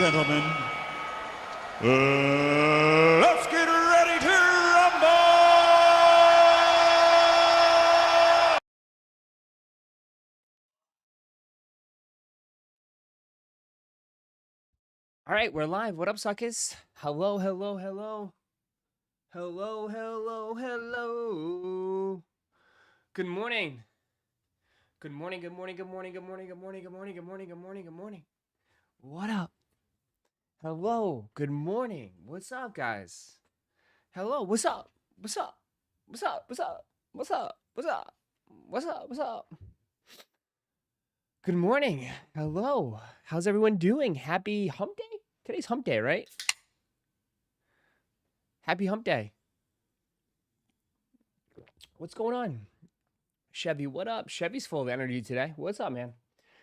gentlemen, let's get ready to rumble! All right, we're live. What up, suckers? Hello, hello, hello. Hello, hello, hello. Good morning. Good morning, good morning, good morning, good morning, good morning, good morning, good morning, good morning, good morning. What up? Hello, good morning. What's up, guys? Hello, what's up? What's up? What's up? What's up? What's up? What's up? What's up? What's up? Good morning. Hello. How's everyone doing? Happy hump day? Today's hump day, right? Happy hump day. What's going on? Chevy, what up? Chevy's full of energy today. What's up, man?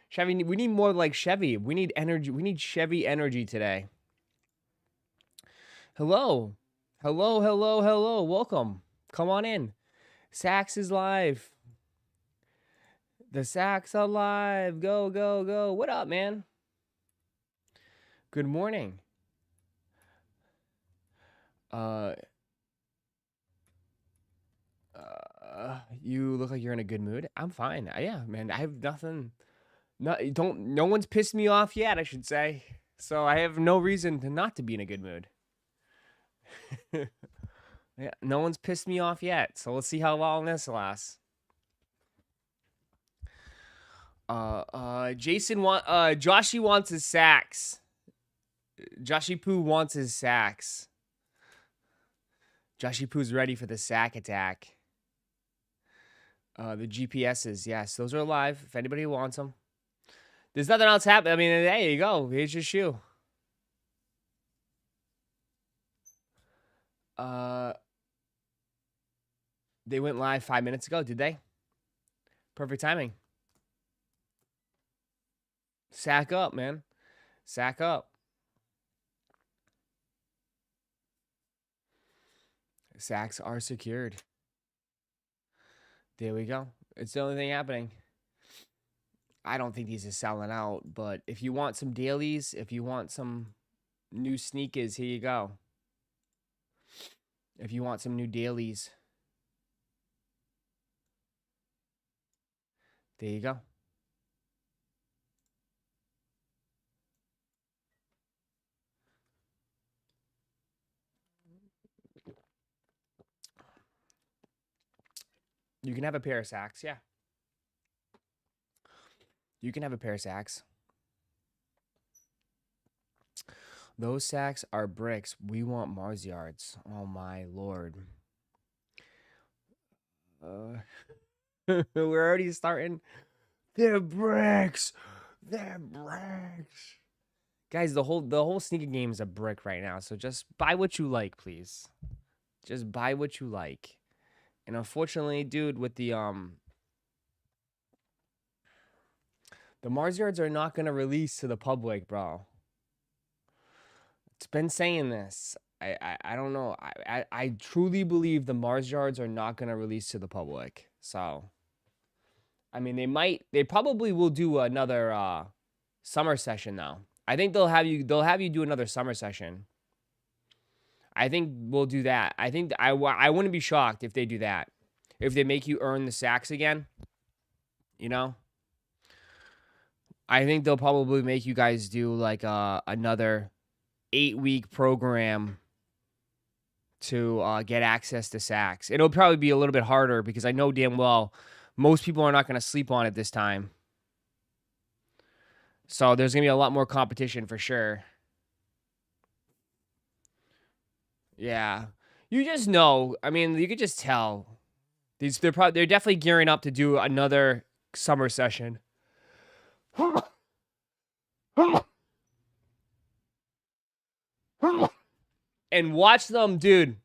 Chevy, we need more like Chevy. We need energy. We need Chevy energy today. Hello. Hello, hello, hello. Welcome. Come on in. Sachs is live. The Sachs are live. Go, go, go. What up, man? Good morning. You look like you're in a good mood. I'm fine. Yeah, man. I have nothing. No one's pissed me off yet, I should say. So I have no reason to not to be in a good mood. Yeah, no one's pissed me off yet. So let's see how long this lasts. Joshy wants his sacks. Joshy Poo wants his sacks. Joshy Poo's ready for the sack attack. The GPSs, yes, those are live. If anybody wants them. There's nothing else happening. I mean, there you go. Here's your shoe. They went live 5 minutes ago, did they? Perfect timing. Sack up, man. Sack up. Sacks are secured. There we go. It's the only thing happening. I don't think these are selling out, but if you want some dailies, if you want some new sneakers, here you go. If you want some new dailies, there you go. You can have a pair of Sacks, yeah. You can have a pair of Sacks. Those Sacks are bricks. We want Mars yards. Oh my lord. We're already starting. They're bricks. They're bricks. Guys, the whole sneaker game is a brick right now. So just buy what you like, please. Just buy what you like. And unfortunately, dude, with the Mars yards are not gonna release to the public, bro. It's been saying this. I don't know. I truly believe the Mars yards are not gonna release to the public. So I mean they probably will do another summer session though. I think they'll have you do another summer session. I think we'll do that. I think I wouldn't be shocked if they do that. If they make you earn the sacks again, you know? I think they'll probably make you guys do like another 8-week program to get access to sacks. It'll probably be a little bit harder because I know damn well most people are not going to sleep on it this time. So there's going to be a lot more competition for sure. Yeah. You just know. I mean, you could just tell. They're definitely gearing up to do another summer session. And watch them, dude.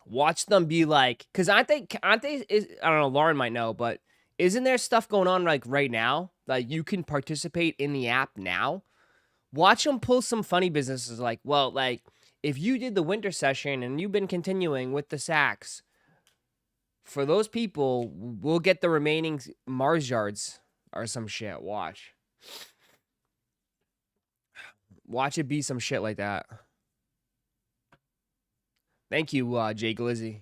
Watch them be like, because aren't they? I don't know. Lauren might know, but isn't there stuff going on like right now? Like you can participate in the app now. Watch them pull some funny businesses. Like, well, like if you did the winter session and you've been continuing with the sacks, for those people, we'll get the remaining Mars yards or some shit. Watch. Watch it be some shit like that. Thank you, Jay Glizzy.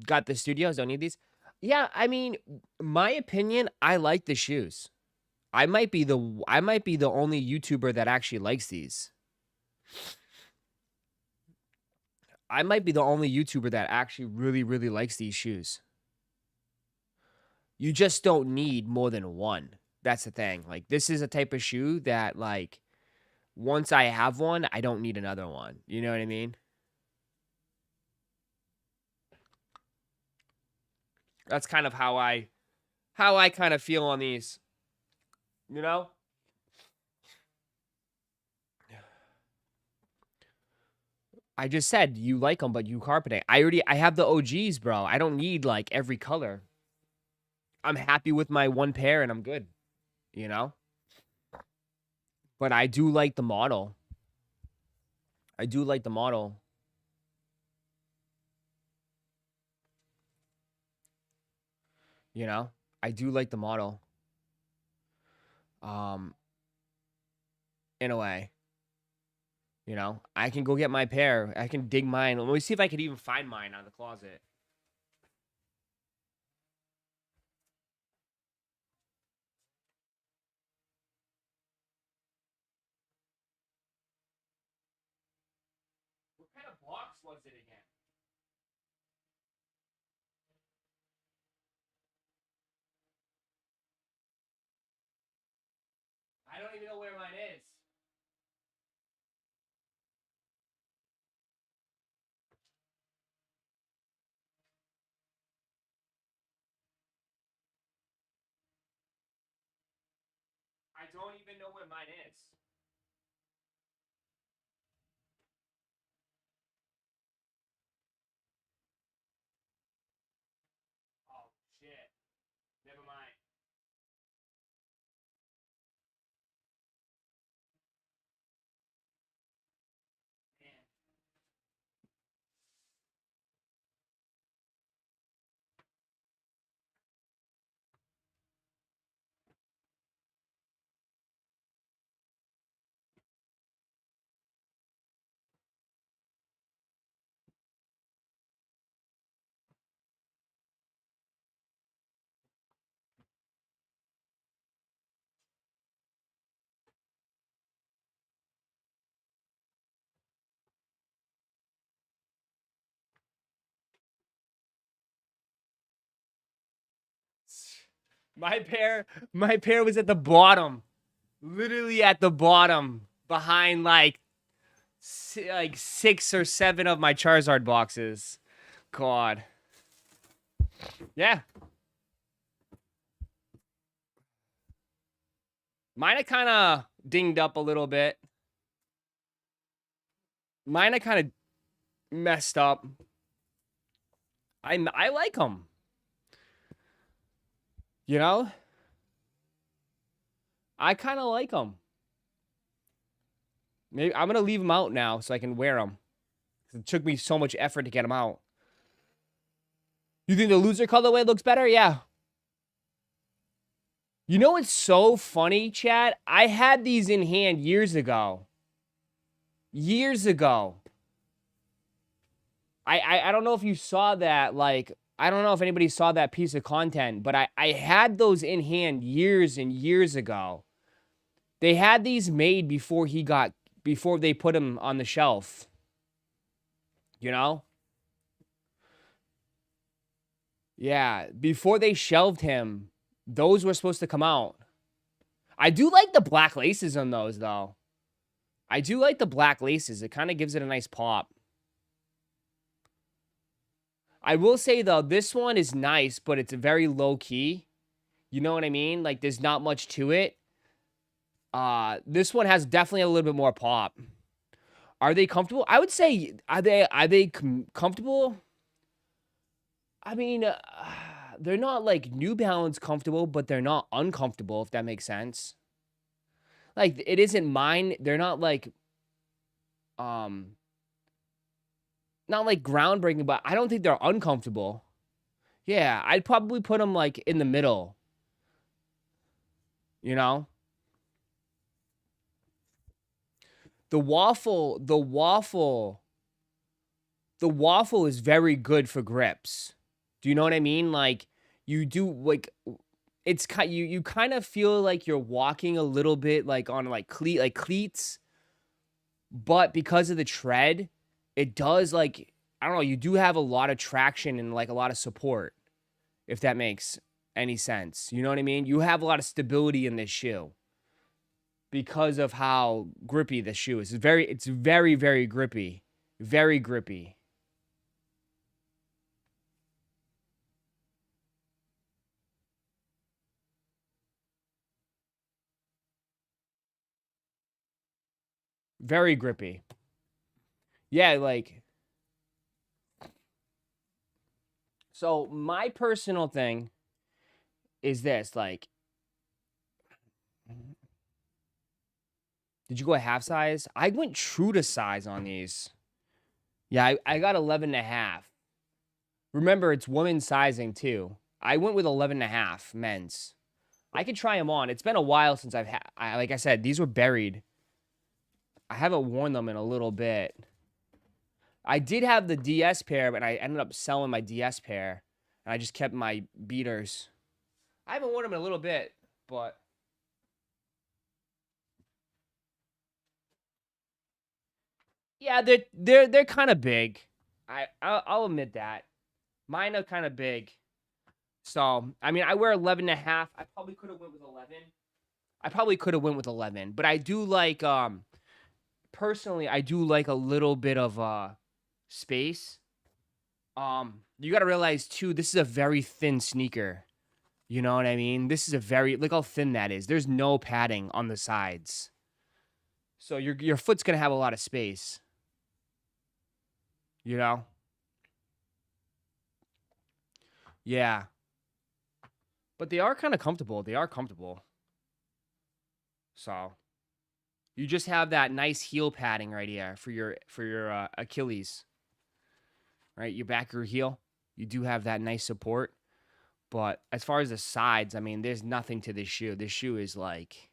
Got the studios, don't need these. Yeah, I mean, my opinion, I like the shoes. I might be the only YouTuber that actually likes these. I might be the only YouTuber that actually really, really likes these shoes. You just don't need more than one. That's the thing. Like, this is a type of shoe that, like, once I have one, I don't need another one. You know what I mean? That's kind of how I kind of feel on these. You know? I just said you like them, but you carpeting. I have the OGs, bro. I don't need like every color. I'm happy with my one pair and I'm good. You know? But I do like the model. I do like the model. You know? I do like the model. In a way. You know? I can go get my pair. I can dig mine. Let me see if I could even find mine out of the closet. What kind of box was it again? I don't even know where mine is. I don't even know where mine is. Oh, shit. Never mind. Man. My pair was at the bottom. Literally at the bottom. Behind like 6 or 7 of my Charizard boxes. God. Yeah. Mine are kind of dinged up a little bit. Mine are kind of messed up. I like them. You know? I kind of like them. Maybe I'm going to leave them out now so I can wear them. It took me so much effort to get them out. You think the loser colorway looks better? Yeah. You know what's so funny, Chad? I had these in hand years ago. Years ago. I don't know if you saw that, like, I don't know if anybody saw that piece of content, but I had those in hand years and years ago. They had these made before they put him on the shelf. You know? Yeah, before they shelved him, those were supposed to come out. I do like the black laces on those, though. I do like the black laces. It kind of gives it a nice pop. I will say, though, this one is nice, but it's very low-key. You know what I mean? Like, there's not much to it. This one has definitely a little bit more pop. Are they comfortable? I would say, are they comfortable? I mean, they're not, like, New Balance comfortable, but they're not uncomfortable, if that makes sense. Like, it isn't mine. They're not, like, not, like, groundbreaking, but I don't think they're uncomfortable. Yeah, I'd probably put them, like, in the middle. You know? The waffle is very good for grips. Do you know what I mean? Like you do like it's you kind of feel like you're walking a little bit like on like cleats, but because of the tread, it does like I don't know, you do have a lot of traction and like a lot of support, if that makes any sense. You know what I mean? You have a lot of stability in this shoe because of how grippy the shoe is. It's very, very grippy. Very grippy. Very grippy. Yeah, like so my personal thing is this, like did you go a half size? I went true to size on these. Yeah, I got 11 and a half. Remember, it's women's sizing too. I went with 11 and a half men's. I could try them on. It's been a while since I've had, like I said, these were buried. I haven't worn them in a little bit. I did have the DS pair, but I ended up selling my DS pair. And I just kept my beaters. I haven't worn them in a little bit, but yeah, they're kind of big. I'll admit that. Mine are kind of big. So, I mean, I wear 11 and a half. I probably could have went with 11. But I do like personally, I do like a little bit of space. You got to realize too, this is a very thin sneaker. You know what I mean? This is a very look how thin that is. There's no padding on the sides. So your foot's going to have a lot of space. You know? Yeah. But they are kind of comfortable. They are comfortable. So, you just have that nice heel padding right here for your Achilles. Right? Your back of your heel. You do have that nice support. But as far as the sides, I mean, there's nothing to this shoe. This shoe is like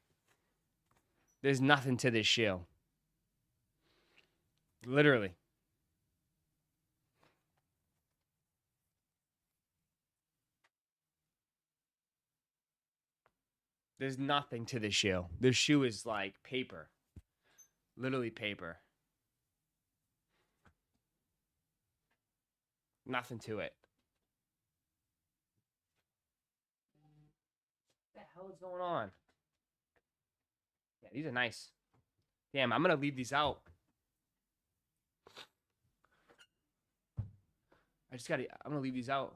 there's nothing to this shoe. Literally. There's nothing to this shoe. This shoe is like paper. Literally paper. Nothing to it. What the hell is going on? Yeah, these are nice. Damn, I'm going to leave these out. I'm going to leave these out.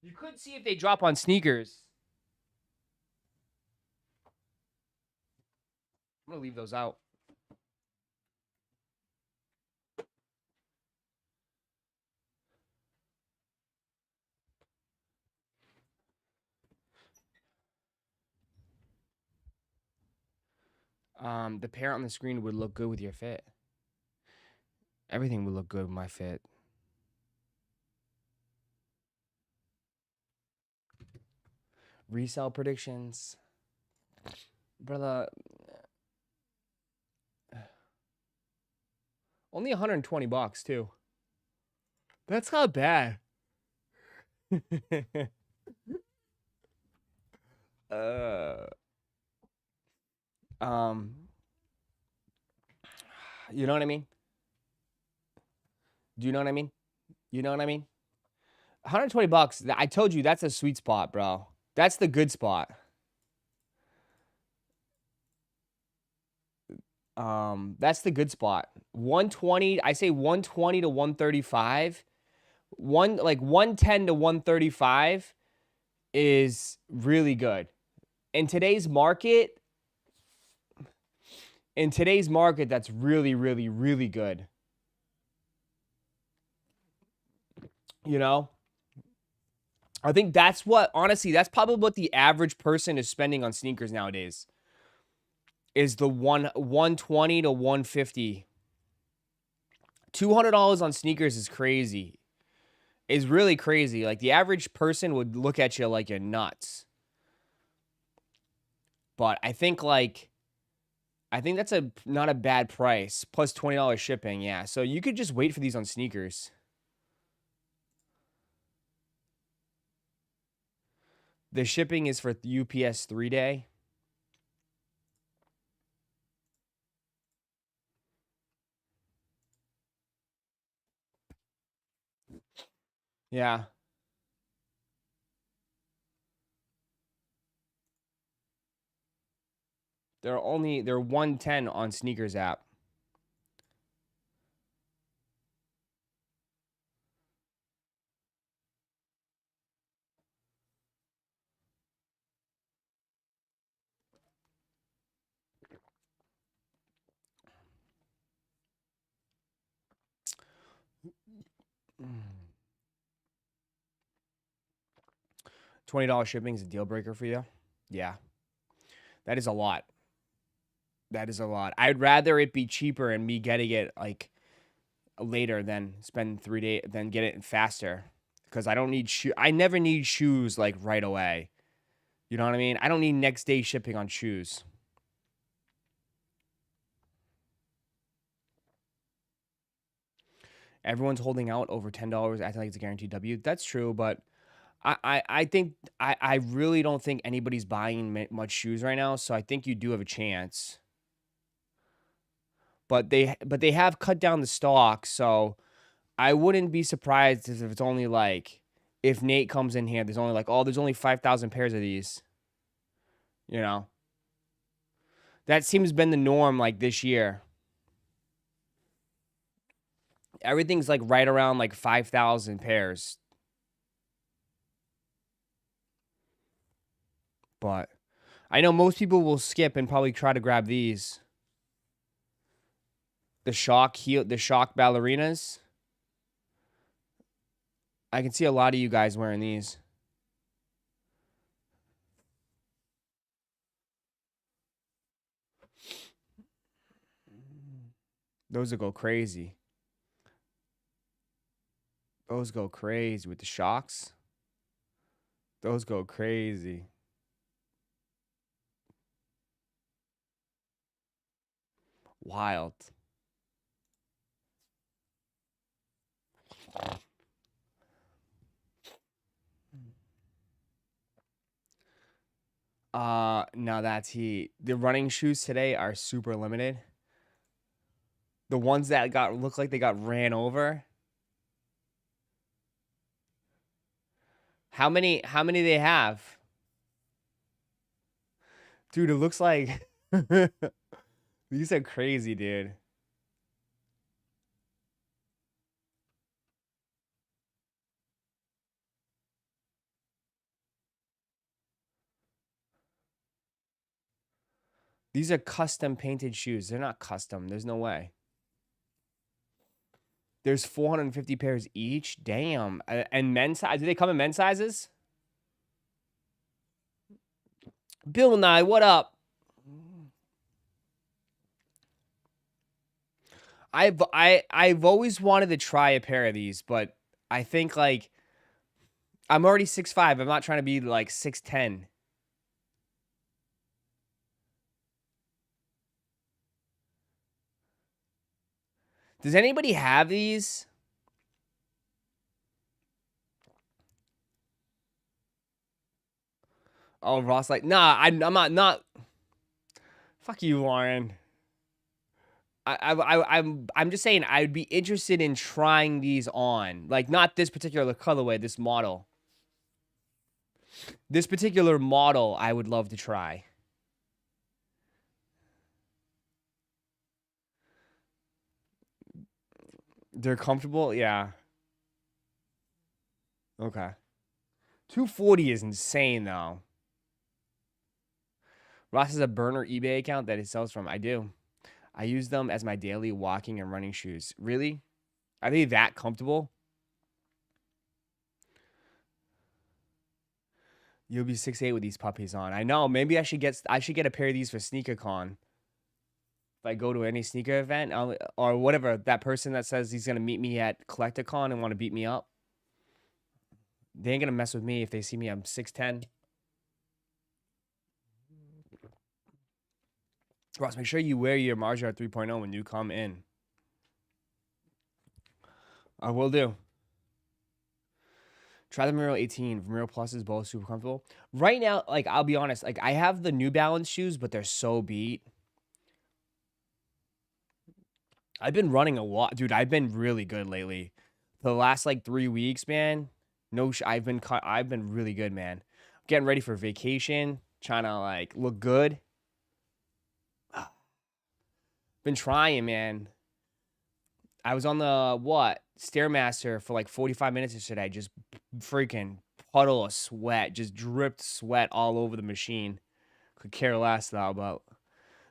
You could see if they drop on sneakers. I'm going to leave those out. The pair on the screen would look good with your fit. Everything would look good with my fit. Resale predictions. Brother. Only $120 too. That's not bad. You know what I mean? Do you know what I mean? You know what I mean? $120. I told you that's a sweet spot, bro. That's the good spot. That's the good spot. 120, I say 120 to 135. 110 to 135 is really good. In today's market, that's really, really, really good. You know? I think honestly, that's probably what the average person is spending on sneakers nowadays. Is the 120 to 150. $200 on sneakers is crazy. Is really crazy. Like the average person would look at you like you're nuts. But I think I think that's not a bad price. Plus $20 shipping, yeah. So you could just wait for these on sneakers. The shipping is for UPS 3-day. Yeah. They're 110 on sneakers app. $20 shipping is a deal breaker for you? Yeah. That is a lot. That is a lot. I'd rather it be cheaper and me getting it like later than spend 3 days than get it faster. Because I don't need I never need shoes like right away. You know what I mean? I don't need next day shipping on shoes. Everyone's holding out over $10, acting like it's a guaranteed W. That's true, but I think I really don't think anybody's buying much shoes right now. So I think you do have a chance. But they have cut down the stock, so I wouldn't be surprised if it's only like if Nate comes in here, there's only like, oh, there's only 5,000 pairs of these. You know, that seems been the norm like this year. Everything's like right around like 5,000 pairs. But I know most people will skip and probably try to grab these. The shock ballerinas. I can see a lot of you guys wearing these. Those will go crazy. Those go crazy with the shocks. Those go crazy. Wild. No, that's heat. The running shoes today are super limited. The ones that look like they got ran over. How many they have? Dude, it looks like these are crazy, dude. These are custom painted shoes. They're not custom. There's no way. There's 450 pairs each. Damn. And men's size? Do they come in men's sizes? Bill Nye, what up? I've always wanted to try a pair of these, but I think like I'm already 6'5". I'm not trying to be like 6'10". Does anybody have these? Oh, Ross, like, nah, I'm not. Fuck you, Lauren. I'm just saying I'd be interested in trying these on, like not this particular colorway, this model. This particular model, I would love to try. They're comfortable, yeah. Okay. 240 is insane though. Ross has a burner eBay account that he sells from. I do. I use them as my daily walking and running shoes. Really? Are they that comfortable? You'll be 6'8" with these puppies on. I know. Maybe I should get a pair of these for SneakerCon. If I go to any sneaker event or whatever, that person that says he's gonna meet me at Collecticon and want to beat me up, they ain't gonna mess with me if they see me. I'm 6'10". Ross, make sure you wear your Mars Yard 3.0 when you come in. I will do. Try the Vomero 18. Vomero Plus is both super comfortable. Right now, like, I'll be honest, like, I have the New Balance shoes, but they're so beat. I've been running a lot. Dude, I've been really good lately. The last, like, 3 weeks, man. I've been really good, man. Getting ready for vacation. Trying to, like, look good. Been trying, man. I was on the, Stairmaster for, like, 45 minutes yesterday. Just freaking puddle of sweat. Just dripped sweat all over the machine. Could care less, though, but,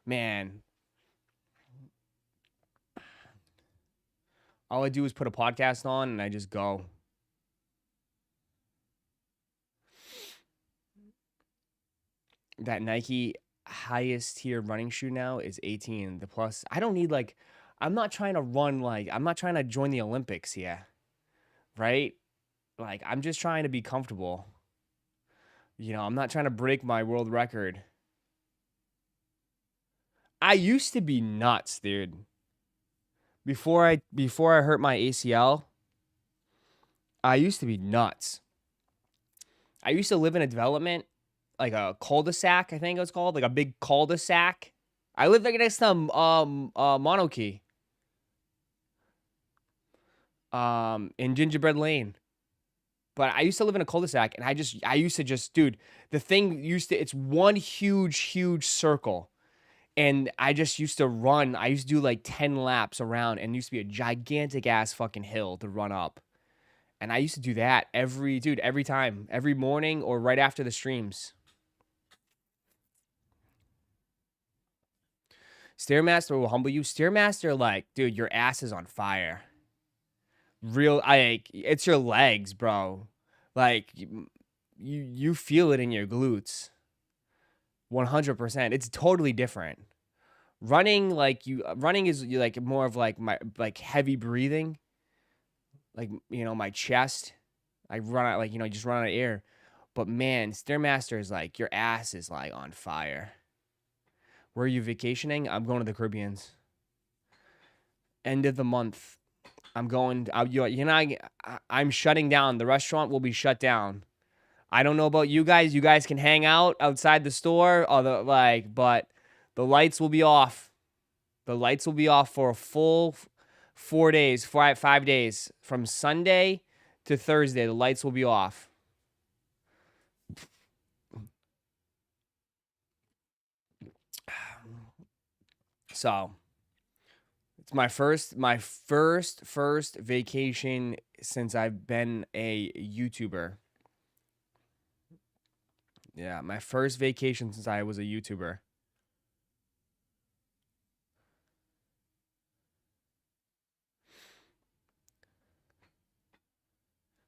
man. All I do is put a podcast on, and I just go. That Nike highest tier running shoe now is 18. The Plus, I don't need, like, I'm not trying to run, like, I'm not trying to join the Olympics here, right? Like, I'm just trying to be comfortable. You know, I'm not trying to break my world record. I used to be nuts, dude. Before I hurt my ACL, I used to be nuts. I used to live in a development, like a cul-de-sac, I think it was called, like a big cul-de-sac. I lived like next to Monarchy. In Gingerbread Lane. But I used to live in a cul-de-sac, and I used to just, dude, the thing it's one huge circle. And I just used to run. I used to do like 10 laps around, and it used to be a gigantic ass fucking hill to run up. And I used to do that every time, every morning or right after the streams. Stairmaster will humble you. Stairmaster, like, dude, your ass is on fire. It's your legs, bro. Like, you feel it in your glutes. 100%. It's totally different. Running is like more of like my like heavy breathing. Like, you know, my chest. I run out, like, you know, just run out of air. But man, Stairmaster is like your ass is like on fire. Where are you vacationing? I'm going to the Caribbeans. End of the month. I'm going. I'm shutting down. The restaurant will be shut down. I don't know about you guys. You guys can hang out outside the store, but the lights will be off. The lights will be off for a full 4 days, 5 days. From Sunday to Thursday, the lights will be off. So, it's my first vacation since I've been a YouTuber. Yeah, my first vacation since I was a YouTuber.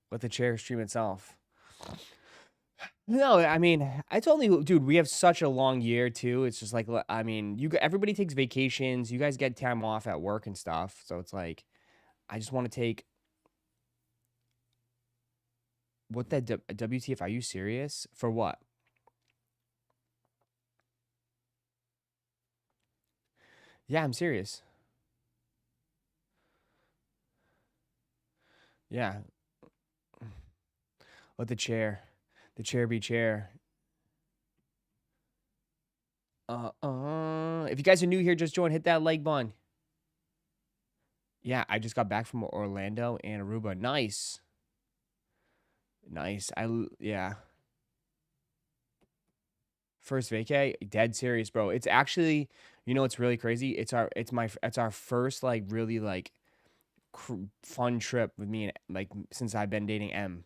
Let the chair stream itself. No, I mean, it's only, dude, we have such a long year too. It's just like, I mean, everybody takes vacations. You guys get time off at work and stuff. So it's like, I just want to take, what that WTF, are you serious? For what? Yeah, I'm serious. Yeah. Let the chair be chair. If you guys are new here, just join, hit that like button. Yeah, I just got back from Orlando and Aruba. Nice. Yeah. First vacay, dead serious, bro. It's actually, you know, it's really crazy. It's our first like really like fun trip with me, and like since I've been dating M.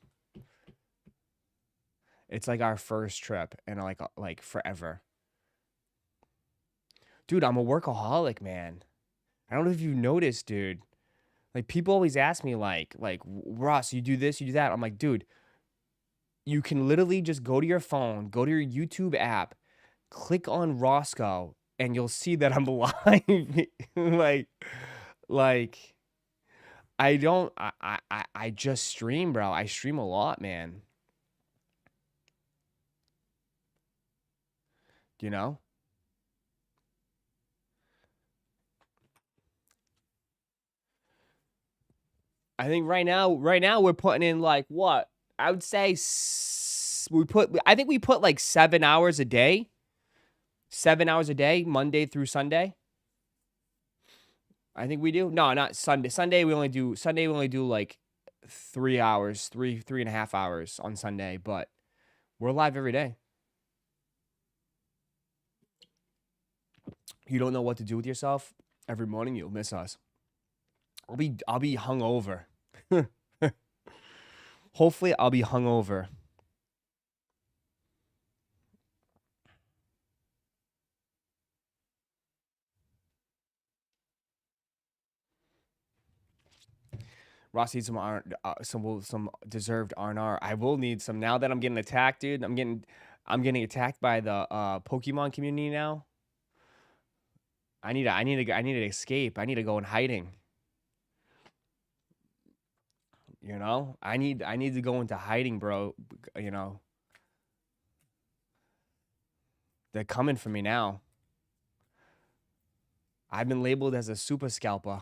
It's like our first trip and like forever. Dude, I'm a workaholic, man. I don't know if you noticed, dude. Like, people always ask me like Ross, you do this, you do that. I'm like, dude, you can literally just go to your phone, go to your YouTube app, click on Roszko, and you'll see that I'm live. like I just stream, bro. I stream a lot, man. You know? I think right now we're putting in like what? I would say I think we put like 7 hours a day. 7 hours a day, Monday through Sunday. I think we do. No, not Sunday. Sunday we only do like 3 hours, 3.5 hours on Sunday, but we're live every day. You don't know what to do with yourself every morning, you'll miss us. I'll be hungover. Hopefully I'll be hungover. Ross needs some deserved R&R. I will need some now that I'm getting attacked, dude. I'm getting attacked by the Pokemon community now. I need to escape. I need to go in hiding. You know? I need to go into hiding, bro. You know. They're coming for me now. I've been labeled as a super scalper.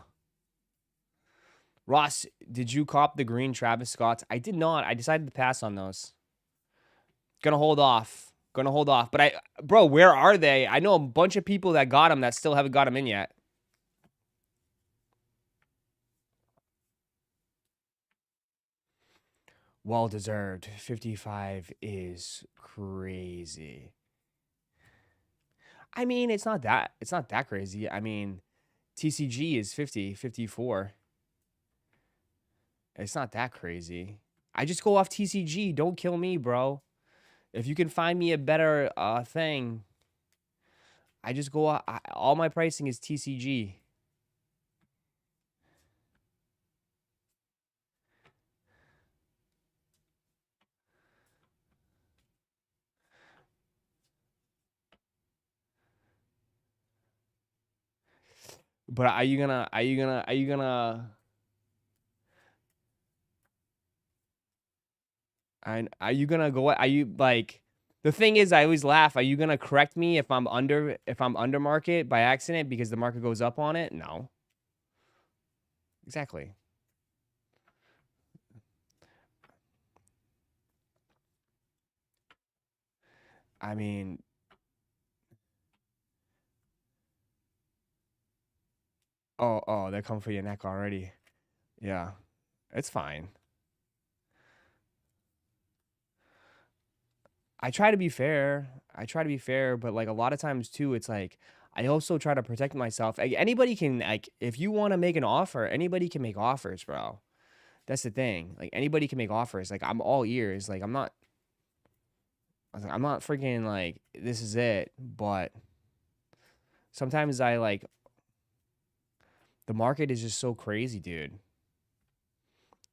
Ross, did you cop the green Travis Scotts? I did not. I decided to pass on those. Gonna hold off. But bro, where are they? I know a bunch of people that got them that still haven't got them in yet. Well deserved. 55 is crazy. I mean, it's not that crazy. I mean, TCG is 50, 54. It's not that crazy. I just go off TCG. Don't kill me, bro. If you can find me a better thing, I just go all my pricing is TCG. But are you gonna go? Are you like? The thing is, I always laugh. Are you gonna correct me if I'm under market by accident because the market goes up on it? No. Exactly. I mean, oh, they're coming for your neck already. Yeah, it's fine. I try to be fair. But like a lot of times too, it's like I also try to protect myself. Like, anybody can if you want to make an offer, anybody can make offers, bro. That's the thing. Like anybody can make offers. Like I'm all ears. Like I'm not freaking like this is it. But sometimes the market is just so crazy, dude.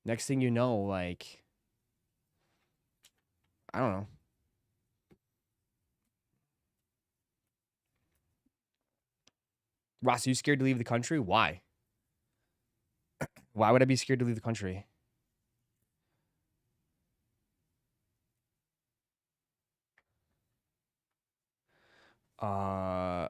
Next thing you know, like I don't know. Ross, are you scared to leave the country? Why? Why would I be scared to leave the country? Uh,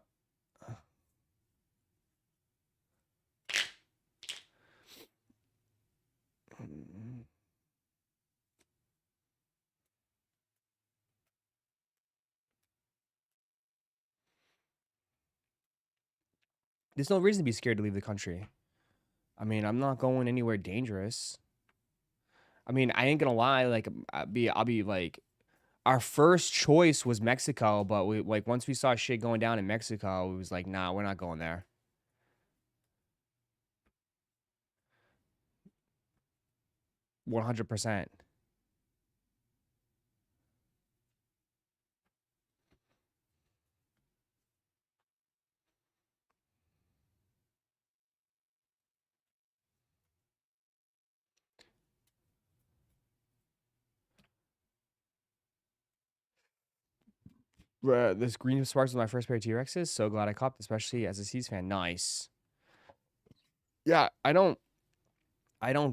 there's no reason to be scared to leave the country. I mean, I'm not going anywhere dangerous. I mean, I ain't gonna lie. Like, I'll be like, our first choice was Mexico, but we like once we saw shit going down in Mexico, it was like, nah, we're not going there. 100%. This green sparks was my first pair of T-Rexes. So glad I copped, especially as a Seas fan. Nice. Yeah, I don't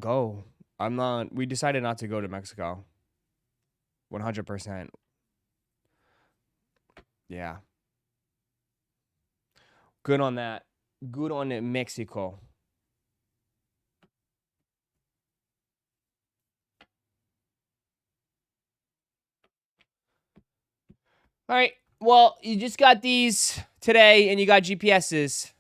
go. I'm not. We decided not to go to Mexico. 100%. Yeah. Good on that. Good on it, Mexico. All right. Well, you just got these today, and you got GPSs.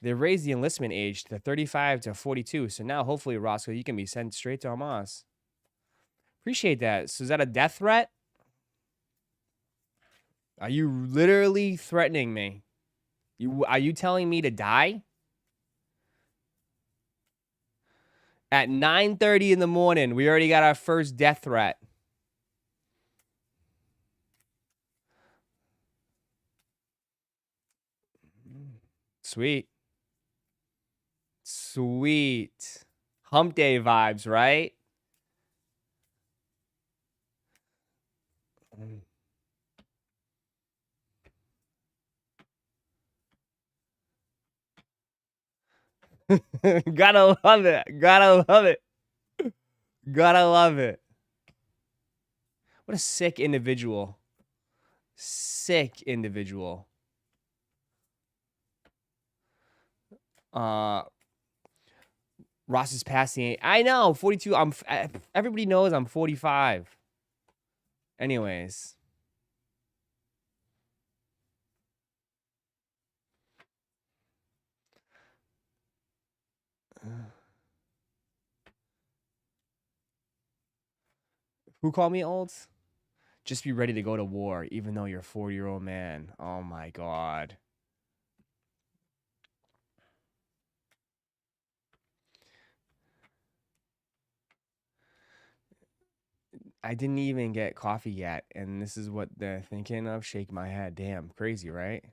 They raised the enlistment age to 35 to 42. So now, hopefully, Roszko, you can be sent straight to Hamas. Appreciate that. So is that a death threat? Are you literally threatening me? Are you telling me to die? At 9:30 in the morning, we already got our first death threat. Sweet. Sweet. Hump day vibes, right? Gotta love it. Gotta love it. Gotta love it. What a sick individual. Sick individual. Ross is passing. I know, 42. Everybody knows I'm 45. Anyways. Who called me old? Just be ready to go to war, even though you're a 40-year-old man. Oh my god. I didn't even get coffee yet, and this is what they're thinking of. Shake my head. Damn, crazy, right?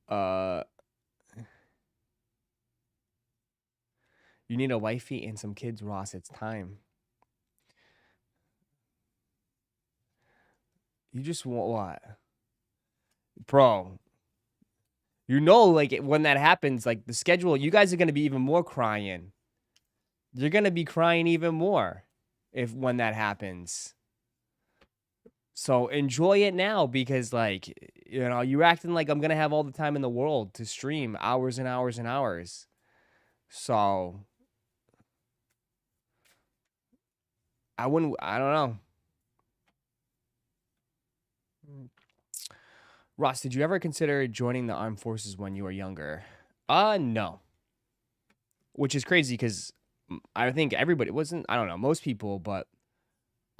uh, you need a wifey and some kids, Ross. It's time. You just want what? Bro, you know, like when that happens, like the schedule, you guys are gonna be even more crying. You're gonna be crying even more when that happens. So enjoy it now because, like, you know, you're acting like I'm gonna have all the time in the world to stream hours and hours and hours. So I wouldn't. I don't know. Ross, did you ever consider joining the armed forces when you were younger? No. Which is crazy because I think everybody wasn't. I don't know, most people, but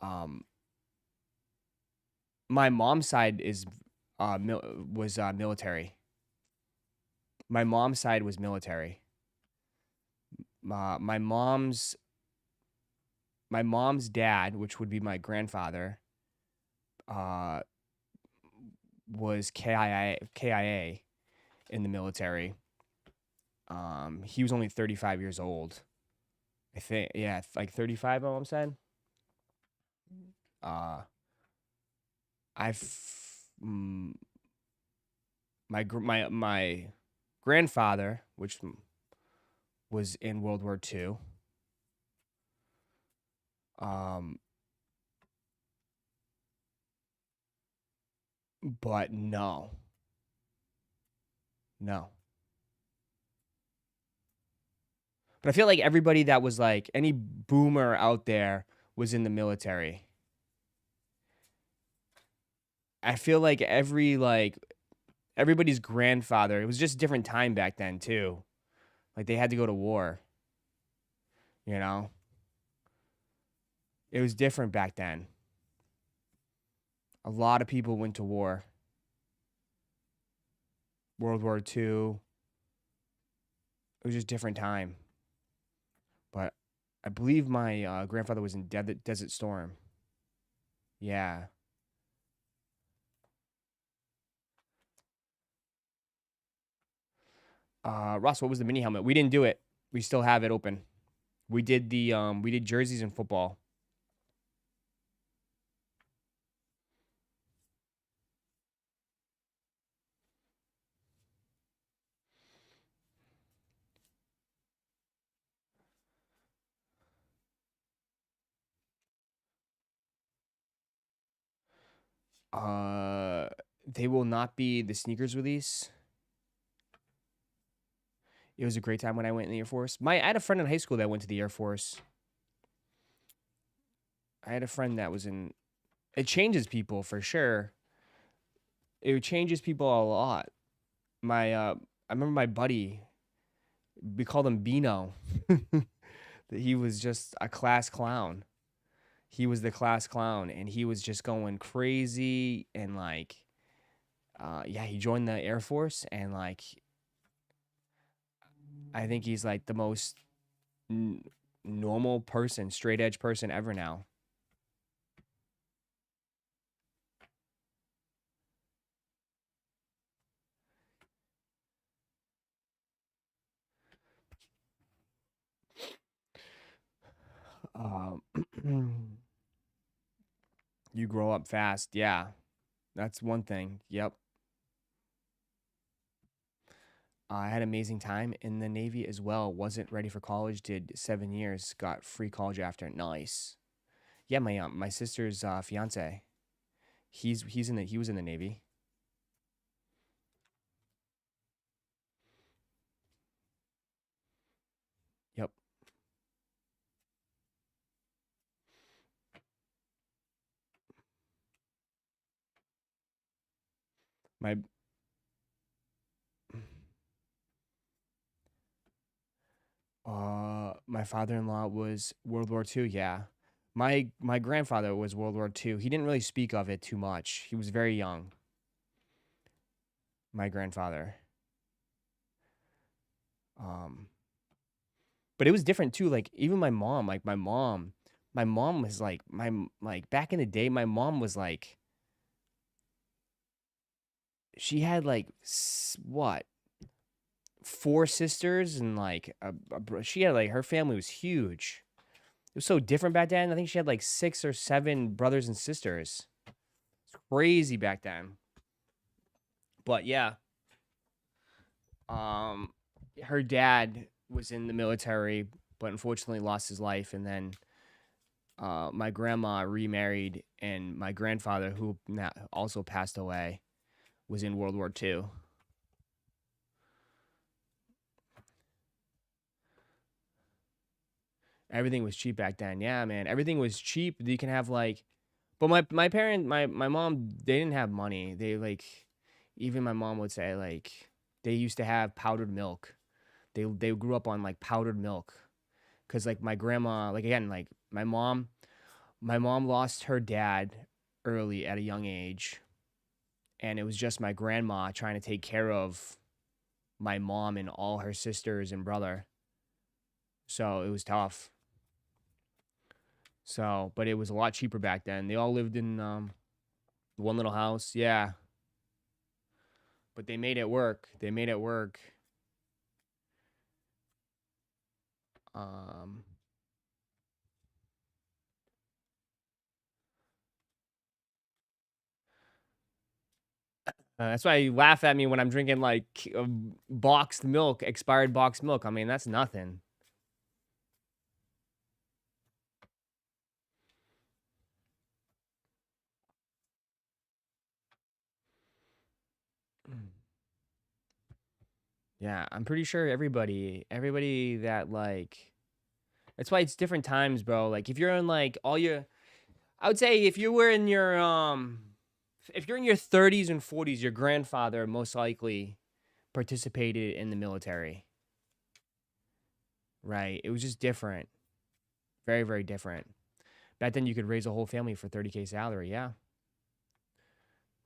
um, my mom's side is was military. My mom's side was military. My mom's dad, which would be my grandfather, uh, was KIA in the military. He was only 35 years old. I think, yeah, like 35. My mom said. Uh, I've my grandfather, which was in World War II. But no. No. But I feel like everybody that was like any boomer out there was in the military. I feel like everybody's grandfather, it was just a different time back then too. Like they had to go to war, you know? It was different back then. A lot of people went to war. World War II. It was just different time. But I believe my grandfather was in Desert Storm. Yeah. Ross, what was the mini helmet? We didn't do it. We still have it open. We did jerseys and football. Uh, they will not be the sneakers release. It was a great time when I went in the Air Force. I had a friend in high school that went to the Air Force. I had a friend that was in. It changes people for sure. It changes people a lot. I remember my buddy. We called him Bino. He was just a class clown. He was the class clown, and he was just going crazy and like, yeah, he joined the Air Force, and like, I think he's like the most normal person, straight edge person ever now. Um, you grow up fast, yeah. That's one thing. Yep. I had an amazing time in the Navy as well. Wasn't ready for college. Did 7 years. Got free college after. Nice. Yeah, my sister's fiance. He was in the Navy. Yep. My my father-in-law was World War II. Yeah. My grandfather was World War II. He didn't really speak of it too much. He was very young. My grandfather. Um, but it was different too. Like even my mom, my mom was like like back in the day. My mom was like she had like what 4 sisters and like she had like her family was huge. It was so different back then. I think she had like 6 or 7 brothers and sisters. It's crazy back then. But yeah, um, her dad was in the military, but unfortunately lost his life. And then my grandma remarried, and my grandfather, who also passed away, was in World War II. Everything was cheap back then. Yeah, man, everything was cheap. You can have like, but my mom, they didn't have money. They like, even my mom would say like, they used to have powdered milk. They grew up on like powdered milk, cause like my grandma, like again, like my mom lost her dad early at a young age, and it was just my grandma trying to take care of my mom and all her sisters and brother. So it was tough. So, but it was a lot cheaper back then. They all lived in one little house. Yeah, but they made it work. They made it work. Um, that's why you laugh at me when I'm drinking like boxed milk, expired boxed milk. I mean, that's nothing. Yeah, I'm pretty sure everybody that like, that's why it's different times, bro. Like if you're in like all your, I would say if you were in your if you're in your 30s and 40s, your grandfather most likely participated in the military, right? It was just different, very very different. Back then, you could raise a whole family for 30K salary. Yeah,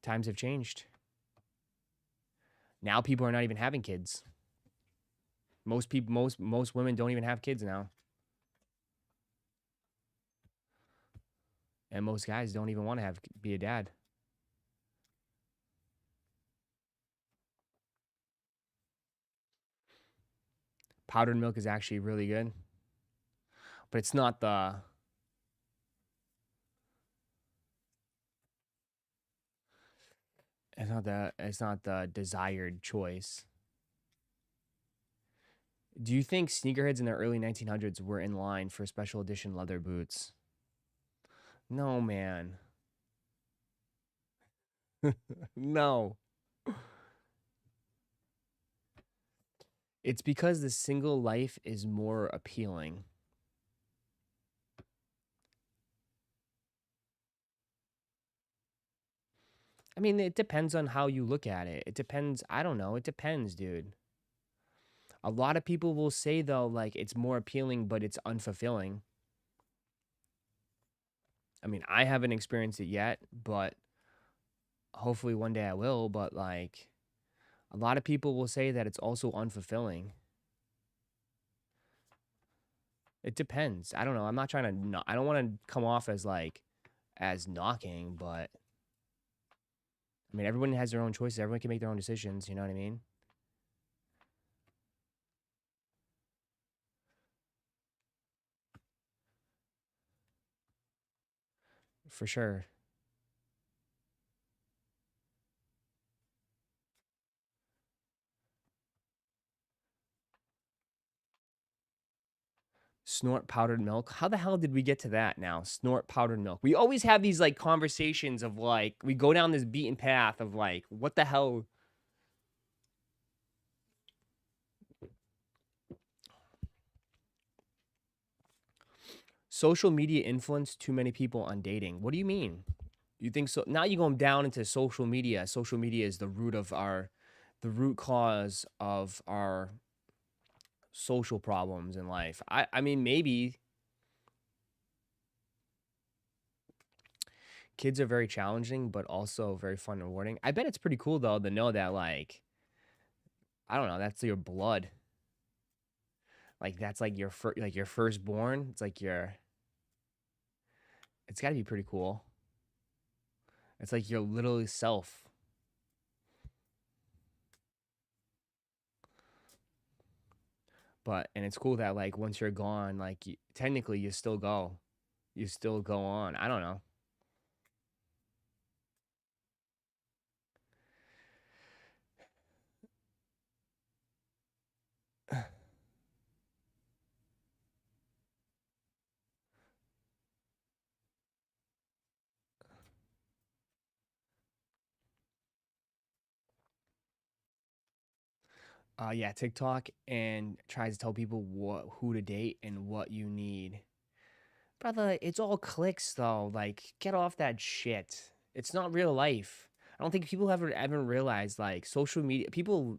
times have changed. Now people are not even having kids. Most people, most women don't even have kids now, and most guys don't even want to have be a dad. Powdered milk is actually really good, but it's not the desired choice. Do you think sneakerheads in the early 1900s were in line for special edition leather boots? No, man. No. It's because the single life is more appealing. I mean, it depends on how you look at it. It depends. I don't know. It depends, dude. A lot of people will say, though, like, it's more appealing, but it's unfulfilling. I mean, I haven't experienced it yet, but hopefully one day I will. But, like, a lot of people will say that it's also unfulfilling. It depends. I don't know. I'm not trying to, I don't want to come off as, like, as knocking, but I mean, everyone has their own choices. Everyone can make their own decisions. You know what I mean? For sure. Snort powdered milk. How the hell did we get to that now? Snort powdered milk. We always have these like conversations of like we go down this beaten path of like what the hell. Social media influence too many people on dating. What do you mean? You think so? Now you're going down into social media. Social media is the root cause of our social problems in life. I mean, maybe kids are very challenging, but also very fun and rewarding. I bet it's pretty cool though to know that like I don't know, that's your blood. Like that's like your firstborn. It's like your. It's got to be pretty cool. It's like your little self. But and it's cool that like once you're gone, like technically you still go on. I don't know. Yeah, TikTok and tries to tell people who to date and what you need. Brother, it's all clicks though. Like, get off that shit. It's not real life. I don't think people ever realized like social media people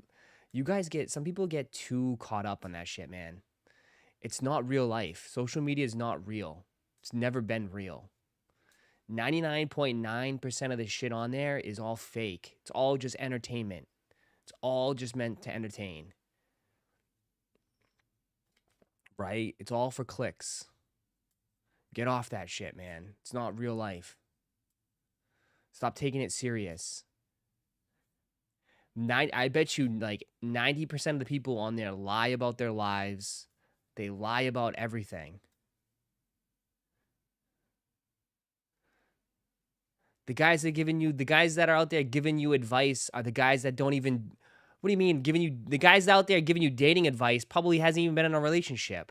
you guys get some people get too caught up on that shit, man. It's not real life. Social media is not real. It's never been real. 99.9% of the shit on there is all fake. It's all just entertainment. It's all just meant to entertain. Right? It's all for clicks. Get off that shit, man. It's not real life. Stop taking it serious. I bet you like 90% of the people on there lie about their lives. They lie about everything. The guys that are out there giving you advice are the guys that don't even, what do you mean giving you, the guys out there giving you dating advice probably hasn't even been in a relationship.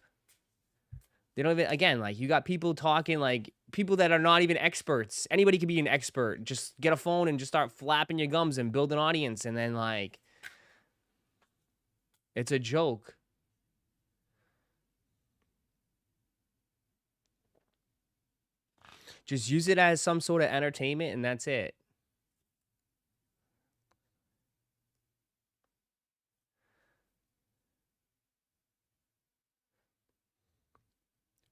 They don't even, again, like you got people talking like people that are not even experts. Anybody could be an expert. Just get a phone and just start flapping your gums and build an audience. And then like, it's a joke. Just use it as some sort of entertainment and that's it.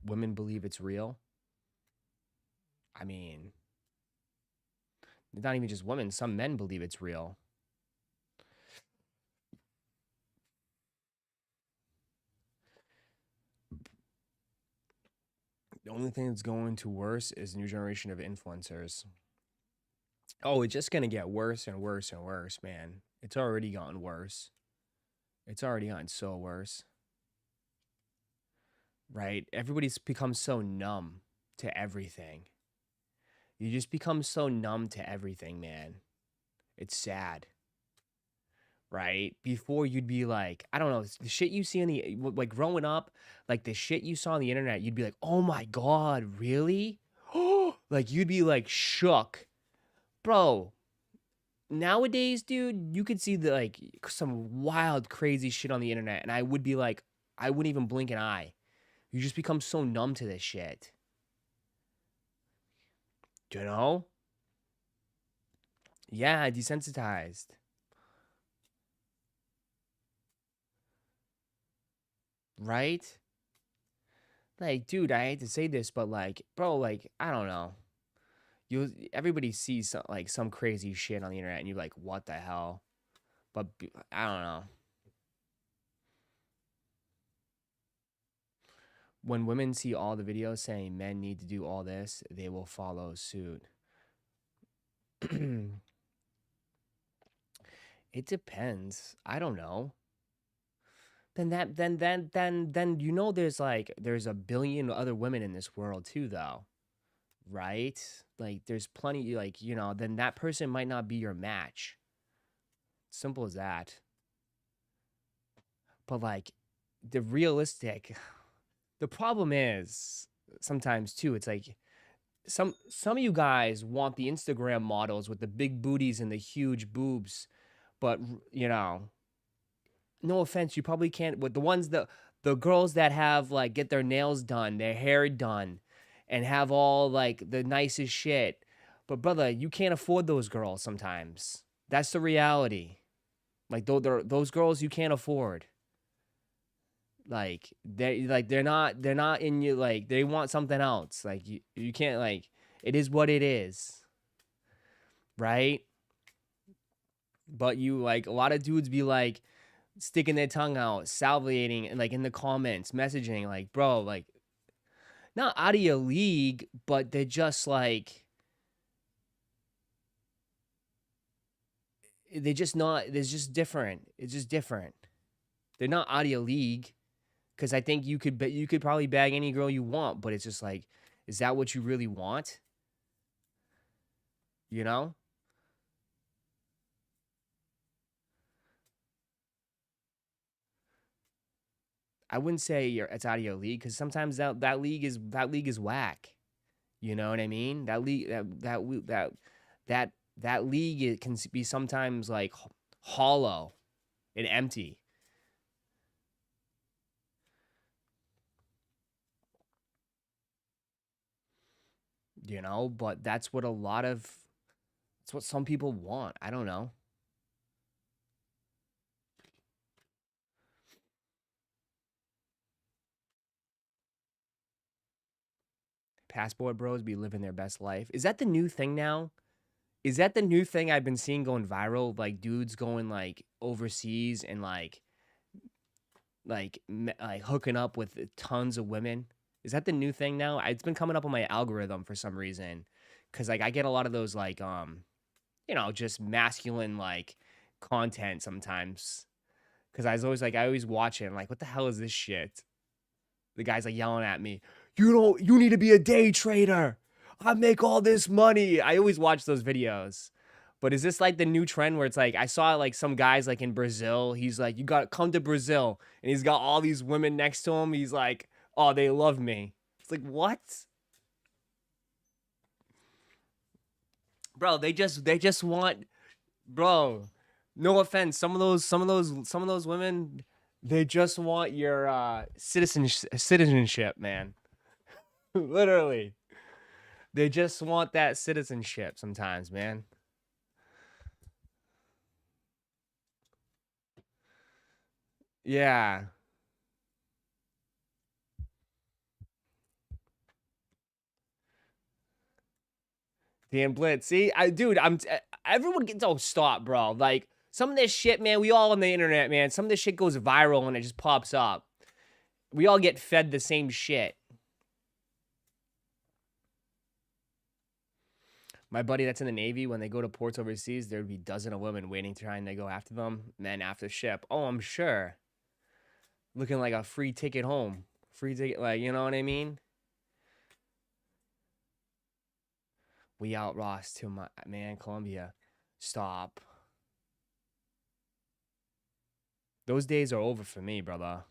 Women believe it's real. I mean, not even just women, some men believe it's real. The only thing that's going to worse is the new generation of influencers. Oh, it's just gonna get worse and worse and worse, man. It's already gotten worse. It's already gotten so worse. Right? Everybody's become so numb to everything. You just become so numb to everything, man. It's sad. Right? Before you'd be like, I don't know, the shit you see on the like growing up, like the shit you saw on the internet, you'd be like, "Oh my god, really?" Like you'd be like shook. Bro, nowadays, dude, you could see the like some wild, crazy shit on the internet, and I would be like, I wouldn't even blink an eye. You just become so numb to this shit. You know? Yeah, desensitized. Right? Like, dude, I hate to say this, but like, bro, like, I don't know. Everybody sees some crazy shit on the internet, and you're like, what the hell? But I don't know. When women see all the videos saying men need to do all this, they will follow suit. It depends. I don't know. Then you know there's a billion other women in this world too, though. Right? Like there's plenty, like, then that person might not be your match. Simple as that. But like the realistic the problem is sometimes too, it's like some of you guys want the Instagram models with the big booties and the huge boobs, but no offense, you probably can't. With the girls that have like get their nails done, their hair done, and have all like the nicest shit. But brother, you can't afford those girls sometimes. That's the reality. Like those girls you can't afford. Like they're not in you. Like they want something else. Like you can't like. It is what it is, right? But you like a lot of dudes be like sticking their tongue out, salivating, and like in the comments, messaging, like, bro, like, not out of your league, but they're just like, they're just not, it's just different. It's just different. They're not out of your league. Cause I think you could probably bag any girl you want, but it's just like, is that what you really want? You know? I wouldn't say it's out of your league because sometimes that league is whack. You know what I mean? That league that league it can be sometimes like hollow and empty. But that's what some people want. I don't know. Passport bros be living their best life. Is that the new thing now? Is that the new thing I've been seeing going viral? Like dudes going like overseas and like hooking up with tons of women. Is that the new thing now? It's been coming up on my algorithm for some reason, cause like I get a lot of those like just masculine like content sometimes. Cause I always watch it. I'm like, what the hell is this shit? The guy's like yelling at me. You need to be a day trader. I make all this money. I always watch those videos. But is this like the new trend where it's like I saw like some guys like in Brazil, he's like, you gotta come to Brazil, and he's got all these women next to him. He's like, oh, they love me. It's like, what? Bro, they just want, bro. No offense. Some of those women, they just want your citizenship, man. Literally. They just want that citizenship sometimes, man. Yeah. Dan Blitz. See, everyone gets, oh, stop, bro. Like, some of this shit, man, we all on the internet, man. Some of this shit goes viral and it just pops up. We all get fed the same shit. My buddy that's in the Navy, when they go to ports overseas, there'd be dozens of women waiting, trying to go after them. Men after ship. Oh, I'm sure. Looking like a free ticket home. Free ticket, like, you know what I mean? We out Ross to my man, Columbia. Stop. Those days are over for me, brother.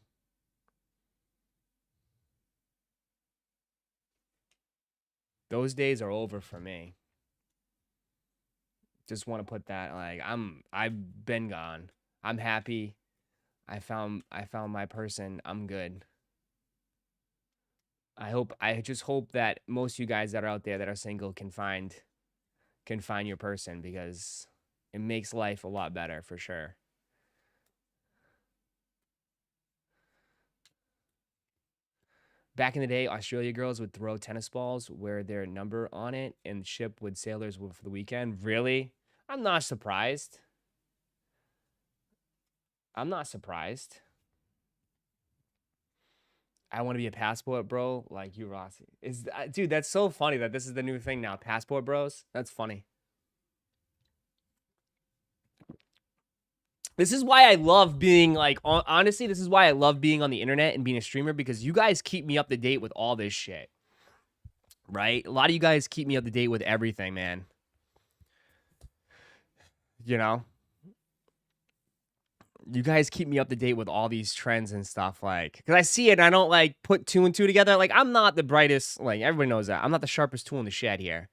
Those days are over for me. Just want to put that, like, I've been gone. I'm happy. I found my person. I'm good. I just hope that most of you guys that are out there that are single can find your person, because it makes life a lot better for sure. Back in the day, Australia girls would throw tennis balls, wear their number on it, and ship with sailors for the weekend. Really? I'm not surprised. I'm not surprised. I want to be a passport bro, like you, Rossi. Dude, that's so funny that this is the new thing now. Passport bros. That's funny. This is why I love being like, honestly, this is why I love being on the internet and being a streamer, because you guys keep me up to date with all this shit. Right? A lot of you guys keep me up to date with everything, man. You know? You guys keep me up to date with all these trends and stuff, like, because I see it and I don't like put two and two together. Like, I'm not the brightest, like, everybody knows that. I'm not the sharpest tool in the shed here.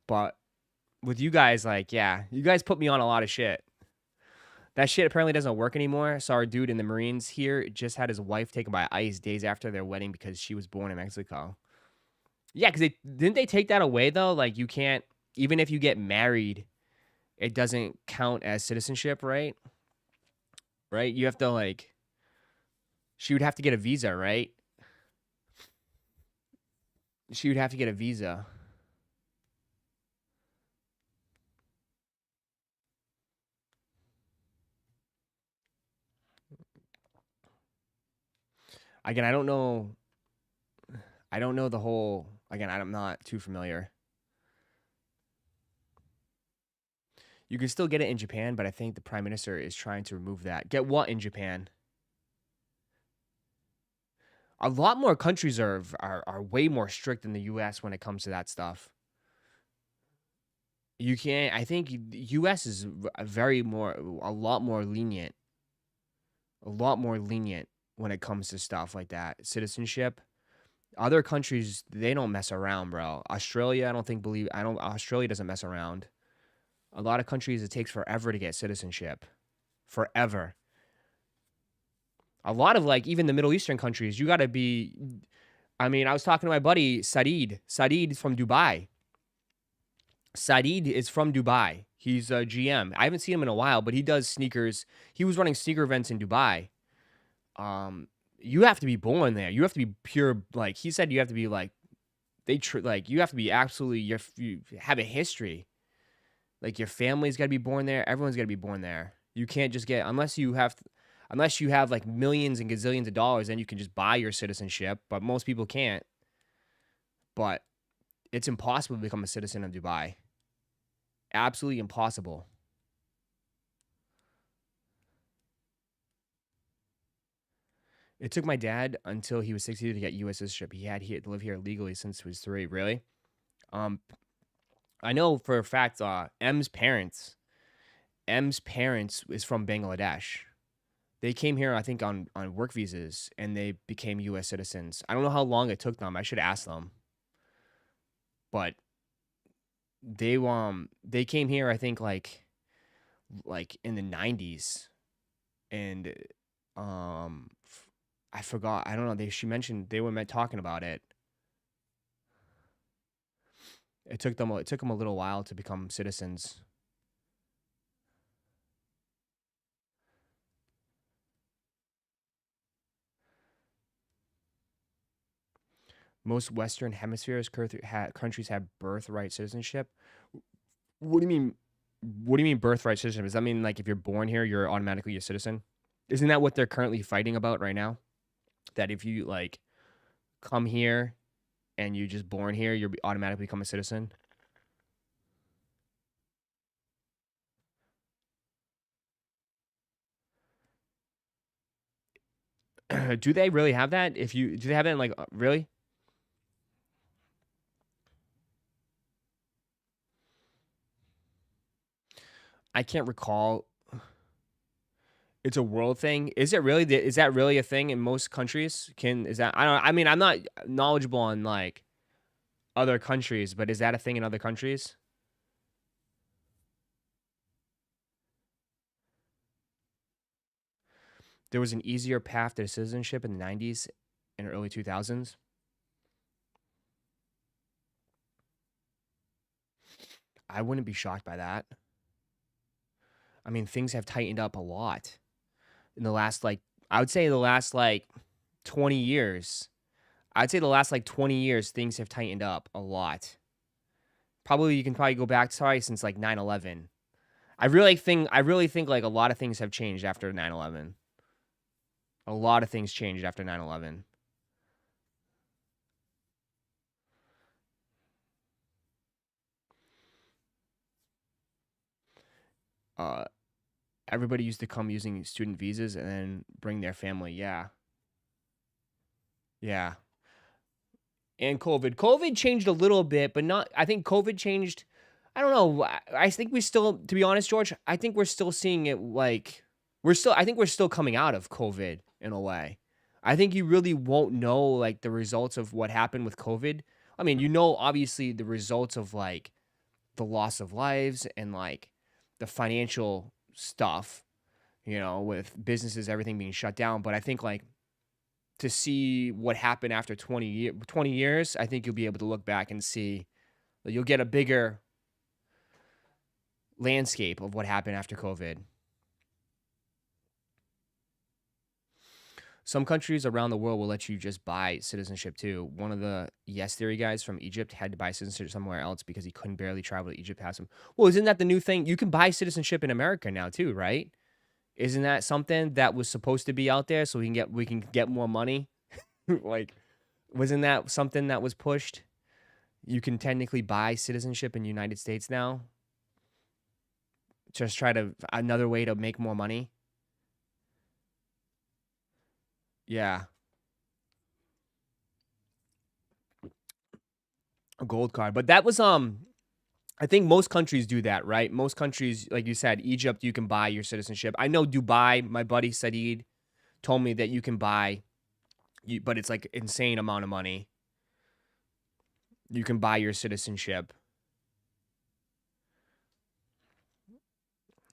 But with you guys, like, yeah, you guys put me on a lot of shit. That shit apparently doesn't work anymore. Saw a dude in the Marines here just had his wife taken by ICE days after their wedding because she was born in Mexico. Yeah, because didn't they take that away, though? Like, you can't, even if you get married, it doesn't count as citizenship, right? Right? You have to, like, she would have to get a visa, right? She would have to get a visa. Again, I don't know. I don't know the whole. Again, I'm not too familiar. You can still get it in Japan, but I think the prime minister is trying to remove that. Get what in Japan? A lot more countries are way more strict than the U.S. when it comes to that stuff. You can't. I think the U.S. is a lot more lenient. A lot more lenient when it comes to stuff like that. Citizenship. Other countries, they don't mess around, bro. Australia, Australia doesn't mess around. A lot of countries, it takes forever to get citizenship. Forever. A lot of, like, even the Middle Eastern countries, you got to be. I mean, I was talking to my buddy Saeed. Saeed is from Dubai. Saeed is from Dubai. He's a GM. I haven't seen him in a while, but he does sneakers. He was running sneaker events in Dubai. You have to be born there. You have to be pure. Like he said, you have to be like like you have to be absolutely. You have a history. Like your family's got to be born there. Everyone's got to be born there. You can't just get unless you have like millions and gazillions of dollars, then you can just buy your citizenship. But most people can't. But it's impossible to become a citizen of Dubai. Absolutely impossible. It took my dad until he was 60 to get U.S. citizenship. He had to live here legally since he was 3. Really? I know for a fact. M's parents is from Bangladesh. They came here, I think, on work visas, and they became U.S. citizens. I don't know how long it took them. I should ask them. But they came here, I think, like in the 90s, and I forgot. I don't know. She mentioned they were talking about it. It took them a little while to become citizens. Most Western hemispheres countries have birthright citizenship. What do you mean? What do you mean birthright citizenship? Does that mean like if you're born here, you're automatically a citizen? Isn't that what they're currently fighting about right now? That if you like come here and you just born here, you automatically become a citizen? Do they really have that? Do they have that in, like, really? I can't recall. It's a world thing. Is it really? Is that really a thing in most countries? Is that? I don't. I mean, I'm not knowledgeable on like other countries, but is that a thing in other countries? there was an easier path to citizenship in the 90s and early 2000s. I wouldn't be shocked by that. I mean, things have tightened up a lot in the last, like, I would say the last, like, 20 years. I'd say the last, like, 20 years, things have tightened up a lot. You can probably go back, sorry, since, like, 9/11. I really think, like, a lot of things have changed after 9/11. A lot of things changed after 9/11. Uh, Everybody used to come using student visas and then bring their family. Yeah. Yeah. And COVID changed a little bit, but not, I think COVID changed, I don't know. I think we still, to be honest, George, I think we're still seeing it like, I think we're still coming out of COVID in a way. I think you really won't know like the results of what happened with COVID. I mean, obviously the results of like the loss of lives and like the financial stuff, with businesses, everything being shut down. But I think like to see what happened after 20 years, I think you'll be able to look back and see that you'll get a bigger landscape of what happened after COVID. Some countries around the world will let you just buy citizenship too. One of the Yes Theory guys from Egypt had to buy citizenship somewhere else because he couldn't barely travel to Egypt past him. Well, isn't that the new thing? You can buy citizenship in America now too, right? Isn't that something that was supposed to be out there so we can get more money? Like, wasn't that something that was pushed? You can technically buy citizenship in the United States now. Just another way to make more money. Yeah. A gold card. But that was I think most countries do that, right? Most countries, like you said, Egypt, you can buy your citizenship. I know Dubai, my buddy Saeed told me that you can buy but it's like insane amount of money. You can buy your citizenship.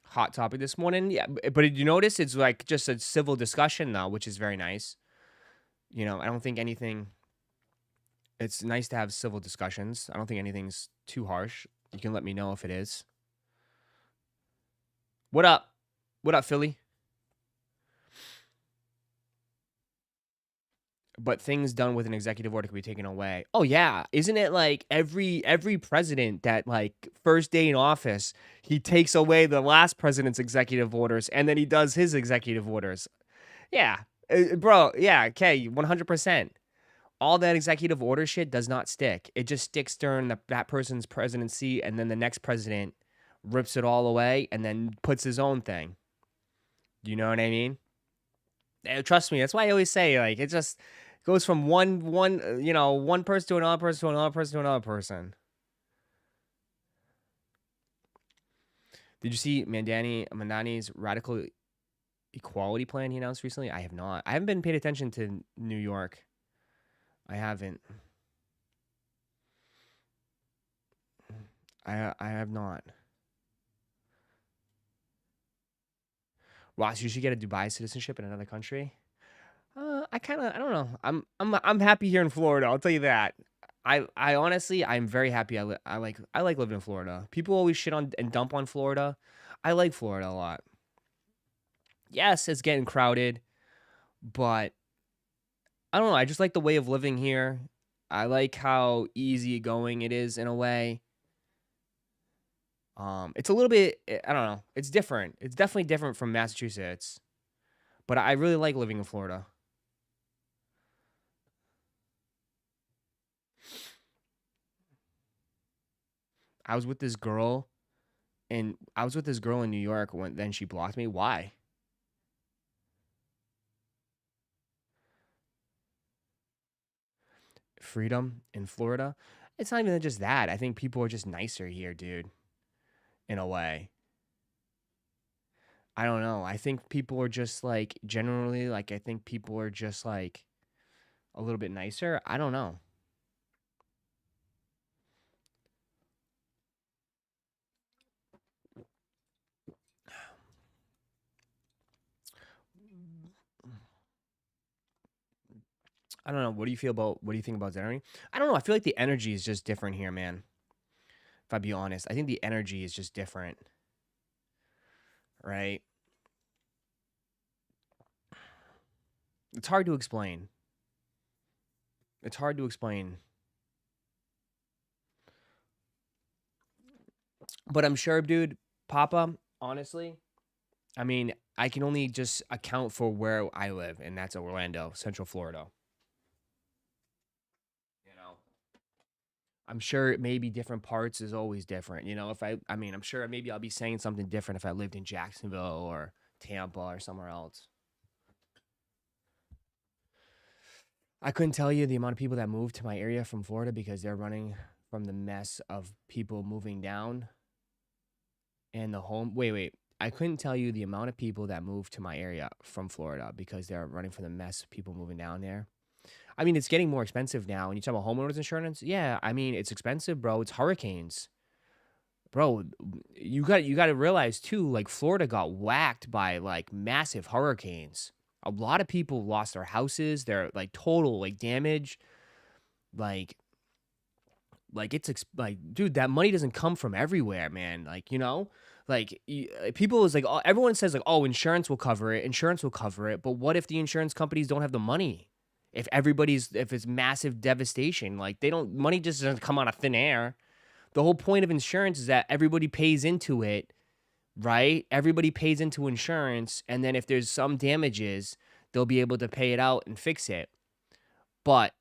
Hot topic this morning. Yeah, but did you notice it's like just a civil discussion now, which is very nice. I don't think anything. It's nice to have civil discussions. I don't think anything's too harsh. You can let me know if it is. What up? What up, Philly? But things done with an executive order can be taken away. Oh yeah, isn't it like every president that like first day in office, he takes away the last president's executive orders and then he does his executive orders. Yeah. Bro, yeah, okay, 100%. All that executive order shit does not stick. It just sticks during that person's presidency and then the next president rips it all away and then puts his own thing. Do you know what I mean? Trust me, that's why I always say like it just goes from one person to another person to another person to another person. Did you see Mandani's radical equality plan he announced recently? I have not. I haven't been paid attention to New York. I haven't. I have not. Ross, you should get a Dubai citizenship in another country. I don't know. I'm happy here in Florida. I'll tell you that. I honestly, I'm very happy. I like living in Florida. People always shit on and dump on Florida. I like Florida a lot. Yes, it's getting crowded, but I don't know. I just like the way of living here. I like how easygoing it is in a way. It's a little bit, I don't know. It's different. It's definitely different from Massachusetts, but I really like living in Florida. I was with this girl and I was with this girl in New York when then she blocked me. Why? Freedom in Florida? It's not even just that. I think people are just nicer here, dude, in a way. I don't know. I think people are just like generally like I think people are just like a little bit nicer. I don't know. I don't know. What do you think about Zen? I don't know. I feel like the energy is just different here, man. If I be honest, I think the energy is just different, right? It's hard to explain. It's hard to explain. But I'm sure, dude, Papa, honestly, I mean, I can only just account for where I live, and that's Orlando, Central Florida. You know, I'm sure maybe different parts is always different. You know, I mean, I'm sure maybe I'll be saying something different if I lived in Jacksonville or Tampa or somewhere else. I couldn't tell you the amount of people that moved to my area from Florida because they're running from the mess of people moving down and the home. Wait. I couldn't tell you the amount of people that moved to my area from Florida because they're running from the mess of people moving down there. I mean, it's getting more expensive now. When you talk about homeowners insurance, yeah, I mean, it's expensive, bro. It's hurricanes. Bro, you got to realize too, like Florida got whacked by like massive hurricanes. A lot of people lost their houses, their like total like damage. Like like dude, that money doesn't come from everywhere, man. Like, you know, like people is like everyone says like, "Oh, insurance will cover it. Insurance will cover it." But what if the insurance companies don't have the money? If it's massive devastation, like they don't money just doesn't come out of thin air. The whole point of insurance is that everybody pays into it, right? Everybody pays into insurance, and then if there's some damages, they'll be able to pay it out and fix it. But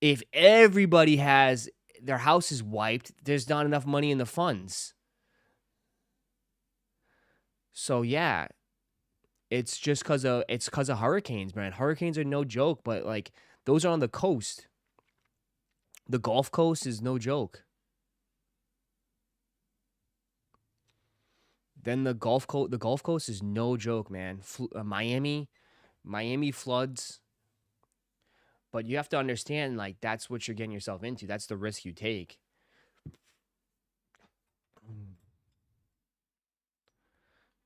if everybody has their house is wiped, there's not enough money in the funds. So yeah, it's just cause of hurricanes, man. Hurricanes are no joke, but like those are on the coast. The Gulf Coast is no joke. Then the Gulf Coast is no joke, man. Miami floods. But you have to understand, like, that's what you're getting yourself into. That's the risk you take.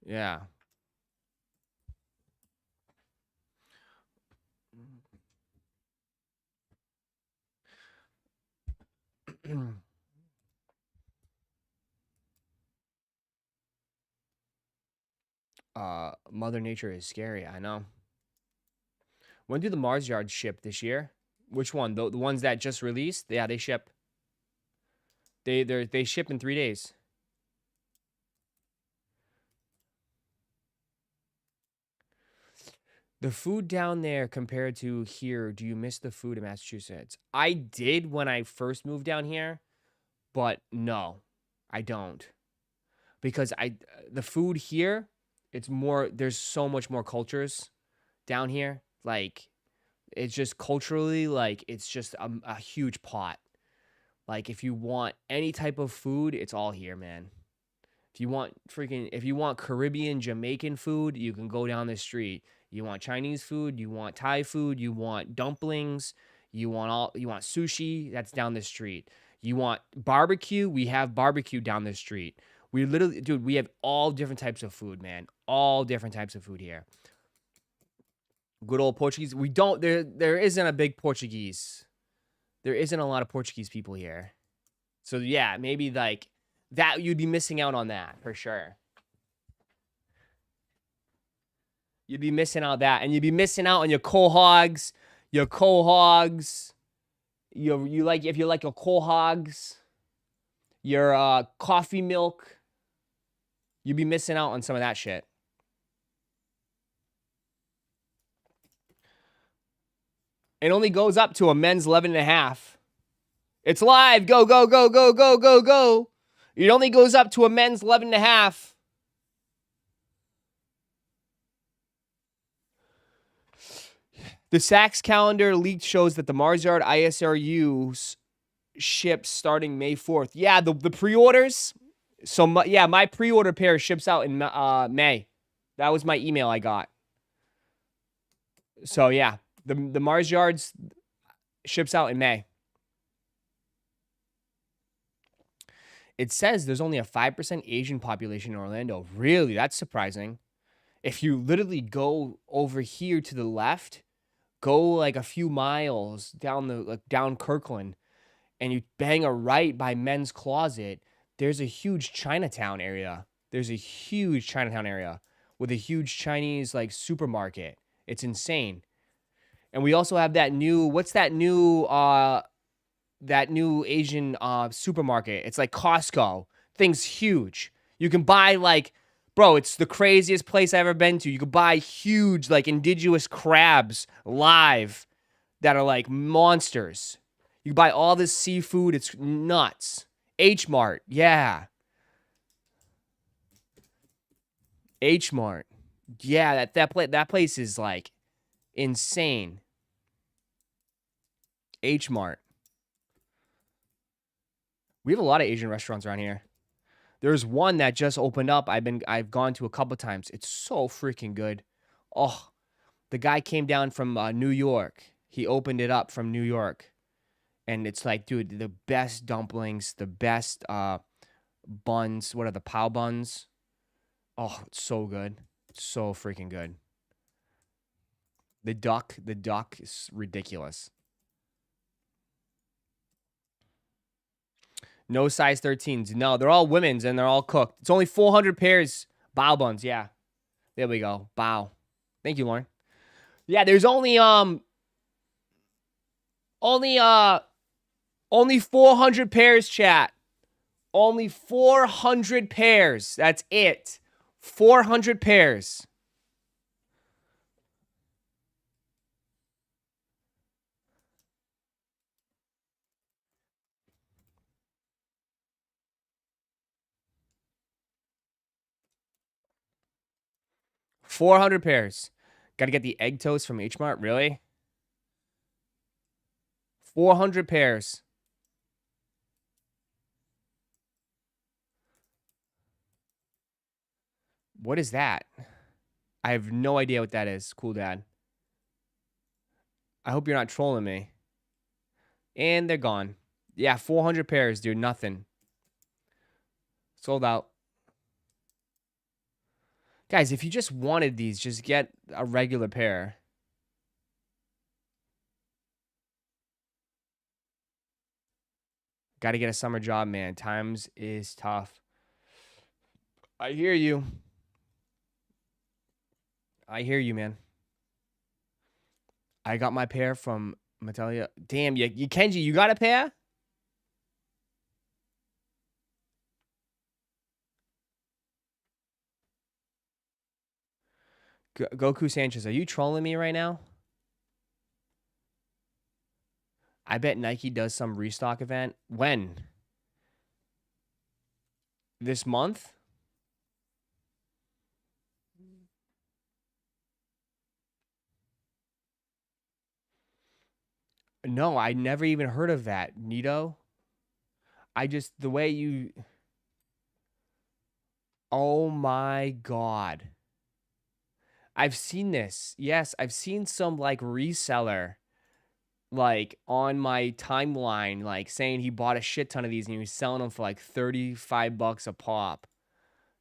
Yeah. Mother Nature is scary. I know. When do the Mars yards ship this year? Which one? The ones that just released? Yeah, they ship. They ship in 3 days. The food down there compared to here, do you miss the food in Massachusetts? I did when I first moved down here, but no, I don't. Because the food here, it's more there's so much more cultures down here. Like it's just culturally like it's just a huge pot. Like if you want any type of food, it's all here, man. If you want Caribbean, Jamaican food, you can go down the street. You want Chinese food, you want Thai food, you want dumplings, you want sushi, that's down the street. You want barbecue, we have barbecue down the street. We literally, dude, we have all different types of food, man. All different types of food here. Good old Portuguese. We don't there isn't a big Portuguese. There isn't a lot of Portuguese people here. So yeah, maybe like that you'd be missing out on that for sure. You'd be missing out that, and you'd be missing out on your cohogs, your cohogs. You like if you like your cohogs, your coffee milk. You'd be missing out on some of that shit. It only goes up to a men's 11.5. It's live. Go, go, go, go, go, go, go. It only goes up to a men's 11.5. The Sachs calendar leaked shows that the Mars Yard ISRUs ships starting May 4th. Yeah, the pre-orders. So, my pre-order pair ships out in May. That was my email I got. So, yeah, the Mars Yards ships out in May. It says there's only a 5% Asian population in Orlando. Really? That's surprising. If you literally go over here to the left, go like a few miles down down Kirkland, and you bang a right by Men's Closet. There's a huge Chinatown area. There's a huge Chinatown area with a huge Chinese like supermarket. It's insane. And we also have that new, what's that new Asian supermarket? It's like Costco. Thing's huge. You can buy like, bro, it's the craziest place I've ever been to. You can buy huge like indigenous crabs live that are like monsters. You can buy all this seafood. It's nuts. H Mart, yeah. H Mart, yeah. That place is like insane. H Mart. We have a lot of Asian restaurants around here. There's one that just opened up. I've gone to a couple times. It's so freaking good. Oh, the guy came down from New York. He opened it up from New York. And it's like, dude, the best dumplings, the best buns. What are the pow buns? Oh, it's so good. So freaking good. The duck is ridiculous. No size 13s. No, they're all women's and they're all cooked. It's only 400 pairs. Bao buns, yeah. There we go. Bao. Thank you, Lauren. Yeah, there's only 400 pairs, chat. Only 400 pairs. That's it. 400 pairs. $400 pairs. Got to get the egg toast from H Mart. Really? 400 pairs. What is that? I have no idea what that is. Cool, Dad. I hope you're not trolling me. And they're gone. Yeah, 400 pairs, dude. Nothing. Sold out. Guys, if you just wanted these, just get a regular pair. Got to get a summer job, man. Times is tough. I hear you. I hear you, man. I got my pair from Metallia. Damn, you Kenji, you got a pair? Goku Sanchez, are you trolling me right now? I bet Nike does some restock event. When? This month? No, I never even heard of that, Nito. The way you... Oh my God. I've seen this. Yes, I've seen some like reseller like on my timeline like saying he bought a shit ton of these and he was selling them for like $35 a pop.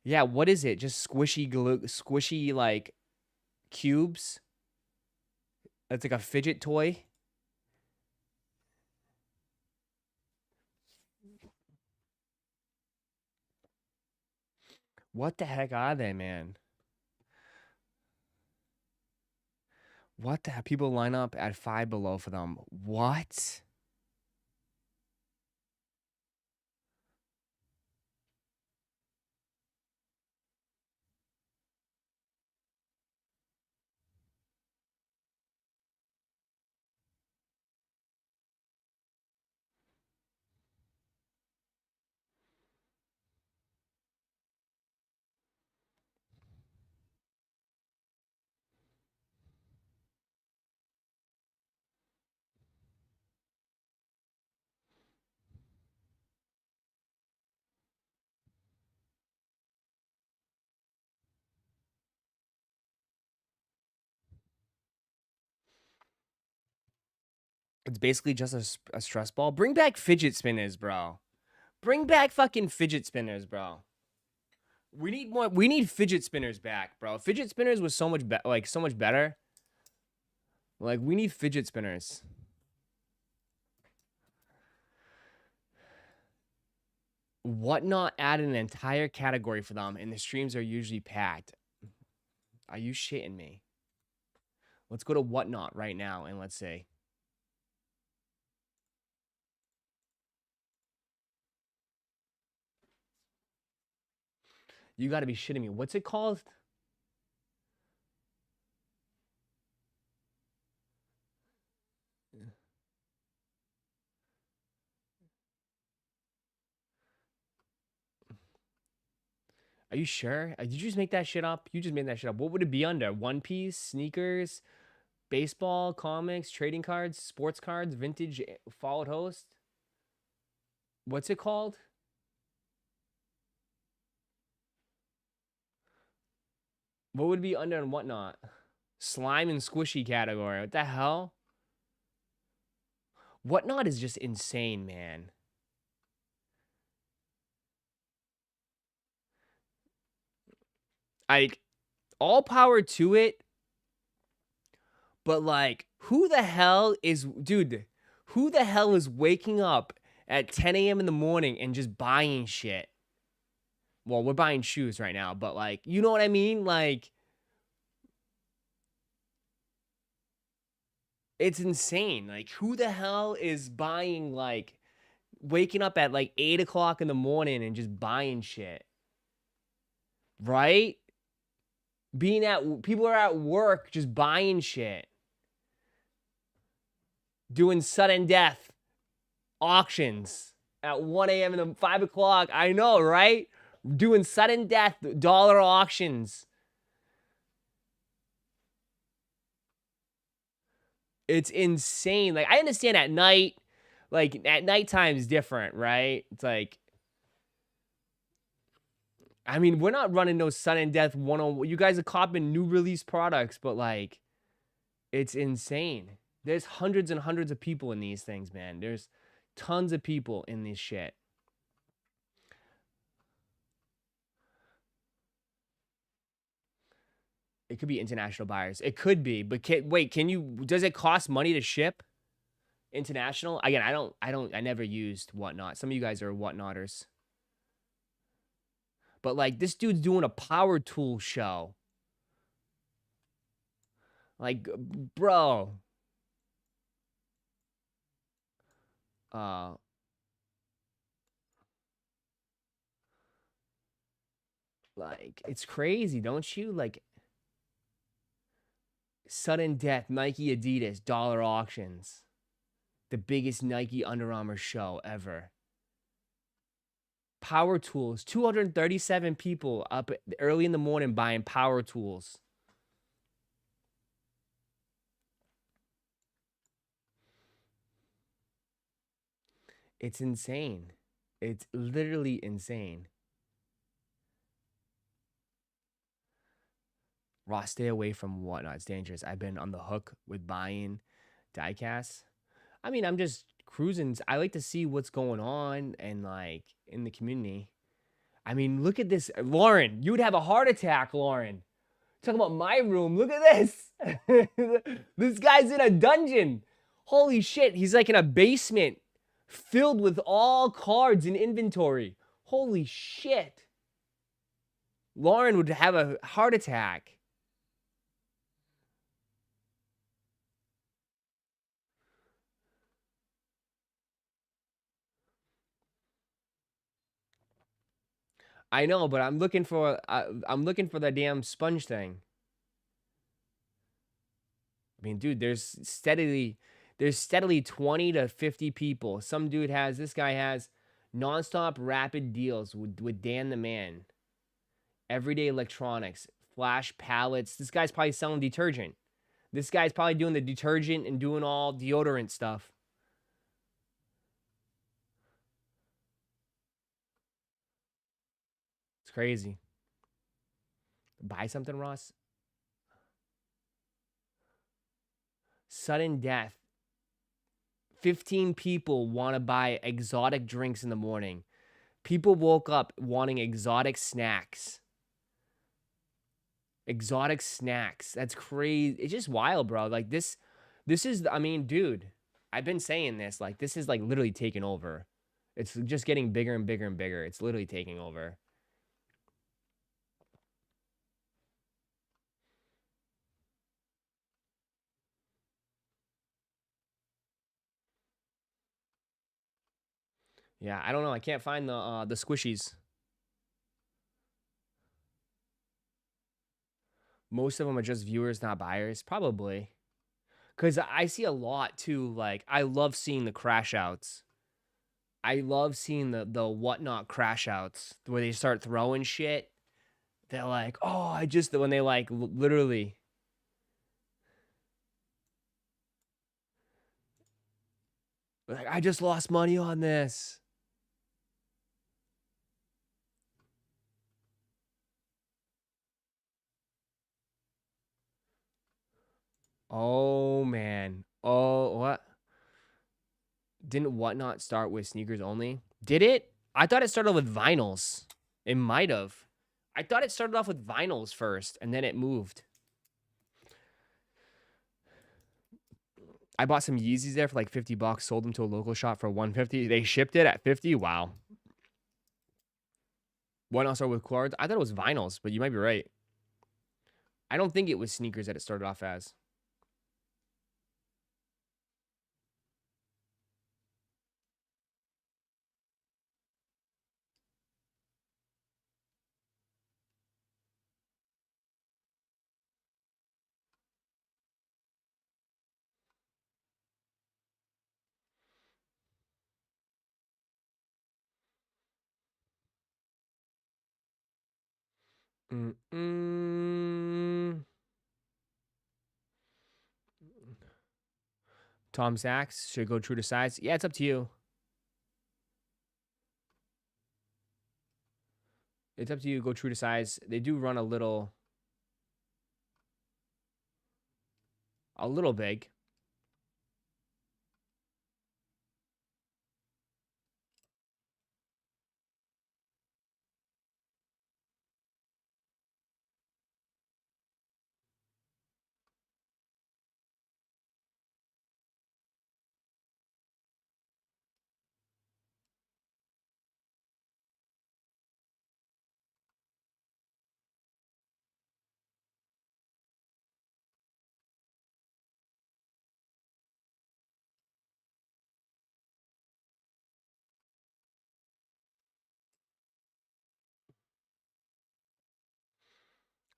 Yeah, what is it? Just squishy like cubes? That's like a fidget toy. What the heck are they, man? What the heck? People line up at Five Below for them. What? It's basically just a stress ball. Bring back fidget spinners, bro. Bring back fucking fidget spinners, bro. We need more. We need fidget spinners back, bro. Fidget spinners was so much better. Like, we need fidget spinners. Whatnot added an entire category for them, and the streams are usually packed. Are you shitting me? Let's go to Whatnot right now, and let's see. You got to be shitting me. What's it called? Are you sure? Did you just make that shit up? You just made that shit up. What would it be under? One Piece, sneakers, baseball, comics, trading cards, sports cards, vintage, followed host? What's it called? What would it be under and whatnot? Slime and squishy category. What the hell? Whatnot is just insane, man. Like, all power to it. But, like, who the hell is... Dude, who the hell is waking up at 10 a.m. in the morning and just buying shit? Well, we're buying shoes right now, but, like, you know what I mean? Like... It's insane. Like, who the hell is buying, like, waking up at, like, 8 o'clock in the morning and just buying shit? Right? People are at work just buying shit. Doing sudden death auctions at 1 a.m. and 5 o'clock. I know, right? Doing sudden death dollar auctions. It's insane. Like, I understand at night, like, at nighttime is different, right? It's like, I mean, we're not running no sudden death 101. You guys are copping new release products, but, like, it's insane. There's hundreds and hundreds of people in these things, man. There's tons of people in this shit. It could be international buyers. It could be, but does it cost money to ship international? Again, I never used Whatnot. Some of you guys are Whatnotters. But, like, this dude's doing a power tool show. Like, bro. Like, it's crazy, don't you? Like, sudden death, Nike, Adidas, dollar auctions. The biggest Nike Under Armour show ever. Power tools. 237 people up early in the morning buying power tools. It's insane. It's literally insane. Ross, stay away from Whatnot. It's dangerous. I've been on the hook with buying diecasts. I mean, I'm just cruising. I like to see what's going on and, like, in the community. I mean, look at this. Lauren, you would have a heart attack, Lauren. Talking about my room. Look at this. This guy's in a dungeon. Holy shit. He's like in a basement filled with all cards and inventory. Holy shit. Lauren would have a heart attack. I know, but I'm looking for the damn sponge thing. I mean, dude, there's steadily 20 to 50 people. This guy has nonstop rapid deals with Dan the Man. Everyday electronics, flash pallets. This guy's probably selling detergent. This guy's probably doing the detergent and doing all deodorant stuff. It's crazy. Buy something, Ross? Sudden death. 15 people want to buy exotic drinks in the morning. People woke up wanting exotic snacks. Exotic snacks. That's crazy. It's just wild, bro. Like, this This is, I mean, dude, I've been saying this. Like, this is like literally taking over. It's just getting bigger and bigger and bigger. It's literally taking over. Yeah, I don't know. I can't find the squishies. Most of them are just viewers, not buyers. Probably. Because I see a lot too. Like, I love seeing the crash outs. I love seeing the whatnot crash outs where they start throwing shit. They're like, oh, I just, when they like literally, like, I just lost money on this. Oh, man. Oh, what? Didn't whatnot start with sneakers only? Did it? I thought it started with vinyls. It might have. I thought it started off with vinyls first and then it moved. I bought some Yeezys there for like $50, sold them to a local shop for $150. They shipped it at $50. Wow. Whatnot started with cards? I thought it was vinyls, but you might be right. I don't think it was sneakers that it started off as. Mm-mm. Tom Sachs should go true to size. Yeah, it's up to you. It's up to you. Go true to size. They do run a little big.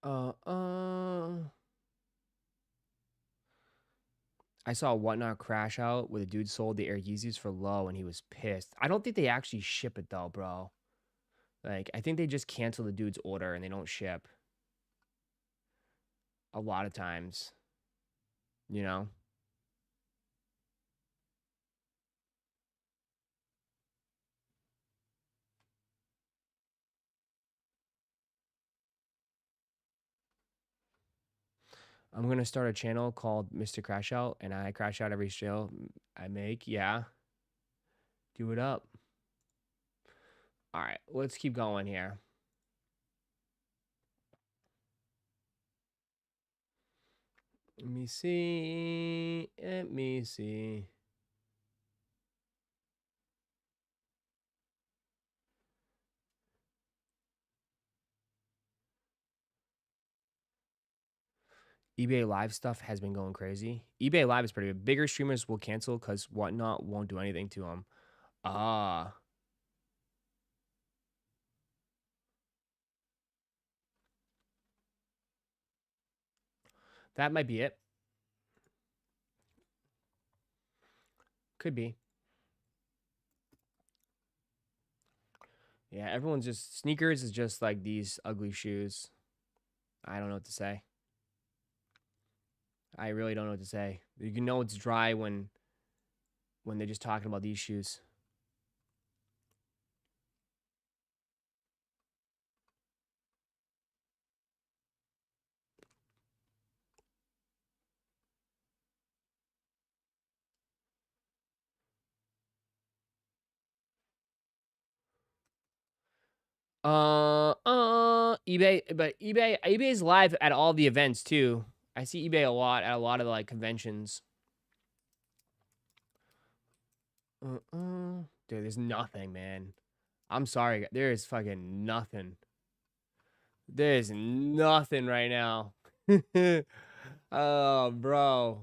Uh, uh. I saw Whatnot crash out where the dude sold the Air Yeezys for low and he was pissed. I don't think they actually ship it though, bro. Like, I think they just cancel the dude's order and they don't ship. A lot of times, you know? I'm gonna start a channel called Mr. Crash Out, and I crash out every show I make. Yeah, do it up. All right, let's keep going here. Let me see. Let me see. eBay Live stuff has been going crazy. eBay Live is pretty good. Bigger streamers will cancel because Whatnot won't do anything to them. Ah. That might be it. Could be. Yeah, everyone's just sneakers is just like these ugly shoes. I don't know what to say. I really don't know what to say. You can know it's dry when they're just talking about these shoes. eBay, but eBay is live at all the events too. I see eBay a lot at a lot of like conventions. Dude, there's nothing, man. I'm sorry. There is fucking nothing. There's nothing right now. Oh, bro.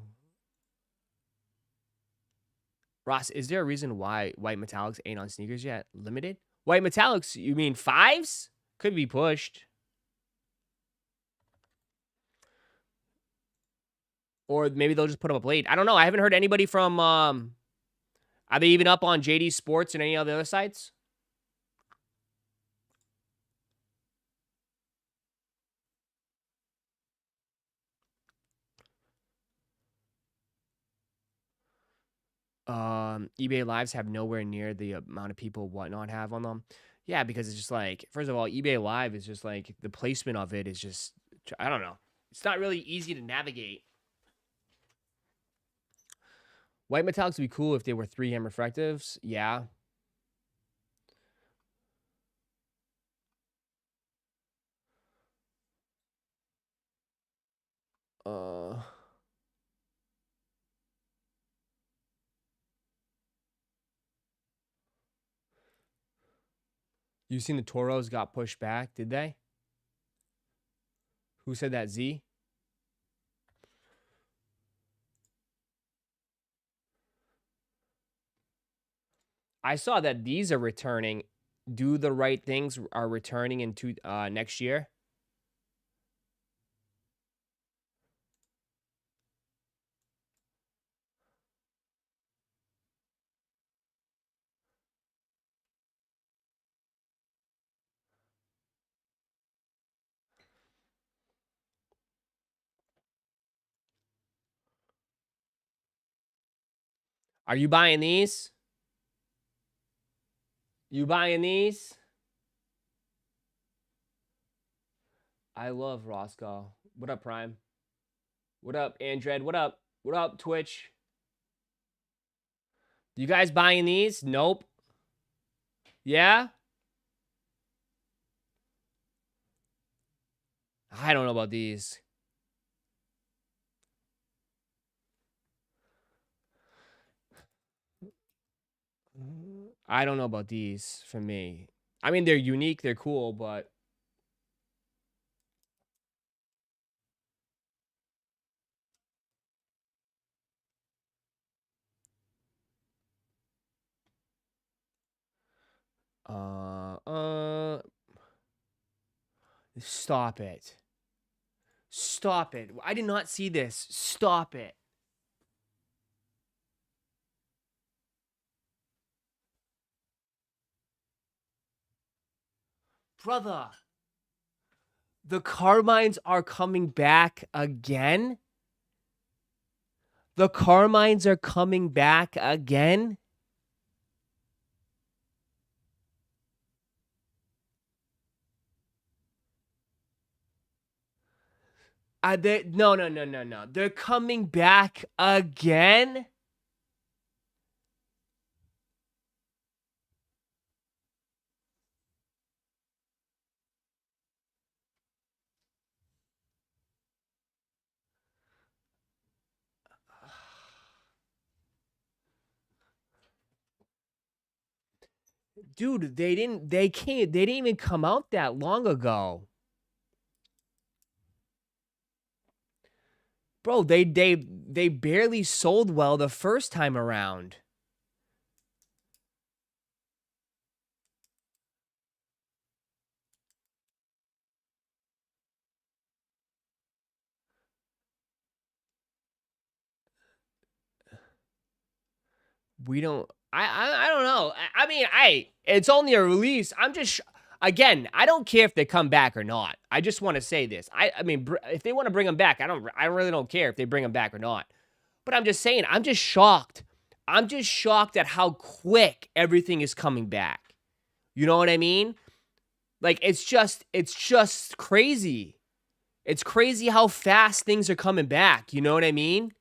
Ross, is there a reason why white metallics ain't on sneakers yet? Limited? White metallics, you mean 5s? Could be pushed. Or maybe they'll just put them up late. I don't know. I haven't heard anybody from, are they even up on JD Sports and any of the other sites? eBay Lives have nowhere near the amount of people whatnot have on them. Yeah, because it's just like, first of all, eBay Live is just like, the placement of it is just, I don't know. It's not really easy to navigate. White metallics would be cool if they were 3M refractives. Yeah. You seen the Toros got pushed back, did they? Who said that, Z? I saw that these are returning. Do the Right Things are returning into next year. Are you buying these? You buying these? I love Roszko. What up, Prime? What up, Andred? What up? What up, Twitch? You guys buying these? Nope. Yeah? I don't know about these. I don't know about these for me. I mean, they're unique, they're cool, but stop it. Stop it. I did not see this. Stop it. Brother. The Carmines are coming back again? The Carmines are coming back again? No. They're coming back again? Dude, they didn't even come out that long ago. Bro, they barely sold well the first time around. We don't I don't know. I mean, it's only a release. I'm just again, I don't care if they come back or not. I just want to say this. I mean, if they want to bring them back, I really don't care if they bring them back or not. But I'm just saying, I'm just shocked. I'm just shocked at how quick everything is coming back. You know what I mean? Like it's just crazy. It's crazy how fast things are coming back. You know what I mean?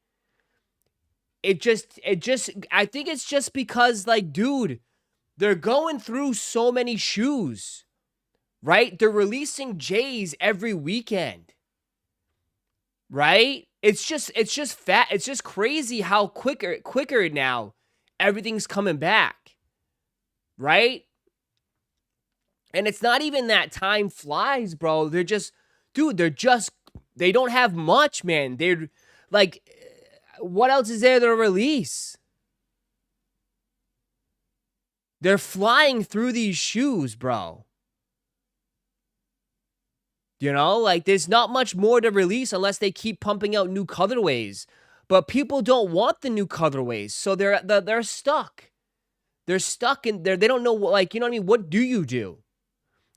I think it's just because, like, dude, they're going through so many shoes, right? They're releasing J's every weekend, right? It's just fat. It's just crazy how quicker now everything's coming back, right? And it's not even that time flies, bro. They're just, dude, they don't have much, man. They're like, what else is there to release? They're flying through these shoes, bro. You know, like there's not much more to release unless they keep pumping out new colorways. But people don't want the new colorways, so they're stuck. They're stuck in there. They don't know what, like, you know what I mean? What do you do?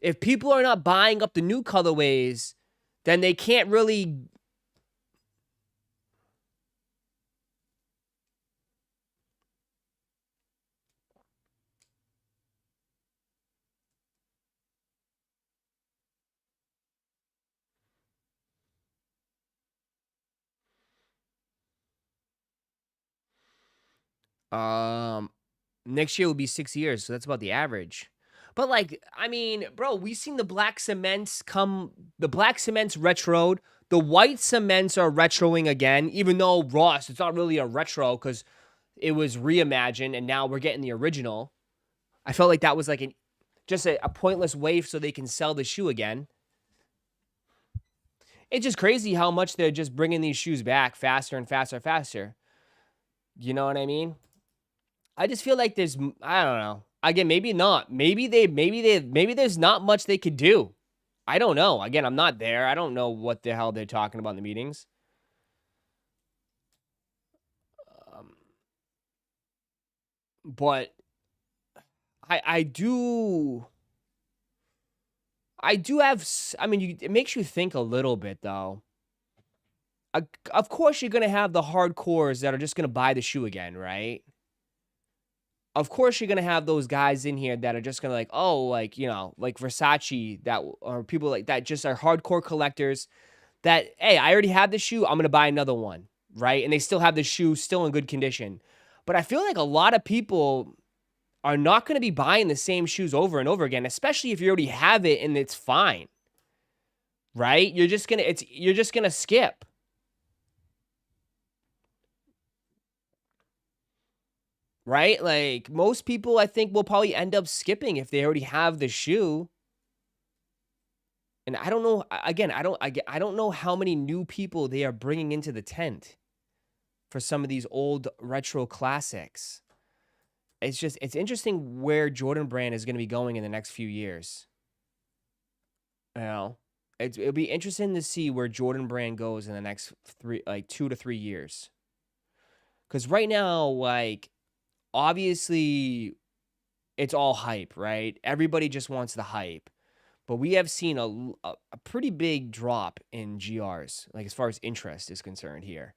If people are not buying up the new colorways, then they can't really. Um, Next year will be 6 years, so that's about the average. But like, I mean, bro, we seen the black cements come. The black cements retroed. The white cements are retroing again, even though Ross, it's not really a retro because it was reimagined, and now we're getting the original. I felt like that was like just a pointless wave so they can sell the shoe again. It's just crazy how much they're just bringing these shoes back faster and faster and faster. You know what I mean? I just feel like I don't know. Again, maybe not. Maybe there's not much they could do. I don't know. Again, I'm not there. I don't know what the hell they're talking about in the meetings. Um, but I do have. I mean, it makes you think a little bit though. Of course, you're gonna have the hardcores that are just gonna buy the shoe again, right? Of course, you're gonna have those guys in here that are just gonna like, oh, like, you know, like Versace, that or people like that just are hardcore collectors. That, hey, I already have the shoe, I'm gonna buy another one, right? And they still have the shoe still in good condition. But I feel like a lot of people are not gonna be buying the same shoes over and over again, especially if you already have it and it's fine, right? You're just gonna skip. Right? Like most people I think will probably end up skipping if they already have the shoe. And I don't know, again, I don't know how many new people they are bringing into the tent for some of these old retro classics. It's interesting where Jordan Brand is going to be going in the next few years. You know, it'll be interesting to see where Jordan Brand goes in the next 2 to 3 years. Cuz right now, like, obviously it's all hype, right? Everybody just wants the hype. But we have seen a pretty big drop in GRs, like as far as interest is concerned here.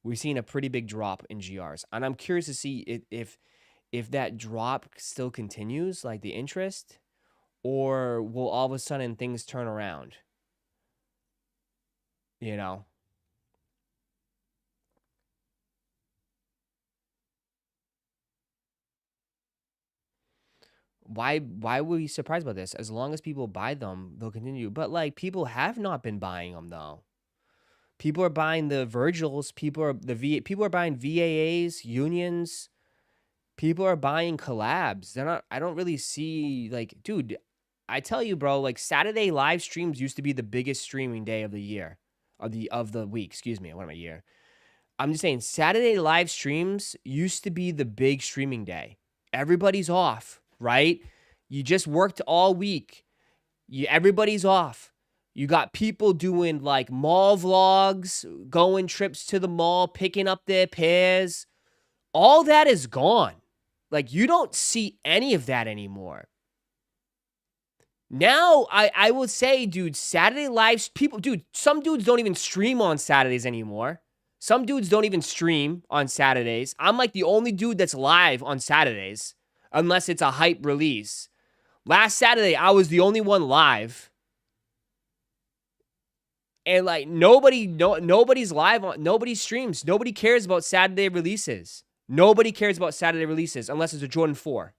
We've seen a pretty big drop in GRs. And I'm curious to see if that drop still continues, like the interest, or will all of a sudden things turn around? You know? Why were we surprised about this? As long as people buy them, they'll continue. But like people have not been buying them though. People are buying the Virgils, people are buying VAAs, Unions. People are buying collabs. They're not I don't really see like, dude, I tell you, bro, like Saturday live streams used to be the biggest streaming day of the year. Of the week, excuse me. What am I year? I'm just saying Saturday live streams used to be the big streaming day. Everybody's off, right? You just worked all week. Everybody's off. You got people doing like mall vlogs, going trips to the mall, picking up their pairs. All that is gone. Like you don't see any of that anymore. Now, I would say, dude, Saturday lives, people, dude, some dudes don't even stream on Saturdays anymore. Some dudes don't even stream on Saturdays. I'm like the only dude that's live on Saturdays, unless it's a hype release. Last Saturday, I was the only one live. And like nobody's live on, nobody streams. Nobody cares about Saturday releases. Nobody cares about Saturday releases unless it's a Jordan 4.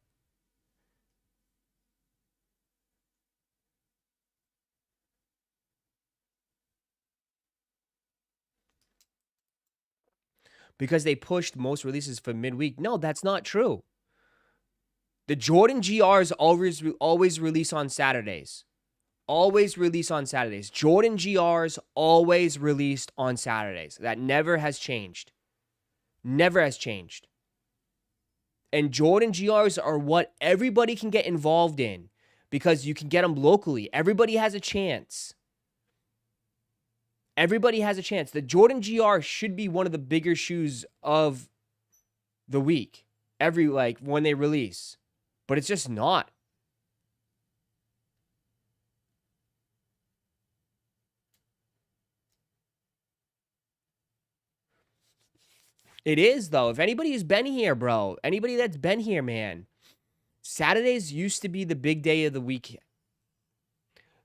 because they pushed most releases for midweek. No, that's not true. The Jordan GRs always release on Saturdays. Always release on Saturdays. Jordan GRs always released on Saturdays. That never has changed. Never has changed. And Jordan GRs are what everybody can get involved in because you can get them locally. Everybody has a chance. Everybody has a chance. The Jordan GR should be one of the bigger shoes of the week. When they release. But it's just not. It is, though. If anybody has been here, bro, anybody that's been here, man, Saturdays used to be the big day of the week.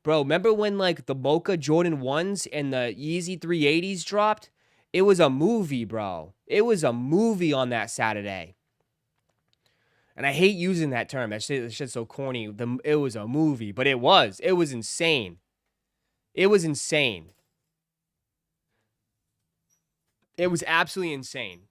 Bro, remember when, like, the Mocha Jordan 1s and the Yeezy 380s dropped? It was a movie, bro. It was a movie on that Saturday. And I hate using that term. That shit's so corny. It was a movie, but it was. It was insane. It was insane. It was absolutely insane.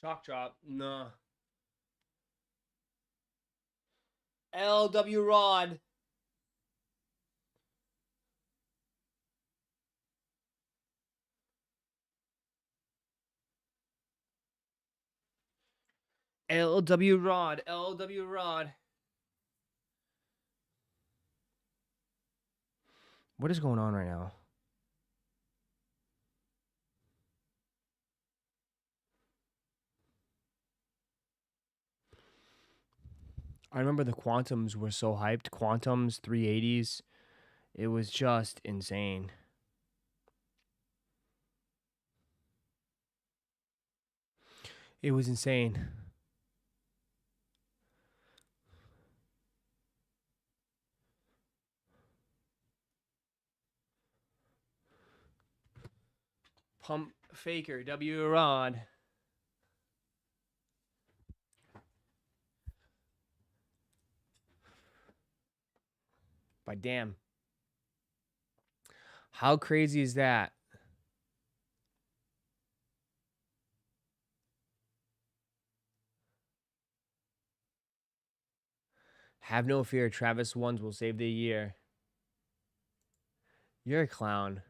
Chalk drop. No. LW Rod. LW Rod. LW Rod. What is going on right now? I remember the Quantums were so hyped. Quantums, 380s. It was just insane. It was insane. Pump Faker, W Rod. But damn. How crazy is that? Have no fear, Travis ones will save the year. You're a clown.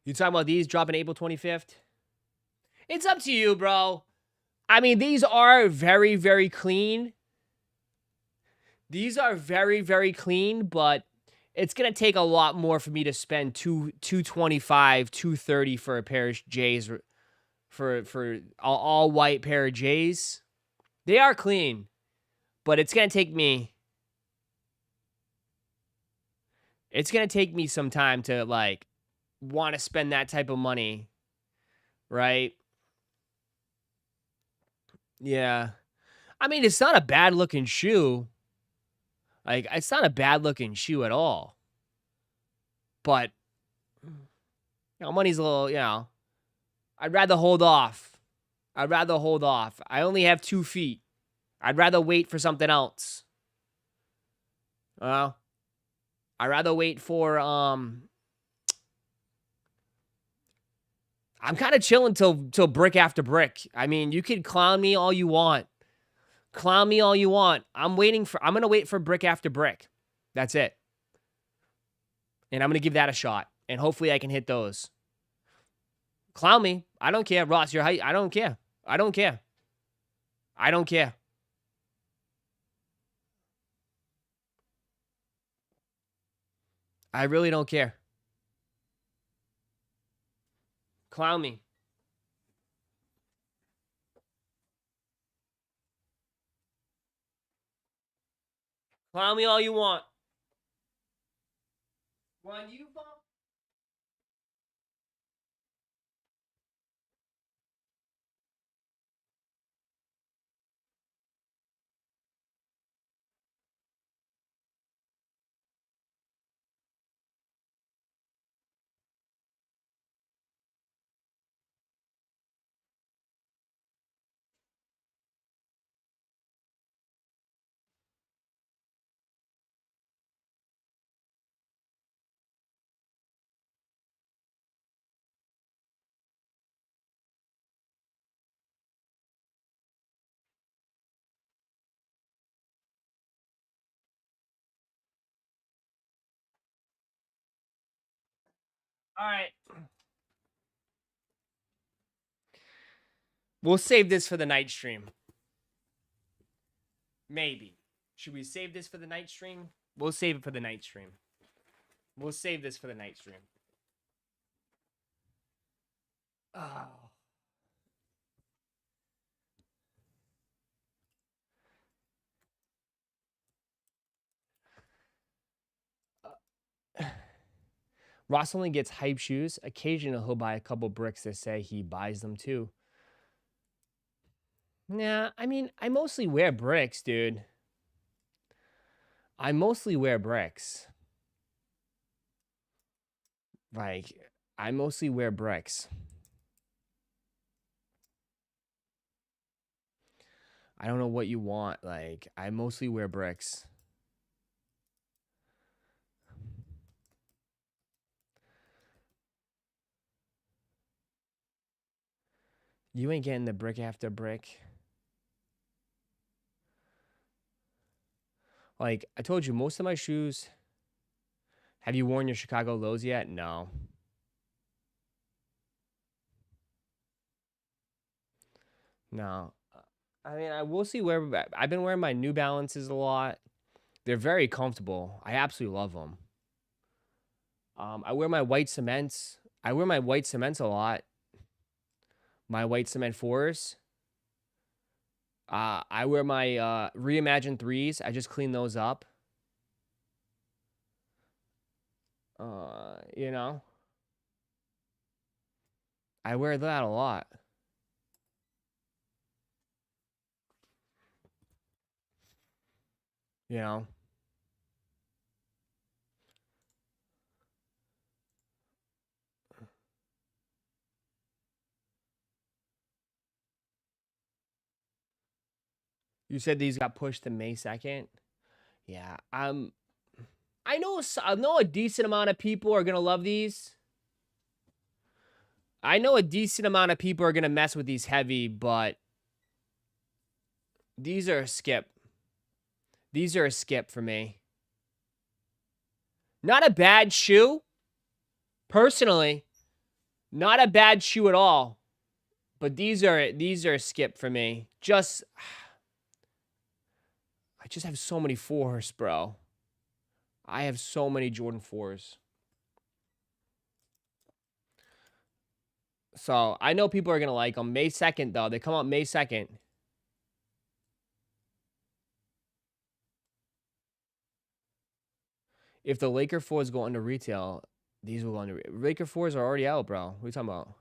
You talking about these dropping April 25th? It's up to you, bro. I mean, these are very, very clean. These are very, very clean, but it's going to take a lot more for me to spend $225, $230 for a pair of J's, for all white pair of J's. They are clean, but it's going to take me some time to, like, want to spend that type of money, right? Yeah. I mean, it's not a bad looking shoe. Like, it's not a bad looking shoe at all. But, money's a little, I'd rather hold off. I'd rather hold off. I only have 2 feet. I'd rather wait for something else. I'd rather wait for, I'm kind of chilling till brick after brick. I mean, you can clown me all you want. Clown me all you want. I'm going to wait for brick after brick. That's it. And I'm going to give that a shot. And hopefully I can hit those. Clown me. I don't care. Ross, your height. I don't care. I don't care. I don't care. I really don't care. Clown me. Clown me all you want. One, you bump. All right. We'll save this for the night stream. Maybe. Should we save this for the night stream? We'll save it for the night stream. We'll save this for the night stream. Oh. Ross only gets hype shoes. Occasionally he'll buy a couple bricks that say he buys them too. Nah, I mean, I mostly wear bricks, dude. I mostly wear bricks. Like, I mostly wear bricks. I don't know what you want. Like, I mostly wear bricks. You ain't getting the brick after brick. Like, I told you, most of my shoes... Have you worn your Chicago lows yet? No. No. I mean, I will see where... I've been wearing my New Balances a lot. They're very comfortable. I absolutely love them. I wear my white cements. I wear my white cements a lot. My white cement 4s. I wear my Reimagined 3s. I just clean those up. You know. I wear that a lot. You know. You said these got pushed to May 2nd? Yeah. I know a decent amount of people are going to love these. I know a decent amount of people are going to mess with these heavy, but these are a skip. These are a skip for me. Not a bad shoe. Personally, not a bad shoe at all. But these are a skip for me. I just have so many 4s, bro. I have so many Jordan 4s. So, I know people are going to like them. May 2nd, though. They come out May 2nd. If the Laker 4s go under retail, these will go under... Laker 4s are already out, bro. What are you talking about?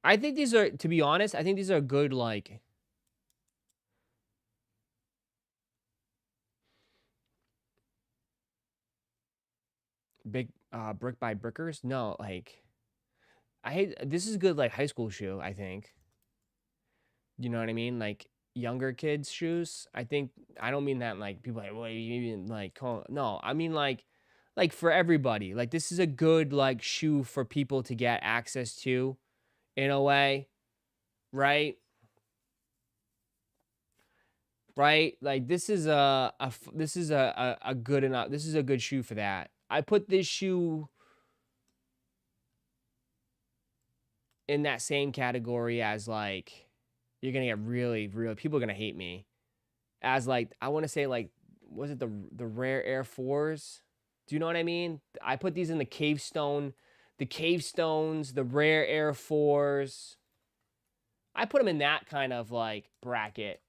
I think these are... To be honest, I think these are good, like... big brick by brickers. No, like I hate this is good like high school shoe, I think. You know what I mean? Like younger kids' shoes. I think I don't mean that like people like, well, you even like no, I mean like for everybody. Like this is a good like shoe for people to get access to in a way, right? Right? Like this is this is a good enough. This is a good shoe for that. I put this shoe in that same category as like you're gonna get really people are gonna hate me as like I want to say like was it the rare Air 4s? Do you know what I mean? I put these in the cave stones, the rare Air 4s. I put them in that kind of like bracket.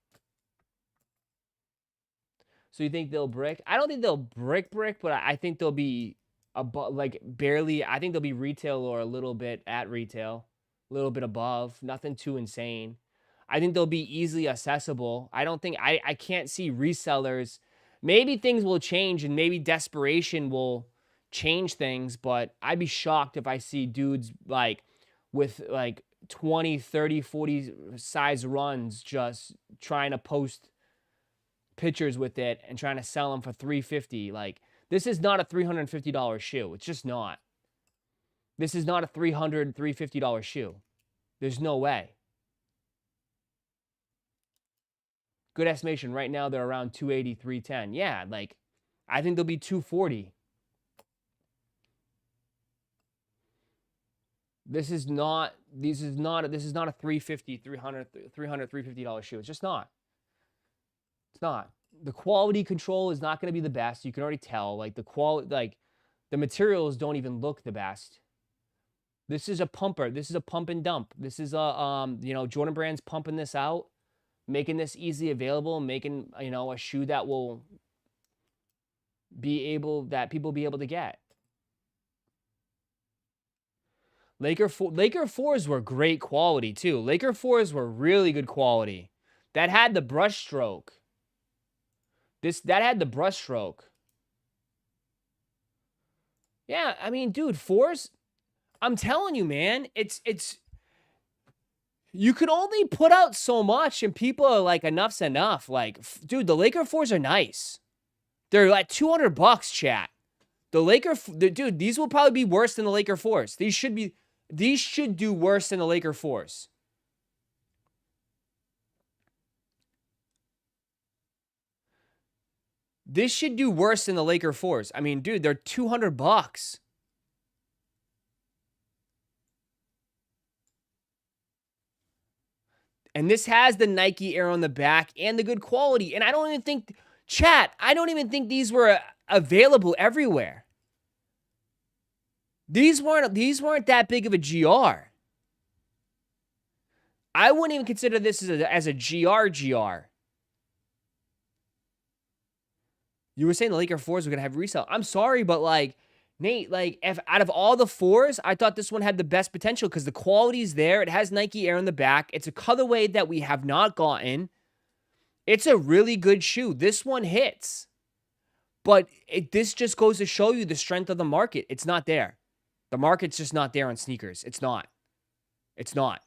So you think they'll brick? I don't think they'll brick, but I think they'll be like barely. I think they'll be retail or a little bit at retail, a little bit above. Nothing too insane. I think they'll be easily accessible. I don't think I can't see resellers. Maybe things will change and maybe desperation will change things, but I'd be shocked if I see dudes like with like 20, 30, 40 size runs just trying to post pictures with it and trying to sell them for $350. Like this is not a $350 shoe. It's just not. This is not a $350 shoe. There's no way. Good estimation. Right now they're around 280, 310. Yeah, like I think they'll be 240. This is not a 350, 300, $350 shoe. It's just not. It's not. The quality control is not going to be the best. You can already tell. Like the quality, like the materials don't even look the best. This is a pumper. This is a pump and dump. This is a Jordan Brand's pumping this out, making this easily available, making a shoe that will that people be able to get. Laker 4s were great quality too. Laker 4s were really good quality. That had the brush stroke. That had the brush stroke. Yeah, I mean, dude, 4s. I'm telling you, man, it's you can only put out so much, and people are like, enough's enough. Like, dude, the Laker 4s are nice. They're like $200, chat. Dude, these will probably be worse than the Laker 4s. These should do worse than the Laker 4s. This should do worse than the Laker 4s. I mean, dude, they're $200. And this has the Nike Air on the back and the good quality. And I don't even think, chat, I don't even think these were available everywhere. These weren't that big of a GR. I wouldn't even consider this as a GR. You were saying the Laker 4s were going to have resale. I'm sorry, but like, Nate, like, if out of all the 4s, I thought this one had the best potential because the quality's there. It has Nike Air on the back. It's a colorway that we have not gotten. It's a really good shoe. This one hits. But this just goes to show you the strength of the market. It's not there. The market's just not there on sneakers. It's not. It's not.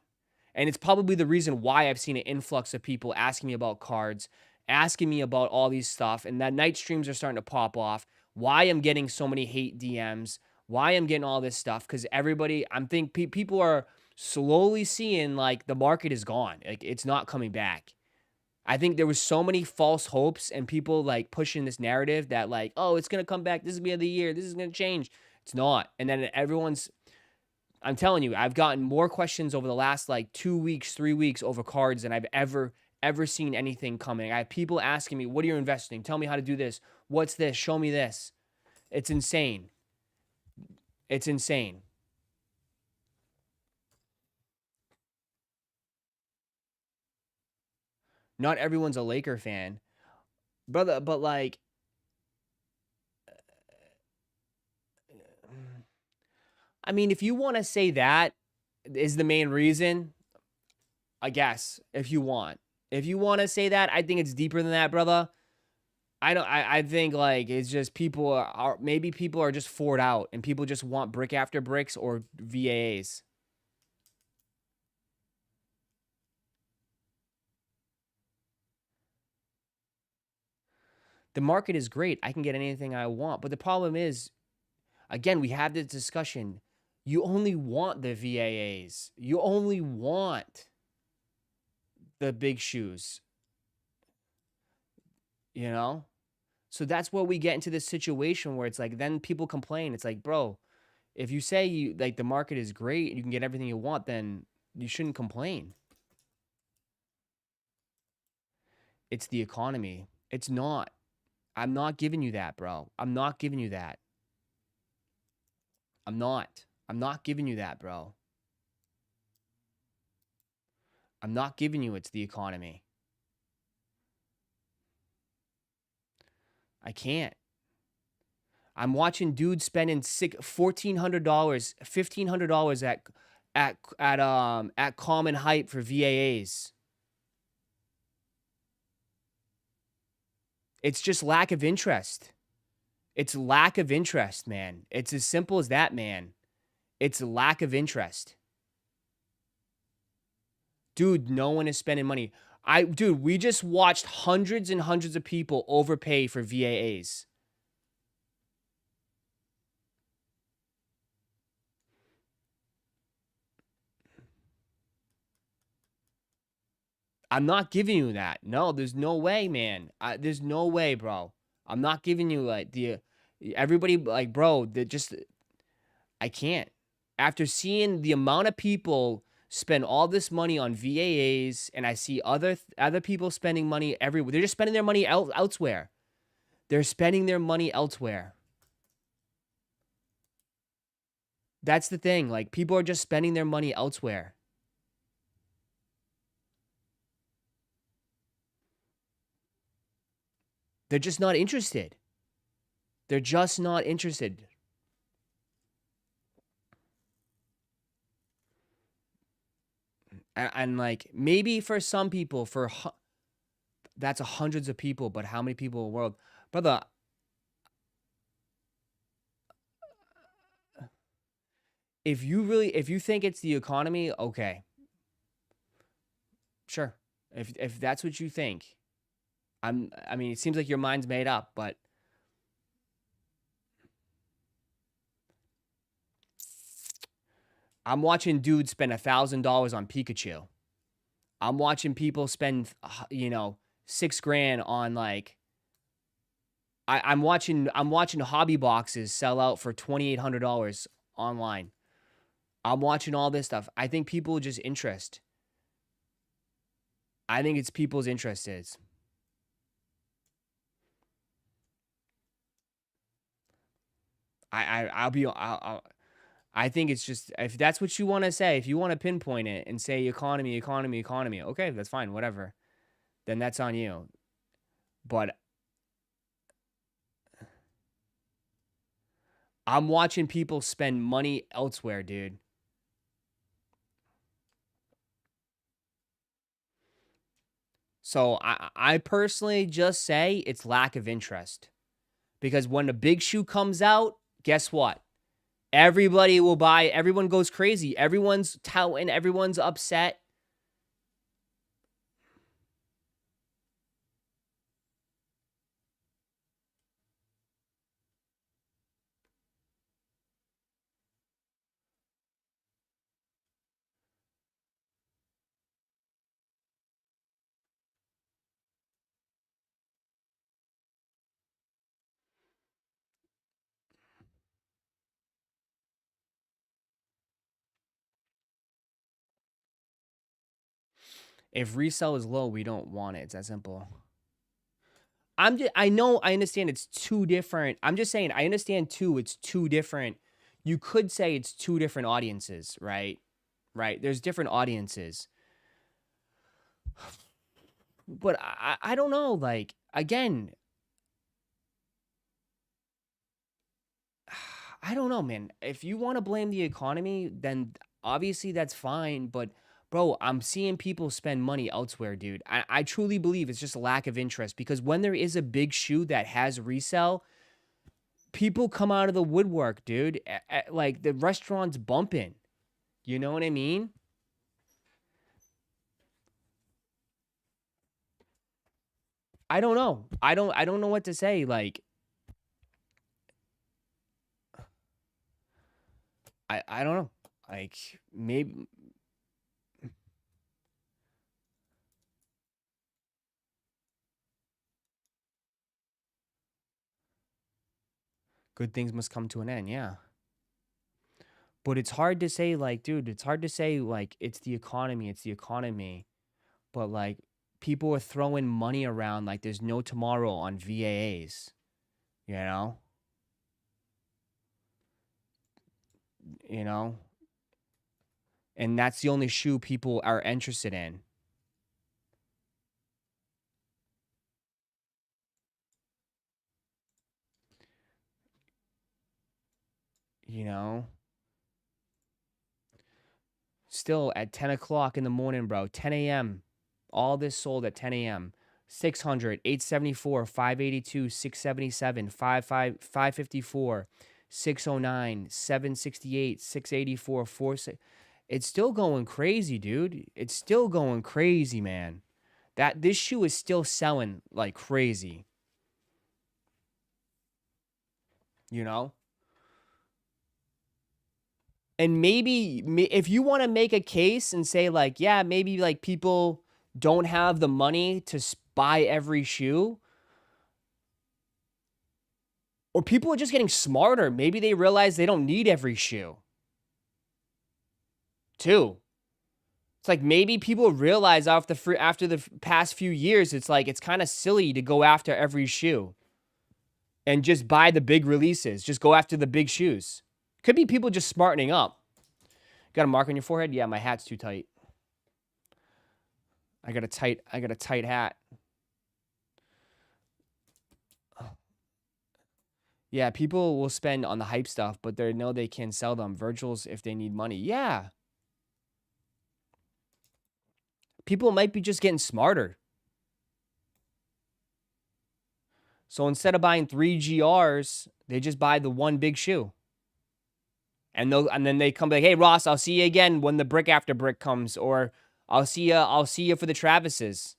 And it's probably the reason why I've seen an influx of people asking me about cards, asking me about all these stuff, and that night streams are starting to pop off. Why I'm getting so many hate DMs, why I'm getting all this stuff, because everybody, people are slowly seeing, like, the market is gone. Like, it's not coming back. I think there was so many false hopes and people, like, pushing this narrative that, like, oh, it's going to come back. This is going to be the year. This is going to change. It's not. And then I'm telling you, I've gotten more questions over the last, like, 2 weeks, 3 weeks over cards than I've ever seen anything coming. I have people asking me, what are you investing? Tell me how to do this. What's this? Show me this. It's insane. It's insane. Not everyone's a Laker fan. Brother, but like, I mean, if you want to say that is the main reason, I guess, if you want. If you want to say that, I think it's deeper than that, brother. I think like it's just people are maybe people are just forward out and people just want brick after bricks or VAAs. The market is great. I can get anything I want. But the problem is, again, we have this discussion. You only want the VAAs. You only want the big shoes, you know? So that's where we get into this situation where it's like then people complain. It's like, bro, if you say you like the market is great and you can get everything you want, then you shouldn't complain. It's the economy. It's not. I'm not giving you that, bro. I'm not giving you that. I'm not. I'm not giving you that, bro. I'm not giving you it's the economy. I can't. I'm watching dudes spending $1,400, $1,500 at Common Hype for VAAs. It's just lack of interest. It's lack of interest, man. It's as simple as that, man. It's lack of interest. Dude, no one is spending money. Dude, we just watched hundreds and hundreds of people overpay for VAAs. I'm not giving you that. No, there's no way, man. There's no way, bro. I'm not giving you like everybody like, bro, I can't. After seeing the amount of people spend all this money on VAAs and I see other people spending money everywhere. They're just spending their money elsewhere. They're spending their money elsewhere. That's the thing. Like people are just spending their money elsewhere. They're just not interested. They're just not interested. And like maybe for some people, that's hundreds of people, but how many people in the world, brother? If you think it's the economy, okay, sure. If that's what you think, I mean, it seems like your mind's made up, but I'm watching dudes spend $1,000 on Pikachu. I'm watching people spend, $6,000 on like. I'm watching hobby boxes sell out for $2,800 online. I'm watching all this stuff. I think people just interest. I think it's people's interests. I think it's just if that's what you want to say, if you want to pinpoint it and say economy, okay, that's fine, whatever. Then that's on you. But I'm watching people spend money elsewhere, dude. So I personally just say it's lack of interest. Because when the big shoe comes out, guess what? Everybody will buy. Everyone goes crazy. Everyone's touting. Everyone's upset. If resale is low, we don't want it. It's that simple. I know, I understand it's two different. I'm just saying, I understand too, it's two different. You could say it's two different audiences, right? Right. There's different audiences. But I don't know. Like, again, I don't know, man. If you want to blame the economy, then obviously that's fine. But Bro, I'm seeing people spend money elsewhere, dude. I truly believe it's just a lack of interest because when there is a big shoe that has resale, people come out of the woodwork, dude. Like the restaurant's bumping. You know what I mean? I don't know. I don't know what to say. Like I don't know. Like maybe good things must come to an end, yeah. But it's hard to say like, dude, it's hard to say like it's the economy. But like people are throwing money around like there's no tomorrow on VAAs, you know? You know? And that's the only shoe people are interested in, you know? Still at 10 o'clock in the morning, bro, 10 a.m. All this sold at 10 a.m. 600, 874, 582, 677, 554, 609, 768, 684, 46. It's still going crazy, dude. It's still going crazy, man. That this shoe is still selling like crazy, you know? And maybe if you want to make a case and say like, yeah, maybe like people don't have the money to buy every shoe, or people are just getting smarter. Maybe they realize they don't need every shoe, too. It's like maybe people realize after the past few years, it's like it's kind of silly to go after every shoe and just buy the big releases. Just go after the big shoes. Could be people just smartening up. Got a mark on your forehead? Yeah, my hat's too tight. I got a tight hat. Yeah, people will spend on the hype stuff, but they know they can sell them Virgils if they need money. Yeah. People might be just getting smarter. So instead of buying 3 GRs, they just buy the one big shoe. And then they come like, "Hey Ross, I'll see you again when the brick after brick comes, or I'll see you for the Travises."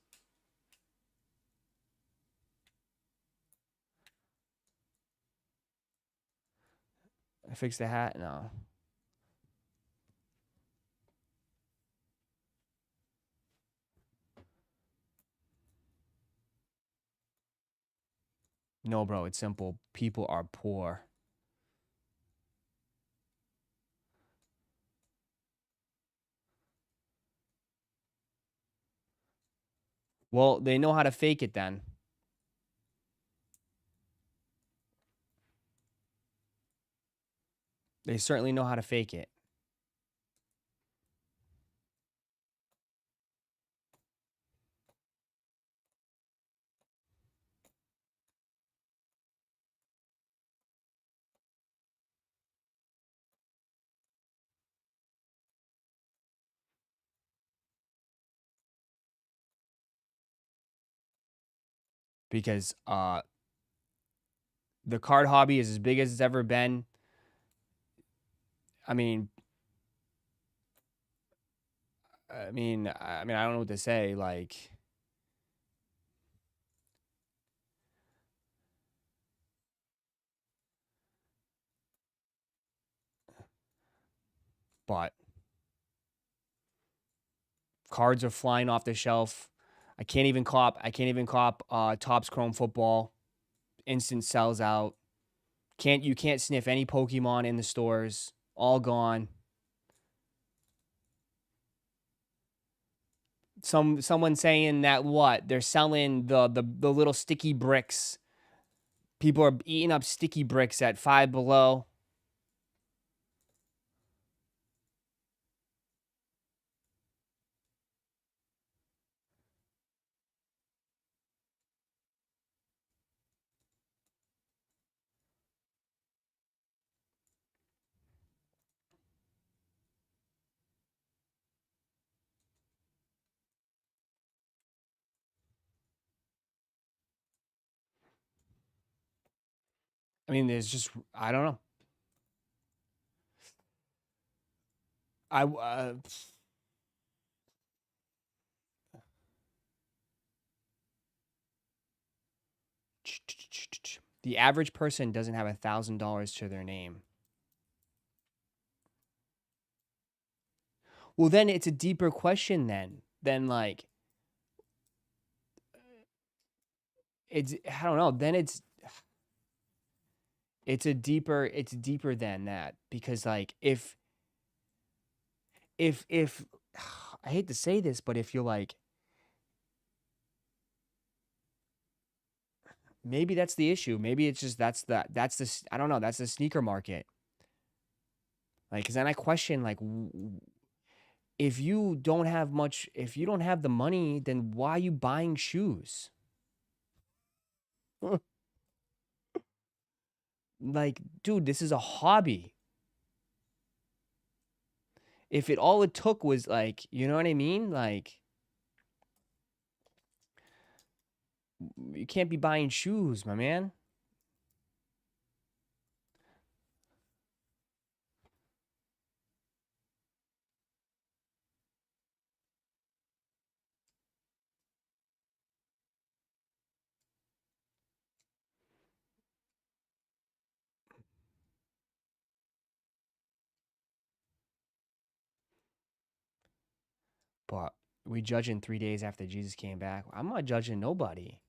I fixed the hat. No. No, bro, it's simple. People are poor. Well, they know how to fake it then. They certainly know how to fake it. Because the card hobby is as big as it's ever been. I mean, I don't know what to say. Like, but cards are flying off the shelf. I can't even cop Topps Chrome Football. Instant sells out. You can't sniff any Pokemon in the stores. All gone. Someone saying that what? They're selling the little sticky bricks. People are eating up sticky bricks at Five Below. mean, there's just I don't know. I the average person doesn't have $1,000 to their name. Well, then it's a deeper question than like it's I don't know. Then it's deeper than that because like if I hate to say this, but if you're like maybe that's the issue. Maybe it's just that's the I don't know. That's the sneaker market. Like, cause then I question like if you don't have much, if you don't have the money, then why are you buying shoes? Like, dude, this is a hobby. If it all it took was like, you know what I mean? Like, you can't be buying shoes, my man. But we judging 3 days after Jesus came back. I'm not judging nobody.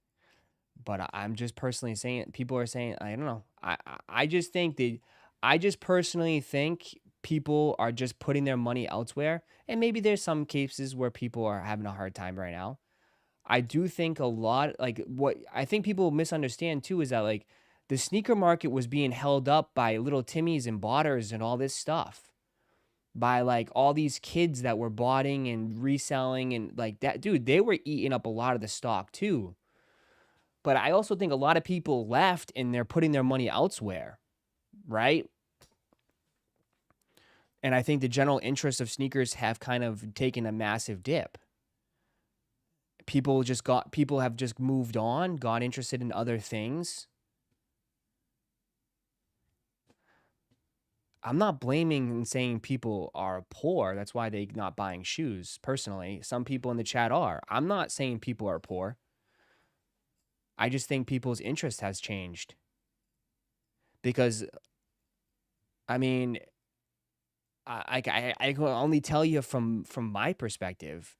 But I'm just personally saying people are saying I don't know. I just think that I just personally think people are just putting their money elsewhere. And maybe there's some cases where people are having a hard time right now. I do think a lot like what I think people misunderstand too is that like the sneaker market was being held up by little Timmies and botters and all this stuff. By like all these kids that were botting and reselling and like that dude, they were eating up a lot of the stock too. But I also think a lot of people left and they're putting their money elsewhere, right? And I think the general interest of sneakers have kind of taken a massive dip. People have just moved on, got interested in other things. I'm not blaming and saying people are poor. That's why they're not buying shoes. Personally, some people in the chat are. I'm not saying people are poor. I just think people's interest has changed. Because I mean, I can only tell you from my perspective,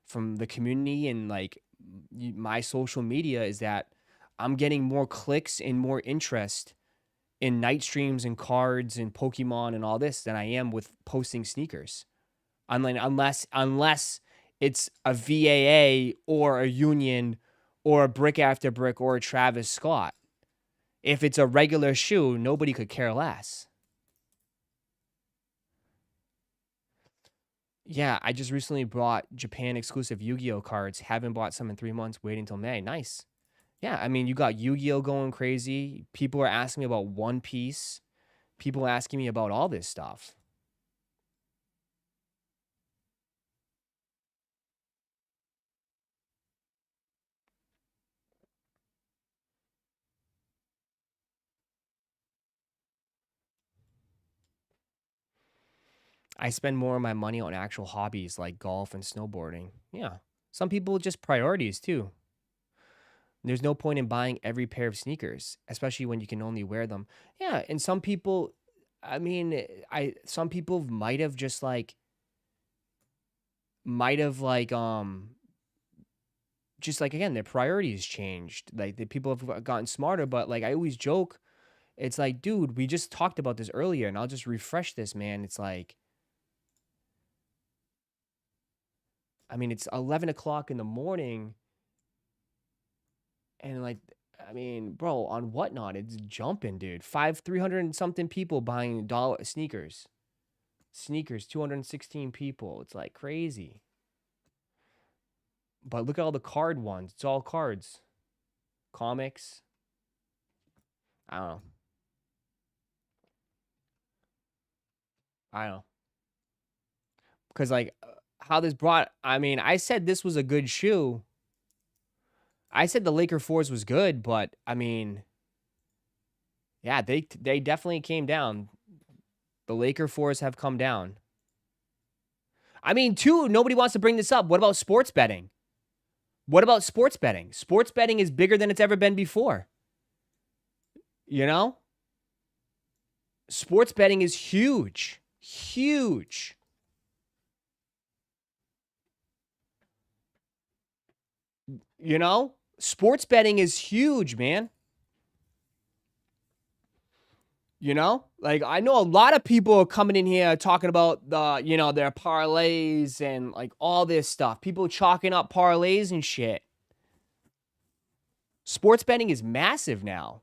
from the community and like my social media is that I'm getting more clicks and more interest in night streams and cards and Pokemon and all this than I am with posting sneakers. Unless it's a VAA or a Union or a Brick After Brick or a Travis Scott. If it's a regular shoe, nobody could care less. Yeah, I just recently bought Japan exclusive Yu-Gi-Oh cards. Haven't bought some in 3 months. Waiting till May. Nice. Yeah, I mean, you got Yu-Gi-Oh going crazy. People are asking me about One Piece. People are asking me about all this stuff. I spend more of my money on actual hobbies like golf and snowboarding. Yeah. Some people just priorities too. There's no point in buying every pair of sneakers, especially when you can only wear them. Yeah, and some people I mean, I some people might have like just like again their priorities changed. Like the people have gotten smarter, but like I always joke, it's like, dude, we just talked about this earlier, and I'll just refresh this, man. It's like, I mean, it's 11 o'clock in the morning, and like, I mean, bro, on Whatnot, it's jumping, dude. 300 and something people buying dollar sneakers. Sneakers, 216 people. It's like crazy. But look at all the card ones. It's all cards. Comics. I don't know. I don't know. Because like how this brought, I mean, I said this was a good shoe. I said the Laker 4s was good, but I mean, Yeah, they definitely came down. The Laker fours have come down. I mean, too, nobody wants to bring this up. What about sports betting? What about sports betting? Sports betting is bigger than it's ever been before. You know? Sports betting is huge. Huge. You know? Sports betting is huge, man. You know? Like, I know a lot of people are coming in here talking about their parlays and like all this stuff. People chalking up parlays and shit. Sports betting is massive now.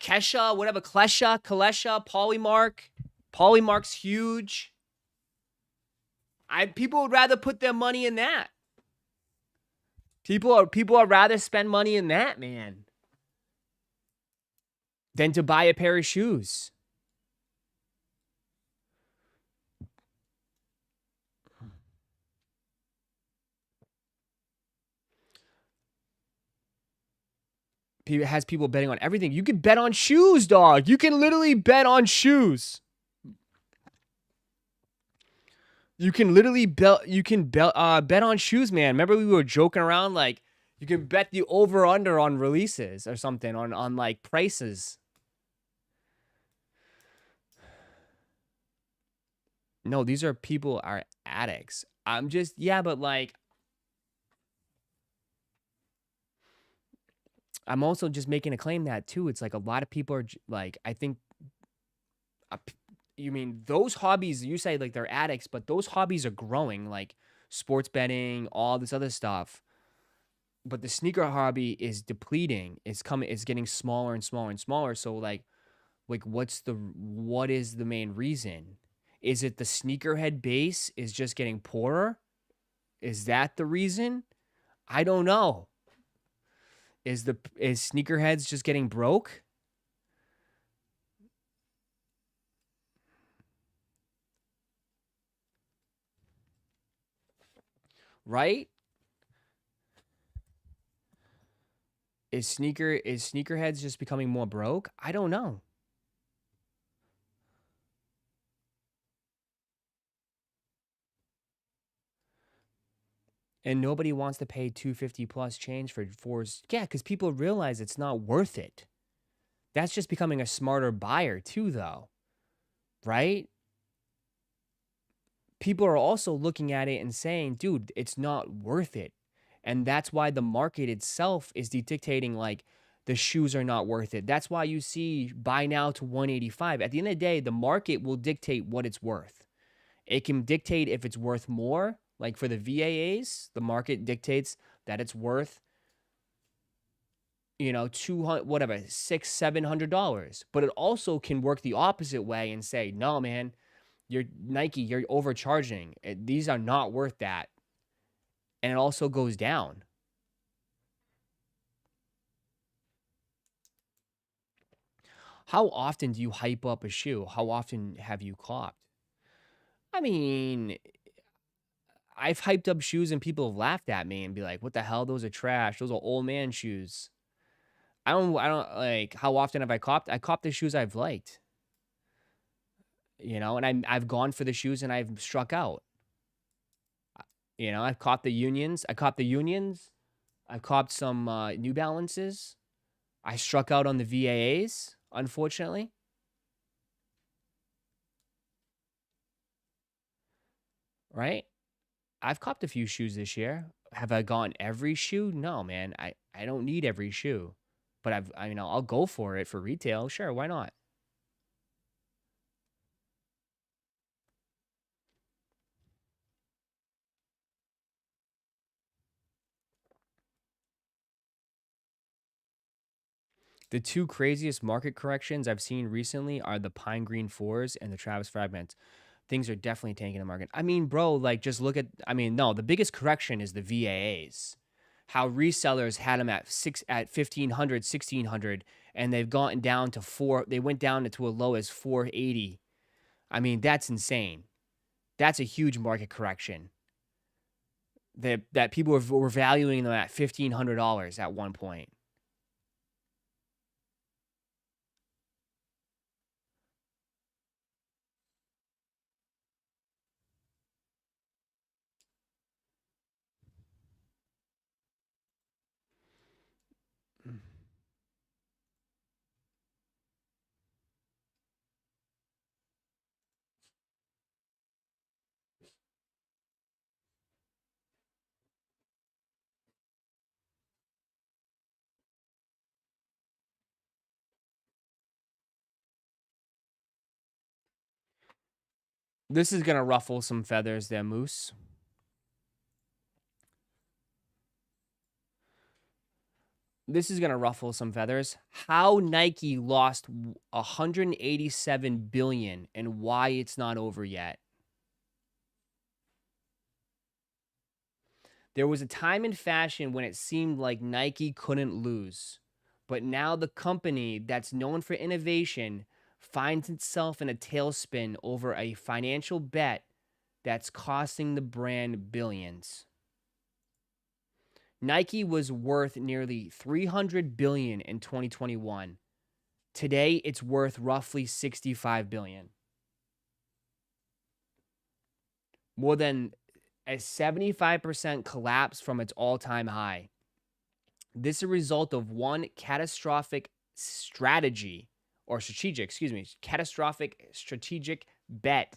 Kesha, whatever, Kalesha, Polymark. Polymark's huge. People would rather put their money in that. People are rather spend money in that, man, than to buy a pair of shoes. It has people betting on everything. You can bet on shoes, dog. You can literally bet on shoes. You can literally bet on shoes, man. Remember we were joking around like you can bet the over under on releases or something on like prices. No, these are people are addicts. But like I'm also just making a claim that too. It's like a lot of people are like, I think, you mean those hobbies, you say like they're addicts, but those hobbies are growing, like sports betting, all this other stuff. But the sneaker hobby is depleting. It's getting smaller and smaller and smaller. So like what is the main reason? Is it the sneakerhead base is just getting poorer? Is that the reason? I don't know. Is sneakerheads just getting broke? Right? Is sneakerheads just becoming more broke? I don't know. And nobody wants to pay $250 plus change for fours. Yeah, because people realize it's not worth it. That's just becoming a smarter buyer too, though. Right? People are also looking at it and saying, dude, it's not worth it. And that's why the market itself is dictating like the shoes are not worth it. That's why you see buy now to 185. At the end of the day, the market will dictate what it's worth. It can dictate if it's worth more. Like for the VAAs, the market dictates that it's worth, $200, whatever, $600-$700. But it also can work the opposite way and say, no, man, you're Nike, you're overcharging. These are not worth that. And it also goes down. How often do you hype up a shoe? How often have you copped? I mean, I've hyped up shoes and people have laughed at me and be like, what the hell? Those are trash. Those are old man shoes. I don't like, how often have I copped? I copped the shoes I've liked, and I've gone for the shoes and I've struck out. I've copped the Unions. I've copped some New Balances. I struck out on the VAAs, unfortunately. Right? I've copped a few shoes this year. Have I gone every shoe? No, man. I don't need every shoe. But I'll go for it for retail. Sure, why not? The two craziest market corrections I've seen recently are the Pine Green 4s and the Travis Fragments. Things are definitely tanking the market. I mean, bro, like just look at, no, the biggest correction is the VAAs. How resellers had them at 1,500, 1,600, and they've gone down to they went down to a low as 480. I mean, that's insane. That's a huge market correction. That people were valuing them at $1,500 at one point. This is going to ruffle some feathers there, Moose. This is going to ruffle some feathers. How Nike lost 187 billion and why it's not over yet. There was a time in fashion when it seemed like Nike couldn't lose. But now the company that's known for innovation finds itself in a tailspin over a financial bet that's costing the brand billions. Nike was worth nearly 300 billion in 2021. Today, it's worth roughly 65 billion. More than a 75% collapse from its all-time high. This is a result of one catastrophic strategic bet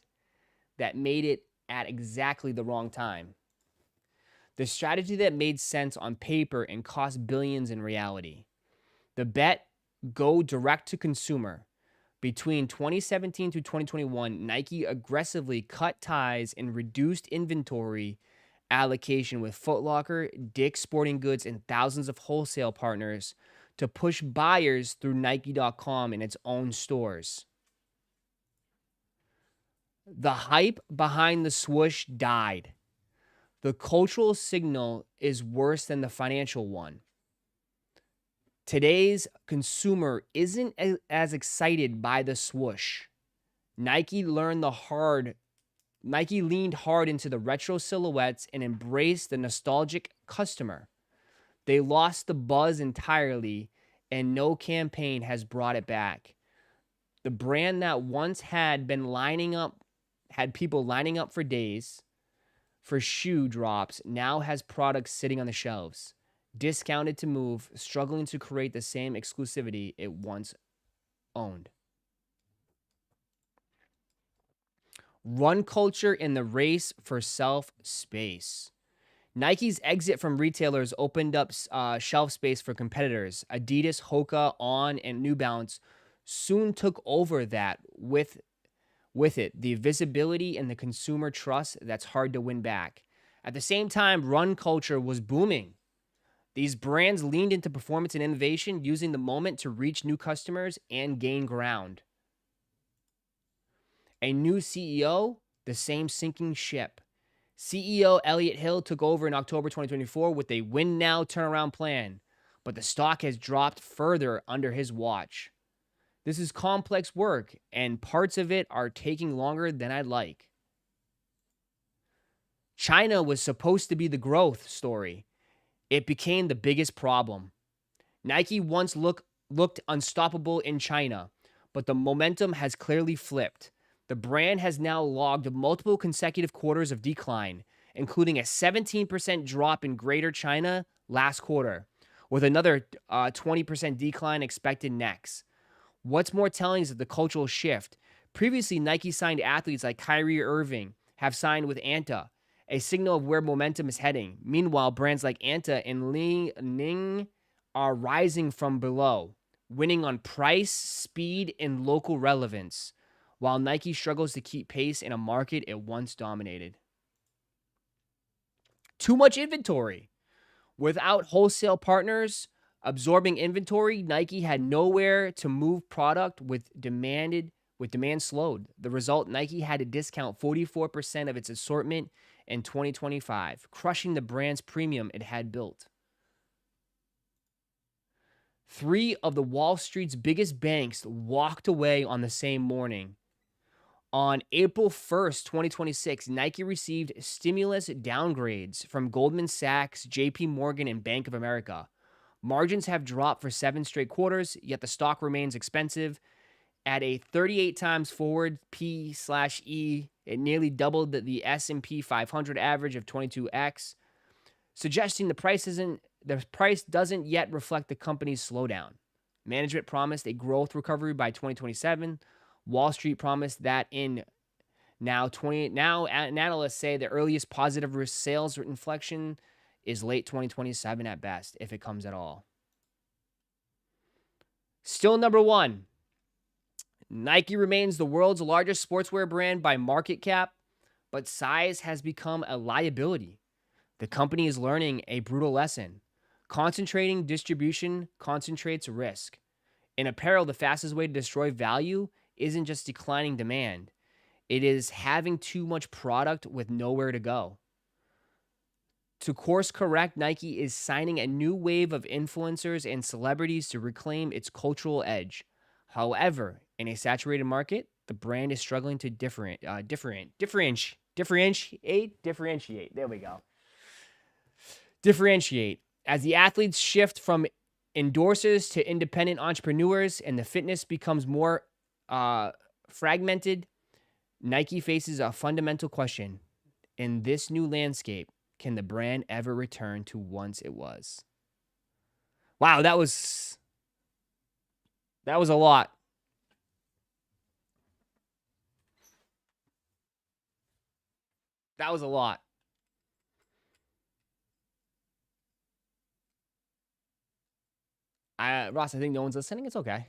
that made it at exactly the wrong time. The strategy that made sense on paper and cost billions in reality. The bet, go direct to consumer. Between 2017 to 2021, Nike aggressively cut ties and reduced inventory allocation with Foot Locker, Dick's Sporting Goods, and thousands of wholesale partners to push buyers through Nike.com and its own stores. The hype behind the swoosh died. The cultural signal is worse than the financial one. Today's consumer isn't as excited by the swoosh. Nike leaned hard into the retro silhouettes and embraced the nostalgic customer. They lost the buzz entirely, and no campaign has brought it back. The brand that once had people lining up for days for shoe drops now has products sitting on the shelves, discounted to move, struggling to create the same exclusivity it once owned. Run culture in the race for shelf-space. Nike's exit from retailers opened up shelf space for competitors. Adidas, Hoka, On, and New Balance soon took over that with it, the visibility and the consumer trust that's hard to win back. At the same time, run culture was booming. These brands leaned into performance and innovation, using the moment to reach new customers and gain ground. A new CEO, the same sinking ship. CEO Elliott Hill took over in October 2024 with a win now turnaround plan, but the stock has dropped further under his watch. This is complex work, and parts of it are taking longer than I'd like. China was supposed to be the growth story. It became the biggest problem. Nike once looked unstoppable in China, but the momentum has clearly flipped. The brand has now logged multiple consecutive quarters of decline, including a 17% drop in Greater China last quarter, with another 20% decline expected next. What's more telling is that the cultural shift. Previously, Nike signed athletes like Kyrie Irving have signed with Anta, a signal of where momentum is heading. Meanwhile, brands like Anta and Li Ning are rising from below, winning on price, speed, and local relevance, while Nike struggles to keep pace in a market it once dominated. Too much inventory. Without wholesale partners absorbing inventory, Nike had nowhere to move product with demand slowed. The result, Nike had to discount 44% of its assortment in 2025, crushing the brand's premium it had built. 3 of the Wall Street's biggest banks walked away on the same morning. On April 1st, 2026, Nike received stimulus downgrades from Goldman Sachs, JP Morgan, and Bank of America. Margins have dropped for 7 straight quarters, yet the stock remains expensive. At a 38 times forward P/E, it nearly doubled the S&P 500 average of 22x, suggesting the price doesn't yet reflect the company's slowdown. Management promised a growth recovery by 2027. Wall Street promised that now analysts say the earliest positive sales inflection is late 2027 at best, if it comes at all. Still number one. Nike remains the world's largest sportswear brand by market cap, but size has become a liability. The company is learning a brutal lesson. Concentrating distribution concentrates risk. In apparel, the fastest way to destroy value isn't just declining demand. It is having too much product with nowhere to go. To course correct, Nike is signing a new wave of influencers and celebrities to reclaim its cultural edge. However, in a saturated market, the brand is struggling to differentiate. There we go. Differentiate. As the athletes shift from endorsers to independent entrepreneurs and the fitness becomes more fragmented, Nike faces a fundamental question. In this new landscape, can the brand ever return to once it was? Wow, that was a lot. That was a lot. Ross, I think no one's listening. It's okay.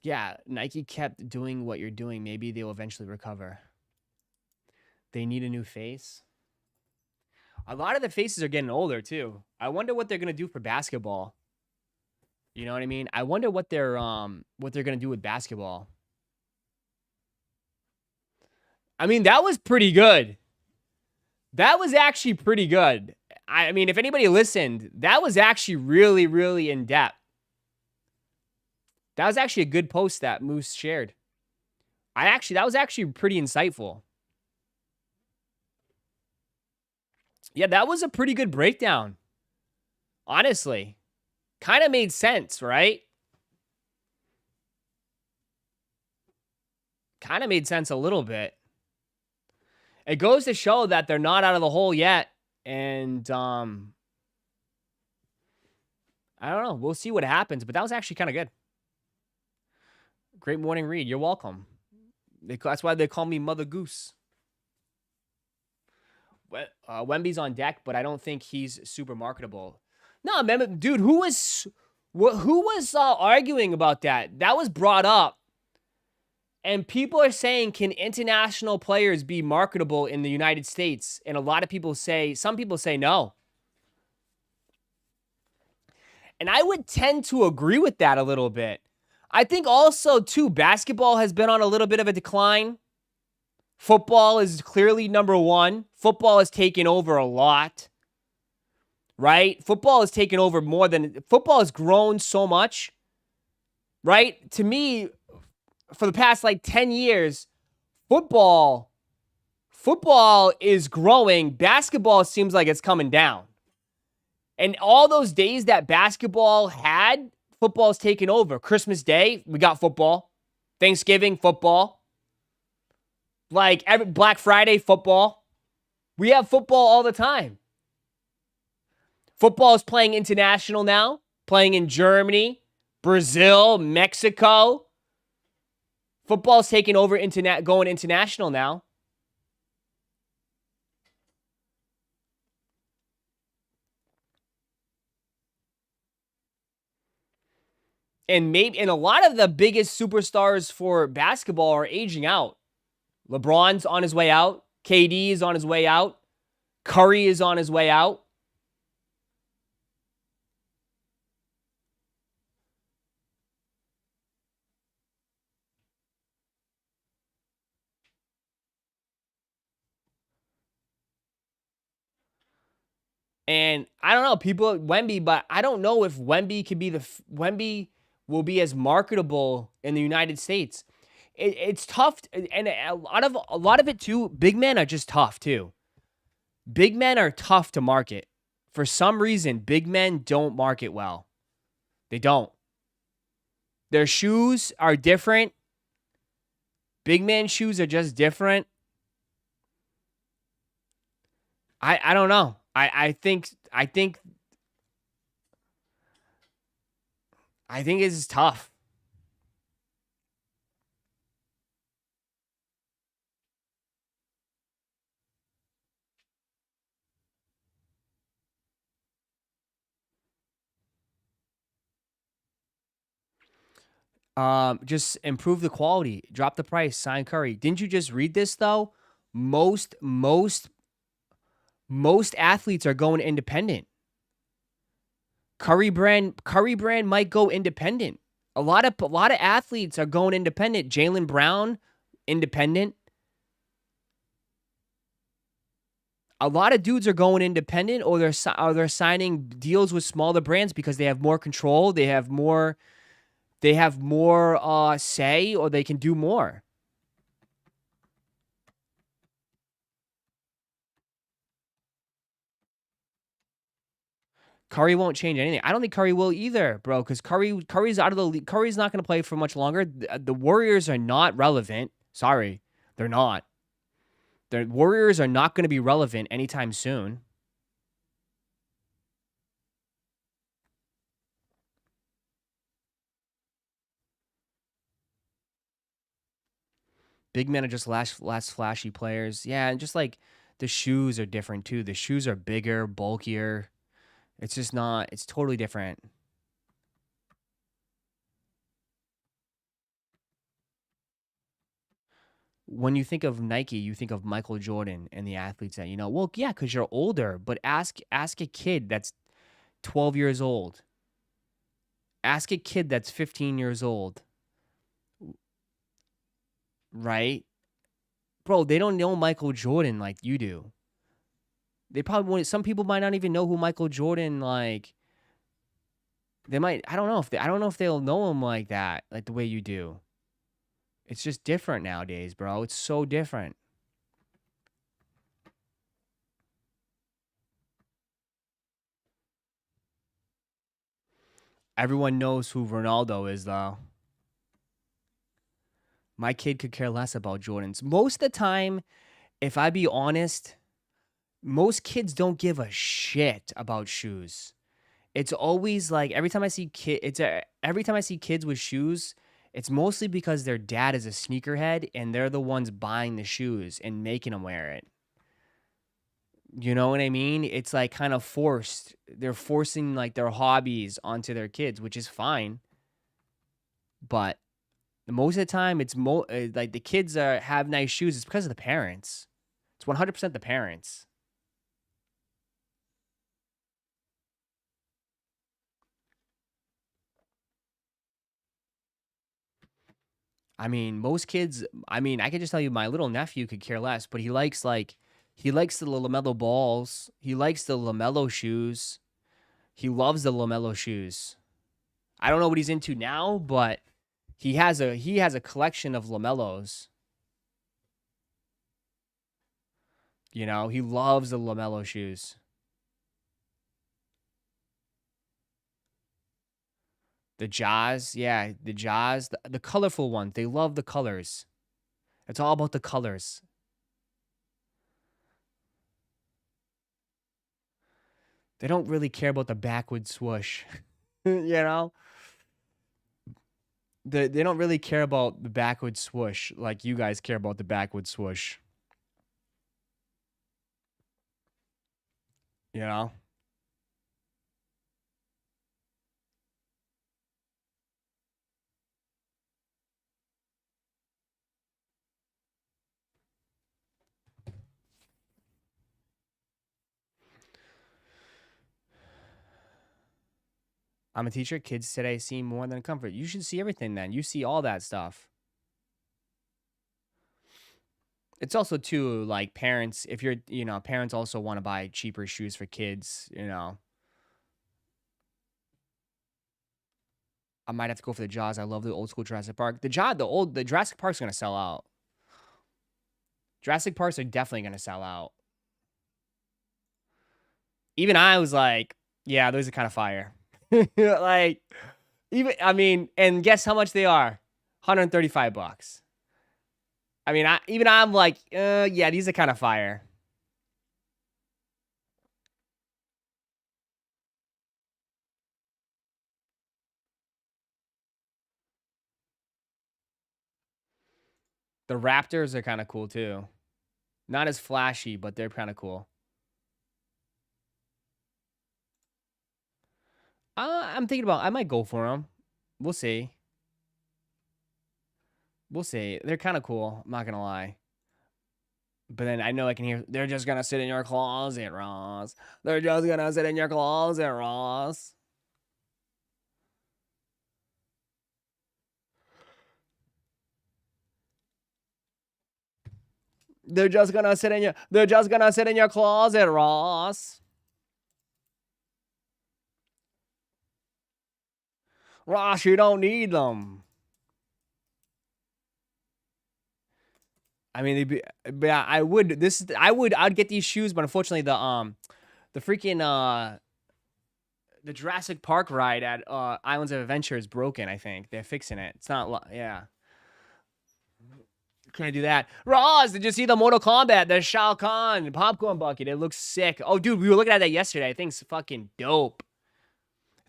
Yeah, Nike kept doing what you're doing. Maybe they'll eventually recover. They need a new face. A lot of the faces are getting older too. I wonder what they're gonna do for basketball. You know what I mean? I wonder what they're gonna do with basketball. I mean, that was pretty good. That was actually pretty good. I mean, if anybody listened, that was actually really, really in depth. That was actually a good post that Moose shared. That was actually pretty insightful. Yeah, that was a pretty good breakdown. Honestly, kind of made sense, right? Kind of made sense a little bit. It goes to show that they're not out of the hole yet. And I don't know. We'll see what happens. But that was actually kind of good. Great morning, Reed. You're welcome. That's why they call me Mother Goose. Wemby's on deck, but I don't think he's super marketable. No, man, dude, who was arguing about that? That was brought up. And people are saying, can international players be marketable in the United States? And some people say no. And I would tend to agree with that a little bit. I think also, too, basketball has been on a little bit of a decline. Football is clearly number one. Football has taken over a lot. Right? Football has taken over more than... Football has grown so much. Right? To me, for the past, 10 years, football is growing. Basketball seems like it's coming down. And all those days that basketball had, football's taken over. Christmas Day, we got football. Thanksgiving, football. Every Black Friday, football. We have football all the time. Football is playing international now, playing in Germany, Brazil, Mexico. Football's taking over, going international now. And a lot of the biggest superstars for basketball are aging out. LeBron's on his way out. KD is on his way out. Curry is on his way out. And I don't know, Wemby, but I don't know if Wemby will be as marketable in the United States. It's tough, and a lot of it too. Big men are just tough too. Big men are tough to market. For some reason, big men don't market well. They don't. Their shoes are different. Big man shoes are just different. I don't know. I think it's tough. Just improve the quality, drop the price, sign Curry. Didn't you just read this though? Most athletes are going independent. Curry brand might go independent. A lot of athletes are going independent. Jaylen Brown, independent. A lot of dudes are going independent, or they're signing deals with smaller brands because they have more control, they have more say, or they can do more. Curry won't change anything. I don't think Curry will either, bro, because Curry's out of the league. Curry's not going to play for much longer. The Warriors are not relevant. Sorry, they're not. The Warriors are not going to be relevant anytime soon. Big men are just less flashy players. Yeah, and just like the shoes are different too. The shoes are bigger, bulkier. It's just not. It's totally different. When you think of Nike, you think of Michael Jordan and the athletes that you know. Well, yeah, because you're older. But ask a kid that's 12 years old. Ask a kid that's 15 years old, right? Bro, they don't know Michael Jordan like you do. They probably won't. Some people might not even know who Michael Jordan like. They might. I don't know if they'll know him like that, like the way you do. It's just different nowadays, bro. It's so different. Everyone knows who Ronaldo is, though. My kid could care less about Jordans. Most of the time, if I be honest, most kids don't give a shit about shoes. It's always like every time I see kids with shoes, it's mostly because their dad is a sneakerhead and they're the ones buying the shoes and making them wear it. You know what I mean? It's like kind of forced. They're forcing like their hobbies onto their kids, which is fine. But most of the time, like the kids have nice shoes. It's because of the parents. It's 100% the parents. I mean, most kids. I mean, I can just tell you, my little nephew could care less, but he likes the Lamelo balls. He likes the Lamelo shoes. He loves the Lamelo shoes. I don't know what he's into now, but he has a collection of Lamelos. You know, he loves the Lamelo shoes. The Jaws, yeah, the Jaws, the colorful ones. They love the colors. It's all about the colors. They don't really care about the backward swoosh. You know? They don't really care about the backward swoosh like you guys care about the backward swoosh. You know? I'm a teacher. Kids today see more than comfort. You should see everything then. You see all that stuff. It's also too like parents, if you're, parents also want to buy cheaper shoes for kids. I might have to go for the Jaws. I love the old school Jurassic Park. The Jurassic Park's gonna sell out. Jurassic Parks are definitely gonna sell out. Even I was like, yeah, those are kind of fire. Like, and guess how much they are? $135. I'm like, yeah, these are kind of fire. The Raptors are kind of cool too. Not as flashy, but they're kind of cool. I'm thinking about. I might go for them. We'll see. We'll see. They're kind of cool. I'm not gonna lie. But then I know I can hear. They're just gonna sit in your closet, Ross. They're just gonna sit in your closet, Ross. They're just gonna sit in your. They're just gonna sit in your closet, Ross. Ross, you don't need them. I mean, yeah, I would. I'd get these shoes, but unfortunately, the freaking the Jurassic Park ride at Islands of Adventure is broken. I think they're fixing it. It's not. Yeah, can't do that. Ross, did you see the Mortal Kombat? The Shao Kahn popcorn bucket. It looks sick. Oh, dude, we were looking at that yesterday. I think it's fucking dope.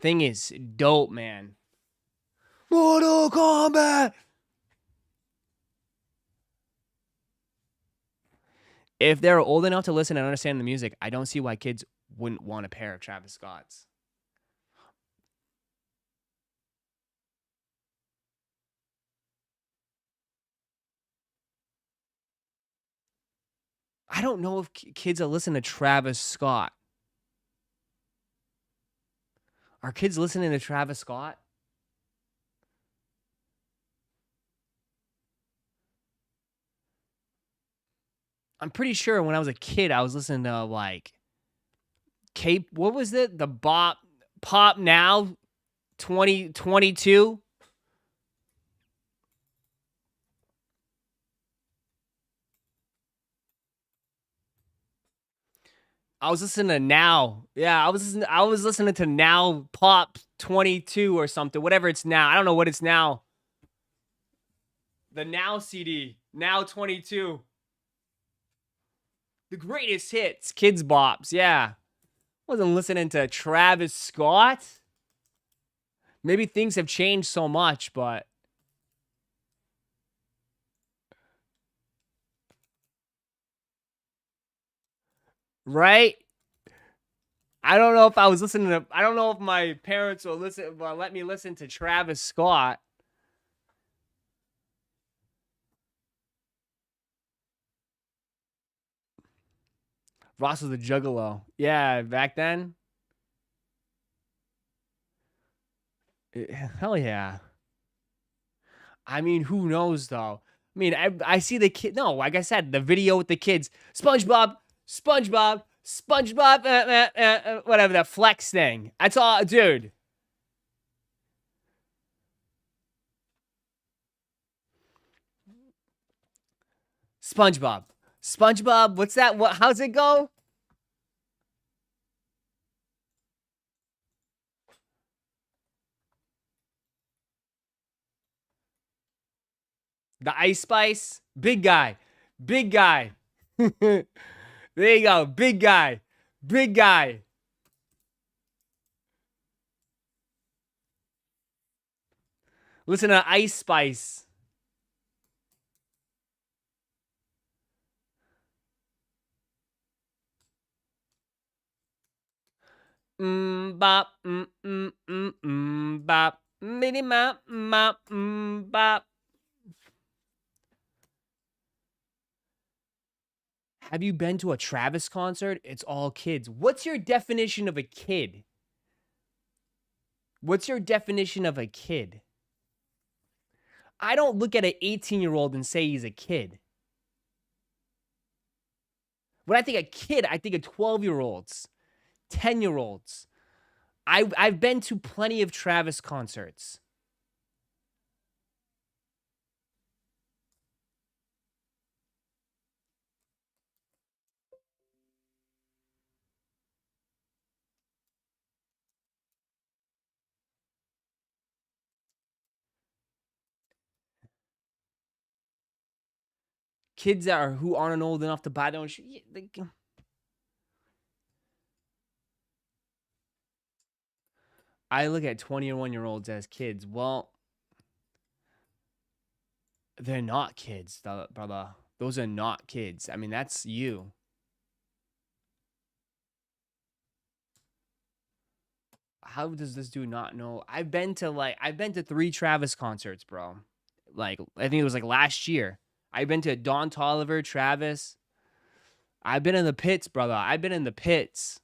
Thing is dope, man. Mortal Kombat. If they're old enough to listen and understand the music, I don't see why kids wouldn't want a pair of Travis Scott's. I don't know if kids are listening to Travis Scott. Are kids listening to Travis Scott? I'm pretty sure when I was a kid, I was listening to like Cape. What was it? The Pop Now 2022. I was listening to Now. Yeah, I was listening to Now Pop 22 or something. Whatever it's now. I don't know what it's now. The Now CD. Now 22. The greatest hits. Kids Bops. Yeah. Wasn't listening to Travis Scott. Maybe things have changed so much, but right? I don't know if I was listening to. I don't know if my parents will let me listen to Travis Scott. Ross was a juggalo. Yeah, back then. Hell yeah. I mean, who knows though? I mean, I see the kid. No, like I said, the video with the kids. SpongeBob, SpongeBob, SpongeBob, whatever that flex thing. That's all, dude. SpongeBob, SpongeBob. What's that? What? How's it go? The Ice Spice, big guy, big guy. There you go, big guy, big guy. Listen to Ice Spice. Bop, bop, mini mop, mop, bop. Have you been to a Travis concert? It's all kids. What's your definition of a kid? What's your definition of a kid? I don't look at an 18-year-old and say he's a kid. When I think a kid, I think of 12-year-olds, 10-year-olds. I've been to plenty of Travis concerts. Kids who aren't old enough to buy their own shoes. I look at 21-year-olds as kids. Well, they're not kids, brother. Those are not kids. I mean, that's you. How does this dude not know? I've been to 3 Travis concerts, bro. Like, I think it was like last year. I've been to Don Tolliver, Travis. I've been in the pits, brother. I've been in the pits.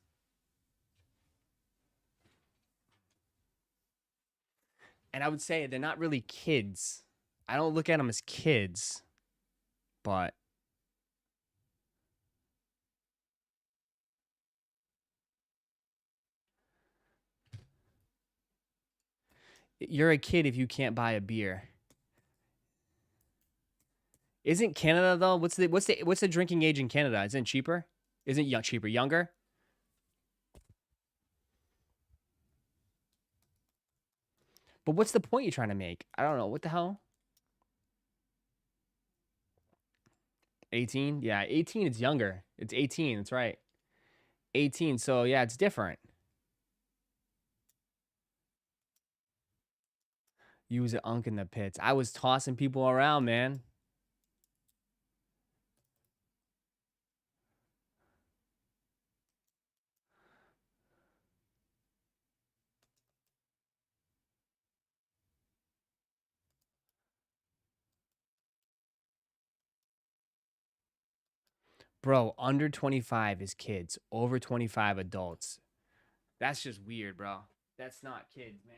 And I would say they're not really kids. I don't look at them as kids, but you're a kid if you can't buy a beer. Isn't Canada though? What's the drinking age in Canada? Isn't it cheaper? Isn't cheaper? Younger? But what's the point you're trying to make? I don't know. What the hell? 18? Yeah, 18 it's younger. It's 18, that's right. 18. So yeah, it's different. You was an unk in the pits. I was tossing people around, man. Bro, under 25 is kids, over 25 adults. That's just weird, bro. That's not kids, man.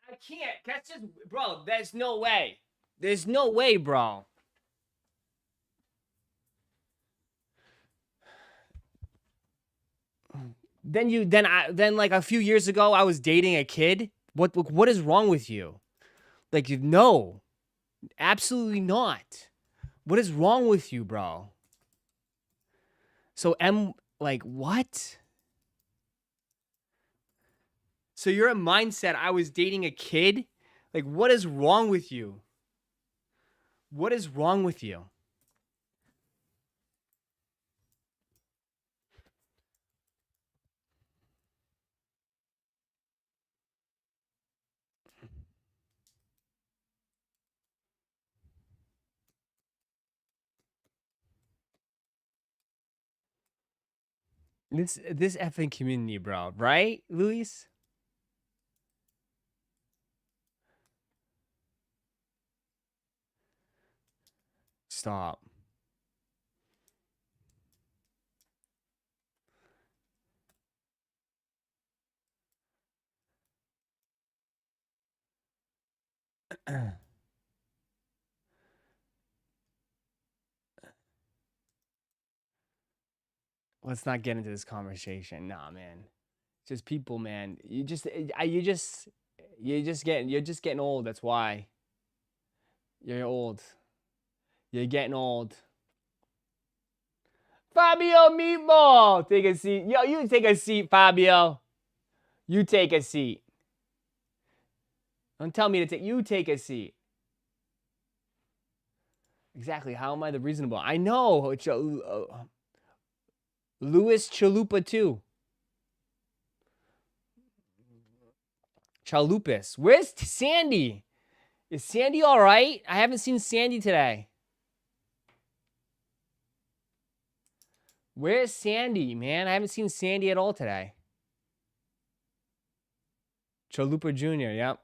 I can't. That's just, bro. There's no way. There's no way, bro. Then like a few years ago, I was dating a kid. What is wrong with you? Like, no, absolutely not. What is wrong with you, bro? So like what? So you're a mindset. I was dating a kid. Like, what is wrong with you? What is wrong with you? This effing community, bro. Right, Luis? Stop. Let's not get into this conversation. Nah, man. Just people, man. You're just getting old. That's why. You're old. You're getting old. Fabio Meatball, take a seat. Yo, you take a seat, Fabio. You take a seat. Don't tell me to take. You take a seat. Exactly. How am I the reasonable? I know. Louis Chalupa too. Chalupis. Where's Sandy? Is Sandy all right? I haven't seen Sandy today. Where's Sandy, man? I haven't seen Sandy at all today. Chalupa Jr., yep.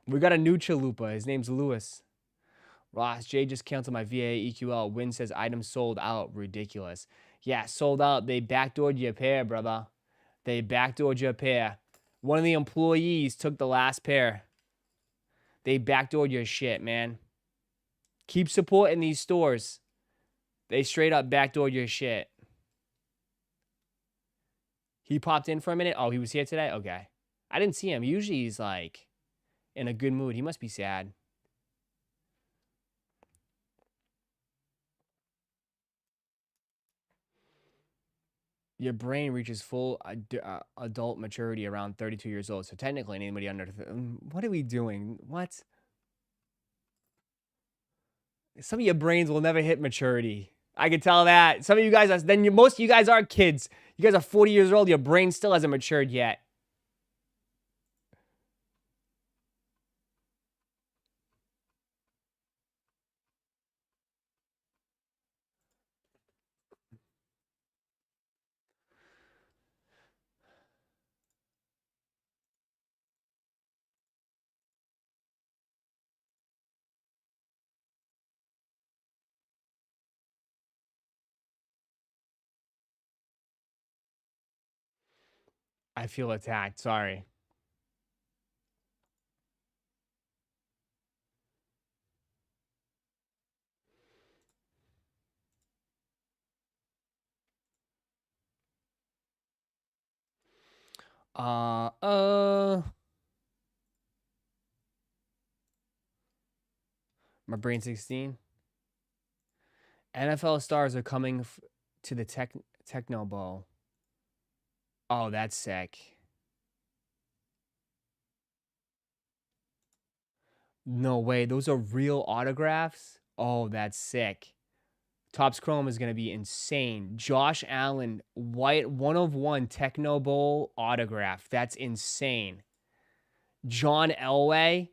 We got a new Chalupa. His name's Lewis. Ross, Jay just canceled my VA EQL. Win says items sold out. Ridiculous. Yeah, sold out. They backdoored your pair, brother. They backdoored your pair. One of the employees took the last pair. They backdoored your shit, man. Keep supporting these stores. They straight up backdoored your shit. He popped in for a minute. Oh, he was here today? Okay. I didn't see him. Usually he's like in a good mood. He must be sad. Your brain reaches full adult maturity around 32 years old. So technically, anybody under what are we doing? What? Some of your brains will never hit maturity. I can tell that. Some of you guys, most of you guys are kids. You guys are 40 years old. Your brain still hasn't matured yet. I feel attacked. Sorry. My brain 16. NFL stars are coming to the Techno Bowl. Oh, that's sick. No way. Those are real autographs? Oh, that's sick. Topps Chrome is going to be insane. Josh Allen, white 1/1 Techno Bowl autograph. That's insane. John Elway.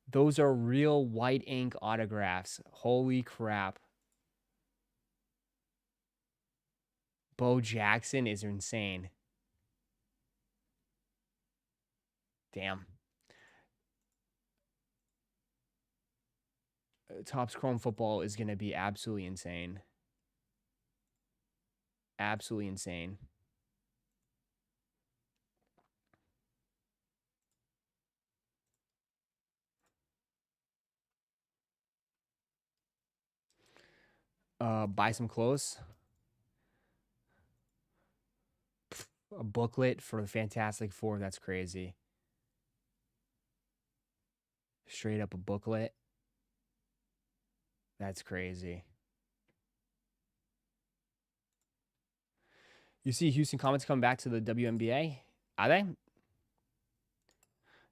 Those are real white ink autographs. Holy crap. Bo Jackson is insane. Damn. Topps Chrome football is going to be absolutely insane. Absolutely insane. Buy some clothes. A booklet for the Fantastic Four. That's crazy. Straight up a booklet. That's crazy. You see Houston Comets coming back to the WNBA? Are they?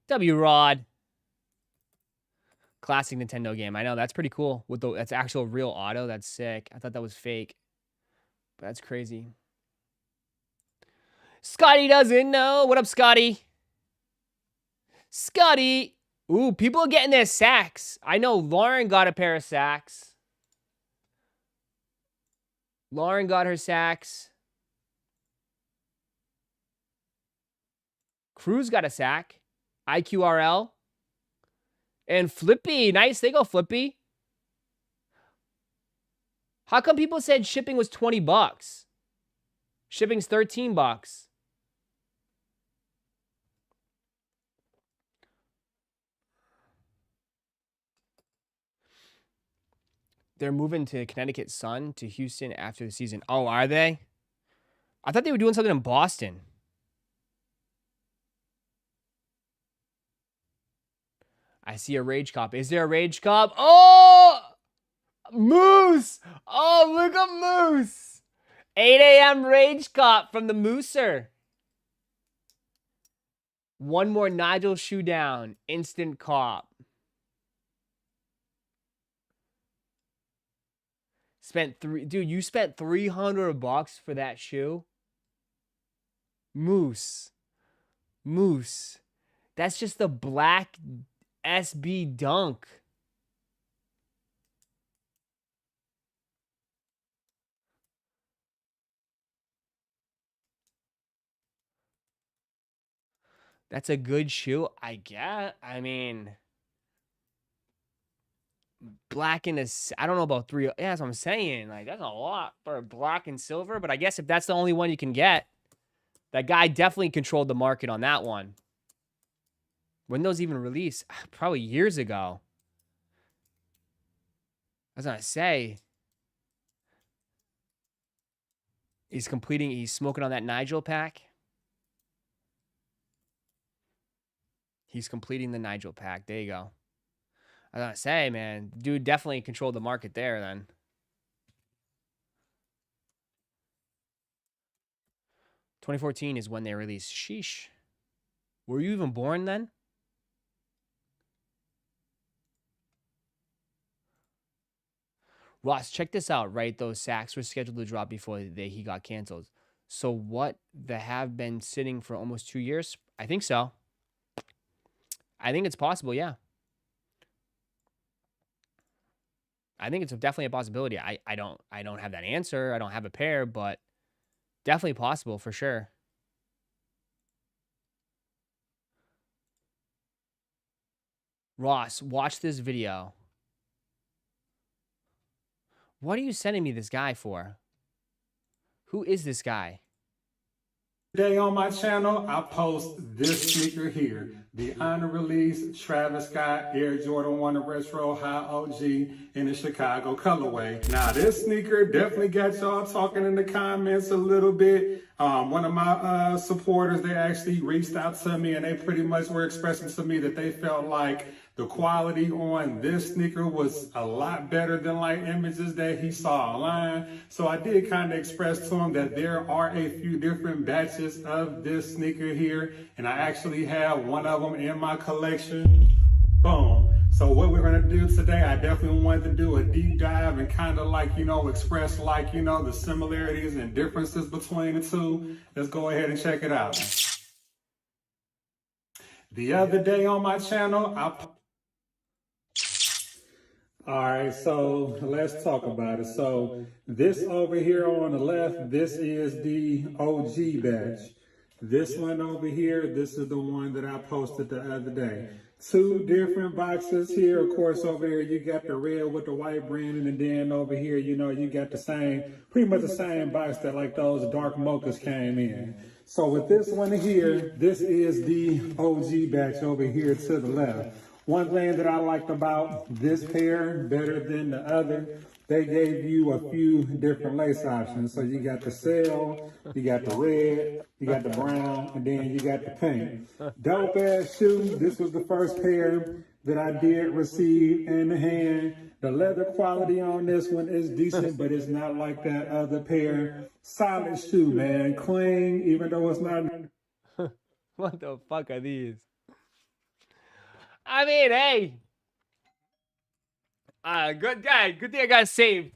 W-Rod. Classic Nintendo game. I know, that's pretty cool. That's actual real auto. That's sick. I thought that was fake. But that's crazy. Scotty doesn't know. What up, Scotty? Scotty. Ooh, people are getting their sacks. I know Lauren got a pair of sacks. Lauren got her sacks. Cruz got a sack. IQRL. And Flippy. Nice. They go Flippy. How come people said shipping was $20? Shipping's $13. They're moving to Connecticut Sun to Houston after the season. Oh, are they? I thought they were doing something in Boston. I see a Rage Cop. Is there a Rage Cop? Oh! Moose! Oh, look at Moose! 8 a.m. Rage Cop from the Mooser. One more Nigel shoe down. Instant cop. Dude, you spent $300 for that shoe? Moose. Moose. That's just the black SB Dunk. That's a good shoe, I guess. I mean, black and I don't know about three. Yeah, that's what I'm saying. Like, that's a lot for black and silver. But I guess if that's the only one you can get, that guy definitely controlled the market on that one. When those even released? Probably years ago. I was gonna say. He's smoking on that Nigel pack. He's completing the Nigel pack. There you go. I was gonna say, man, dude definitely controlled the market there then. 2014 is when they released. Sheesh. Were you even born then? Ross, check this out, right? Those Sachs were scheduled to drop before he got canceled. So what, they have been sitting for almost 2 years? I think so. I think it's possible, yeah. I think it's definitely a possibility. I don't have that answer. I don't have a pair, but definitely possible for sure. Ross, watch this video. What are you sending me this guy for? Who is this guy? Today on my channel, I post this sneaker here. The honor release Travis Scott Air Jordan 1 Retro High OG in the Chicago colorway. Now this sneaker definitely got y'all talking in the comments a little bit. One of my supporters, they actually reached out to me and they pretty much were expressing to me that they felt like the quality on this sneaker was a lot better than like images that he saw online. So I did kind of express to him that there are a few different batches of this sneaker here. And I actually have one of them in my collection. Boom. So what we're gonna do today, I definitely wanted to do a deep dive and kind of like, express like, the similarities and differences between the two. Let's go ahead and check it out. The other day on my channel, all right, so let's talk about it. So this over here on the left, this is the OG badge. This one over here, this is the one that I posted the other day. Two different boxes here. Of course, over here, you got the red with the white branding, and then over here, you got the same, pretty much the same box that like those dark mochas came in. So with this one here, this is the OG batch over here to the left. One thing that I liked about this pair better than the other, they gave you a few different lace options. So you got the sail, you got the red, you got the brown, and then you got the pink. Dope ass shoe. This was the first pair that I did receive in the hand. The leather quality on this one is decent, but it's not like that other pair. Solid shoe, man. Clean, even though it's not. What the fuck are these? I mean, hey. Good guy. Good thing I got saved.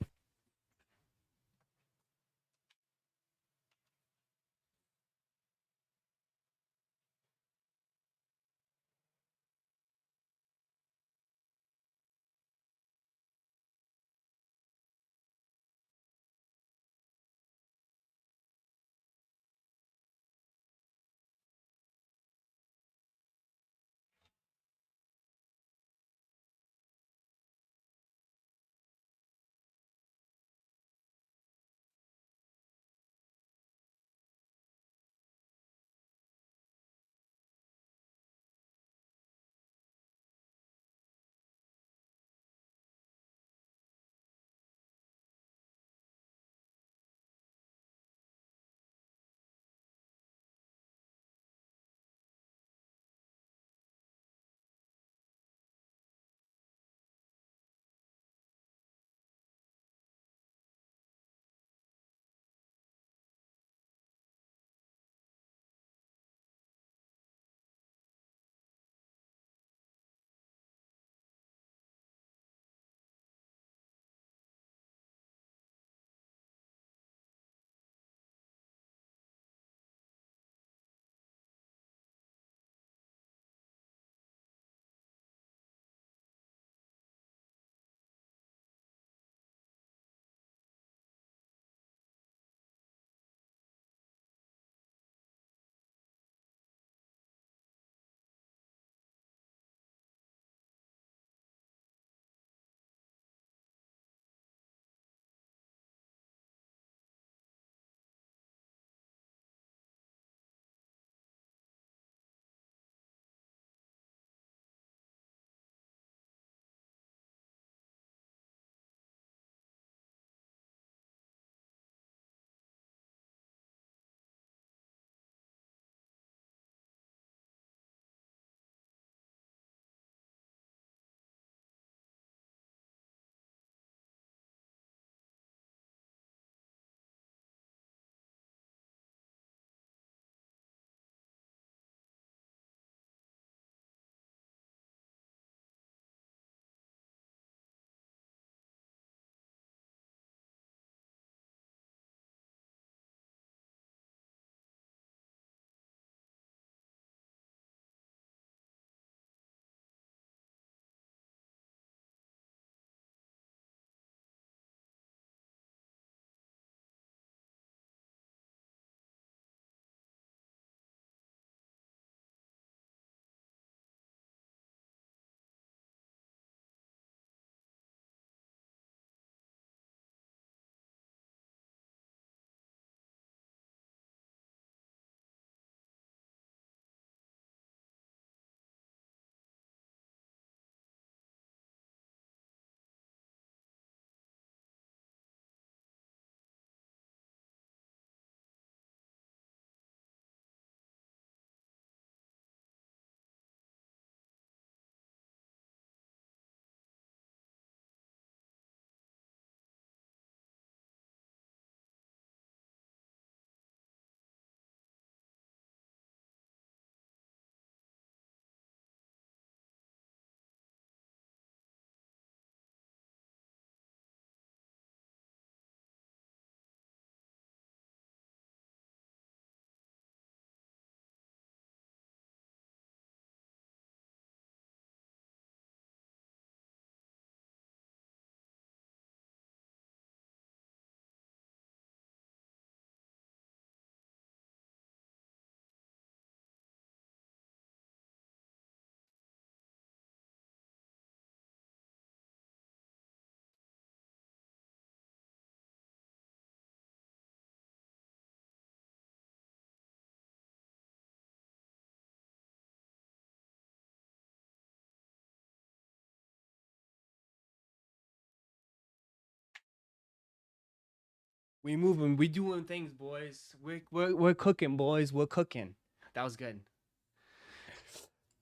We moving. We doing things, boys. We're cooking, boys. We're cooking. That was good.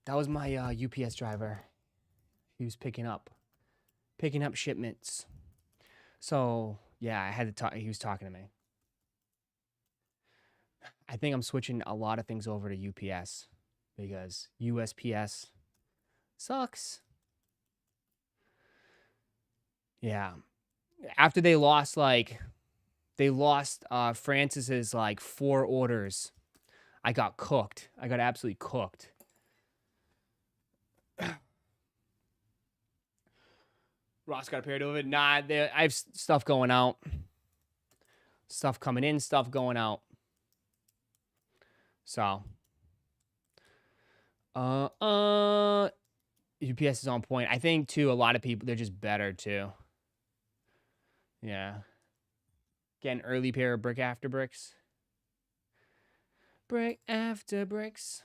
That was my UPS driver. He was picking up shipments. So yeah, I had to talk. He was talking to me. I think I'm switching a lot of things over to UPS because USPS sucks. Yeah. After they lost Francis's like 4 orders. I got cooked. I got absolutely cooked. Ross got a pair of it. Nah, I have stuff going out. Stuff coming in, stuff going out. So, UPS is on point. I think too. A lot of people, they're just better too. Yeah. Get an early pair of brick after bricks. Brick after bricks.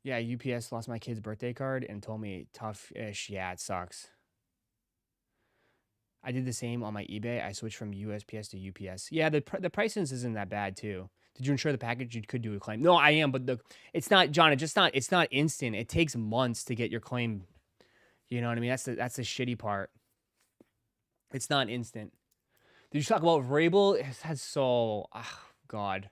Yeah, UPS lost my kid's birthday card and told me tough-ish. Yeah, it sucks. I did the same on my eBay. I switched from USPS to UPS. Yeah, the pricing isn't that bad too. Did you insure the package? You could do a claim. No, I am, but it's not, John. It's not instant. It takes months to get your claim. You know what I mean? That's the shitty part. It's not instant. Did you talk about Vrabel? That's so, God.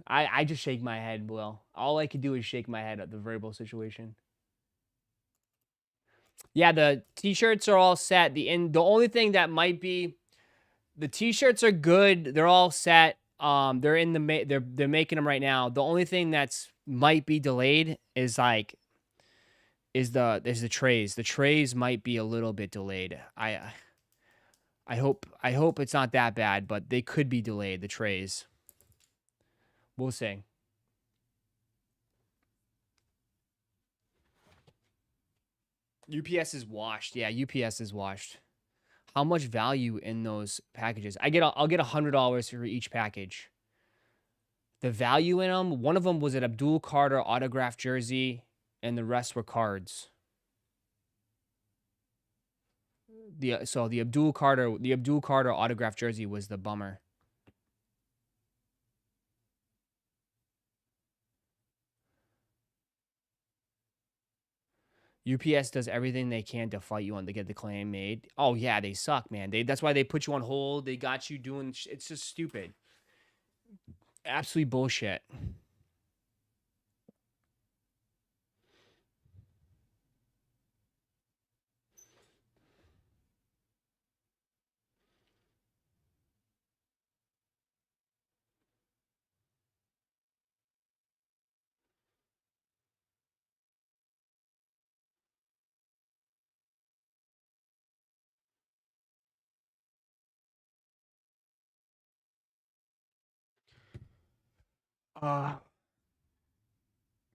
I just shake my head, Will. All I could do is shake my head at the Vrabel situation. Yeah, the t-shirts are all set. The only thing that might be, the t-shirts are good. They're all set. They're in the they're making them right now. The only thing that's might be delayed is the trays. The trays might be a little bit delayed. I hope it's not that bad, but they could be delayed, the trays. We'll see. UPS is washed. Yeah, UPS is washed. How much value in those packages? I'll get $100 for each package. The value in them, one of them was an Abdul Carter autographed jersey, and the rest were cards. The Abdul Carter autographed jersey was the bummer. UPS does everything they can to fight you on to get the claim made. Oh yeah, they suck, man. That's why they put you on hold. They got you doing. It's just stupid. Absolutely bullshit.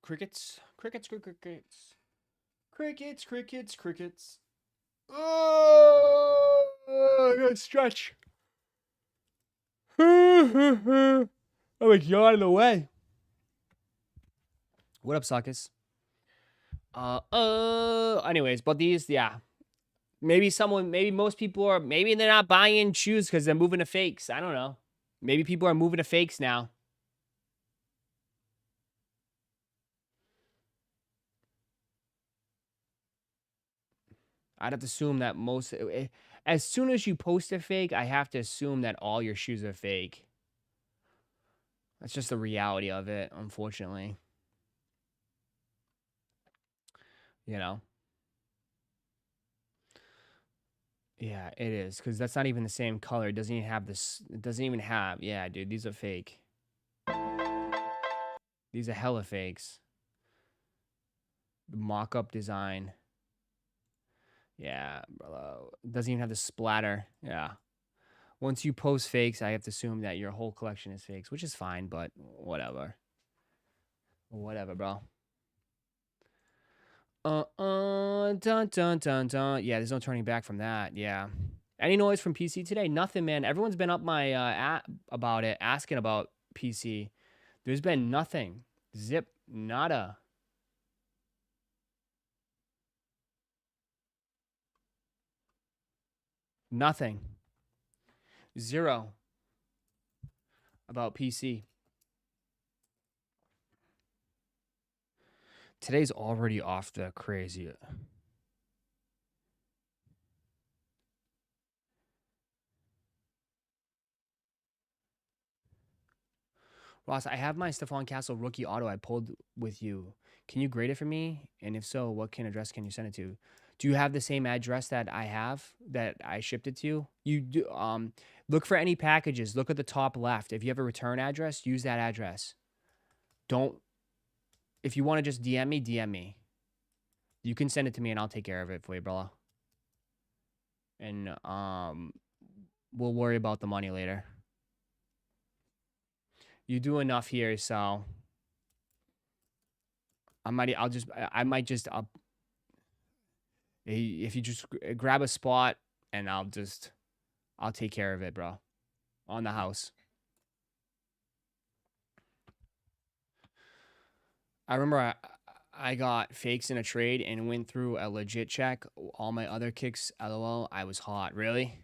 Crickets. Oh, I gotta stretch. I'm like yawning away. What up, suckers? Anyways, but these, yeah. Maybe most people are, maybe they're not buying shoes because they're moving to fakes. I don't know. Maybe people are moving to fakes now. I'd have to assume that as soon as you post a fake, I have to assume that all your shoes are fake. That's just the reality of it, unfortunately. You know? Yeah, it is. Because that's not even the same color. It doesn't even have this. It doesn't even have. Yeah, dude, these are fake. These are hella fakes. The mock-up design. Yeah, bro. It doesn't even have the splatter. Yeah. Once you post fakes, I have to assume that your whole collection is fakes, which is fine, but whatever. Whatever, bro. Dun, dun, dun, dun. Yeah, there's no turning back from that. Yeah. Any noise from PC today? Nothing, man. Everyone's been up my about it, asking about PC. There's been nothing. Zip. Nada. Nothing. Zero about PC. Today's already off the crazy. Ross, I have my Stephon Castle rookie auto I pulled with you. Can you grade it for me? And if so, what address can you send it to? Do you have the same address that I have that I shipped it to? You do. Look for any packages. Look at the top left. If you have a return address, use that address. Don't. If you want to just DM me, DM me. You can send it to me and I'll take care of it for you, brother. And we'll worry about the money later. You do enough here, so I might just if you just grab a spot and I'll take care of it, bro. On the house. I remember I got fakes in a trade and went through a legit check. All my other kicks, LOL, I was hot. Really?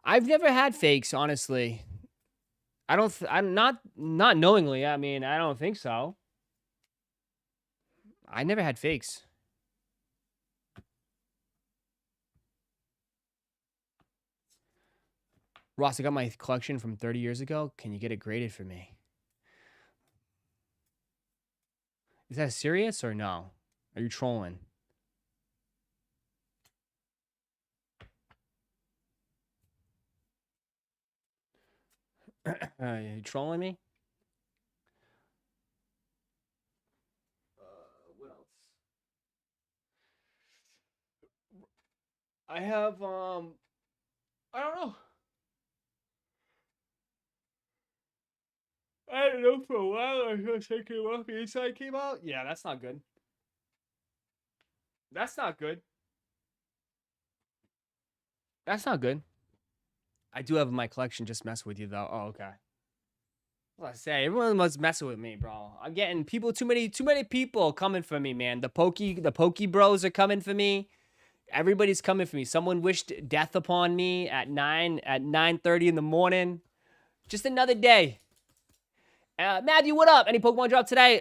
I've never had fakes, honestly. I'm not knowingly. I mean, I don't think so. I never had fakes. Ross, I got my collection from 30 years ago. Can you get it graded for me? Is that serious or no? Are you trolling? Are you trolling me? What else? I have I don't know. I don't know for a while. I guess I came off. The inside came out. Yeah, that's not good. That's not good. That's not good. I do have my collection. Just mess with you though. Oh, okay. What I say, everyone was messing with me, bro. I'm getting people too many people coming for me, man. The pokey bros are coming for me. Everybody's coming for me. Someone wished death upon me at 9:30 in the morning. Just another day. Matthew, what up? Any Pokemon drop today?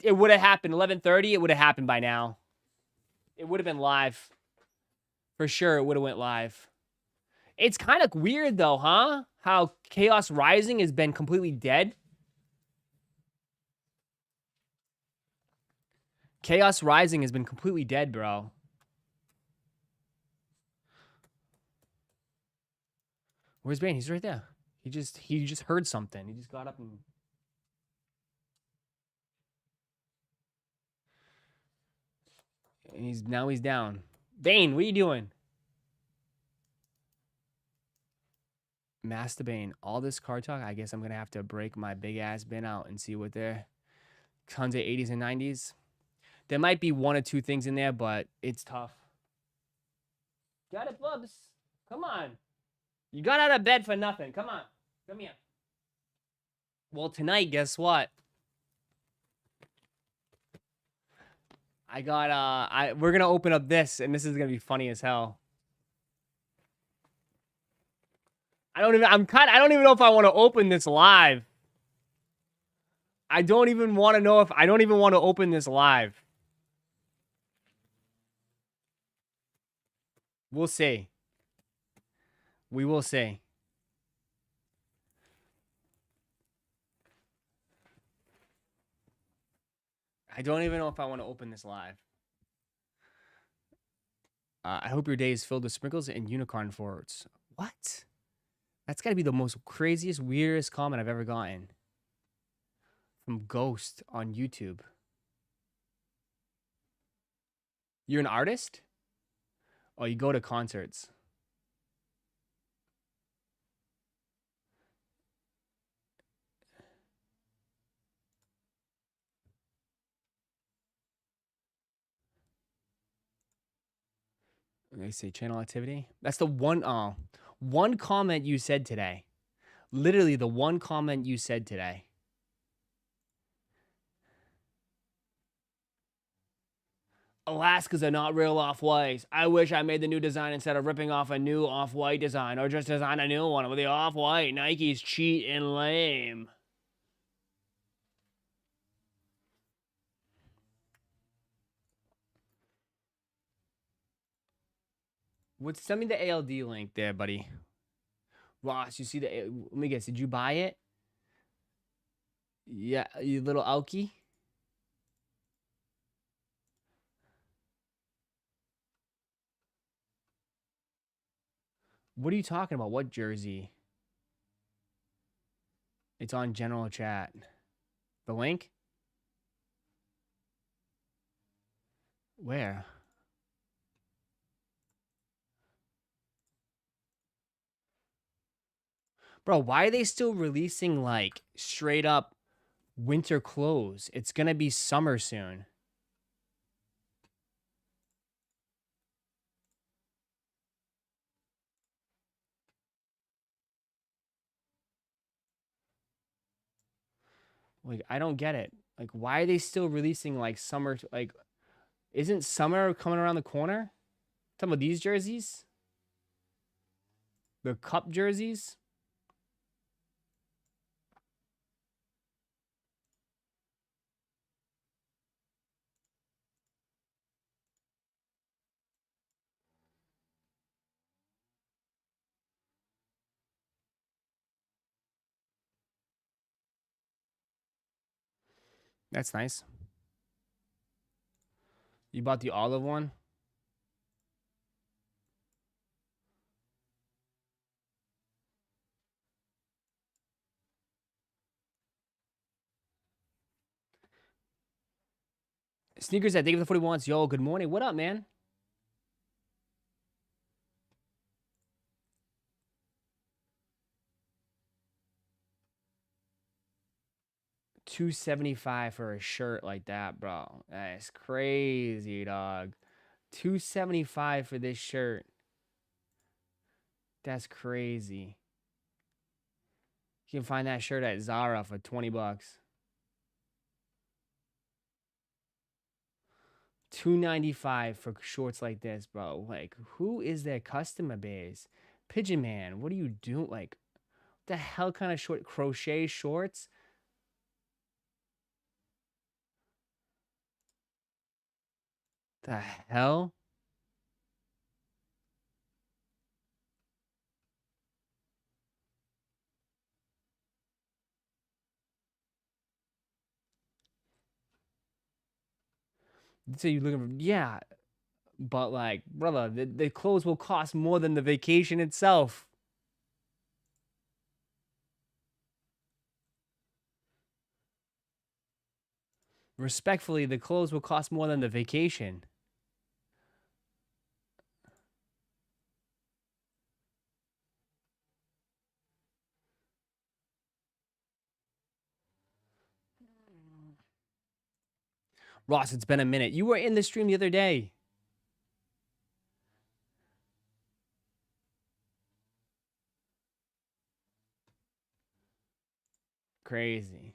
It would have happened 11:30. It would have happened by now. It would have been live. For sure, it would have went live. It's kind of weird though, huh? How Chaos Rising has been completely dead. Chaos Rising has been completely dead, bro. Where's Bane? He's right there. He just heard something. He just got up and he's down. Bane, what are you doing? Master Bane, all this card talk, I guess I'm going to have to break my big ass bin out and see what they're tons of 80s and 90s. There might be one or two things in there, but it's tough. Got it, Bubs. Come on. You got out of bed for nothing. Come on. Come here. Well, tonight, guess what? I got, we're going to open up this, and this is going to be funny as hell. I don't even know if I want to open this live. I don't even want to open this live. We'll see. We will see. I don't even know if I want to open this live. I hope your day is filled with sprinkles and unicorn forwards. What? That's got to be the most craziest, weirdest comment I've ever gotten. From Ghost on YouTube. You're an artist? Oh, you go to concerts. They say channel activity. That's the one comment you said today. Literally the one comment you said today. Alaskas are not real off-whites. I wish I made the new design instead of ripping off a new off-white design, or just design a new one with the off-white. Nike's cheat and lame. Send me the ALD link there, buddy. Ross, you see the... Let me guess, did you buy it? Yeah, you little Alki. What are you talking about? What jersey? It's on general chat. The link? Where? Bro, why are they still releasing, like, straight up winter clothes? It's gonna be summer soon. Like, I don't get it. Like, why are they still releasing, like, summer? Like, isn't summer coming around the corner? Talking about these jerseys? The cup jerseys? That's nice. You bought the olive one? Sneakers at Dave the 41s. Yo, good morning. What up, man? $275 for a shirt like that, bro. That's crazy, dog. $275 for this shirt. That's crazy. You can find that shirt at Zara for $20. $295 for shorts like this, bro. Like, who is their customer base? Pigeon Man, what are you doing? Like, what the hell kind of short crochet shorts? The hell? So you looking for, yeah, but like, brother, the clothes will cost more than the vacation itself. Respectfully, the clothes will cost more than the vacation. Ross, it's been a minute. You were in the stream the other day. Crazy.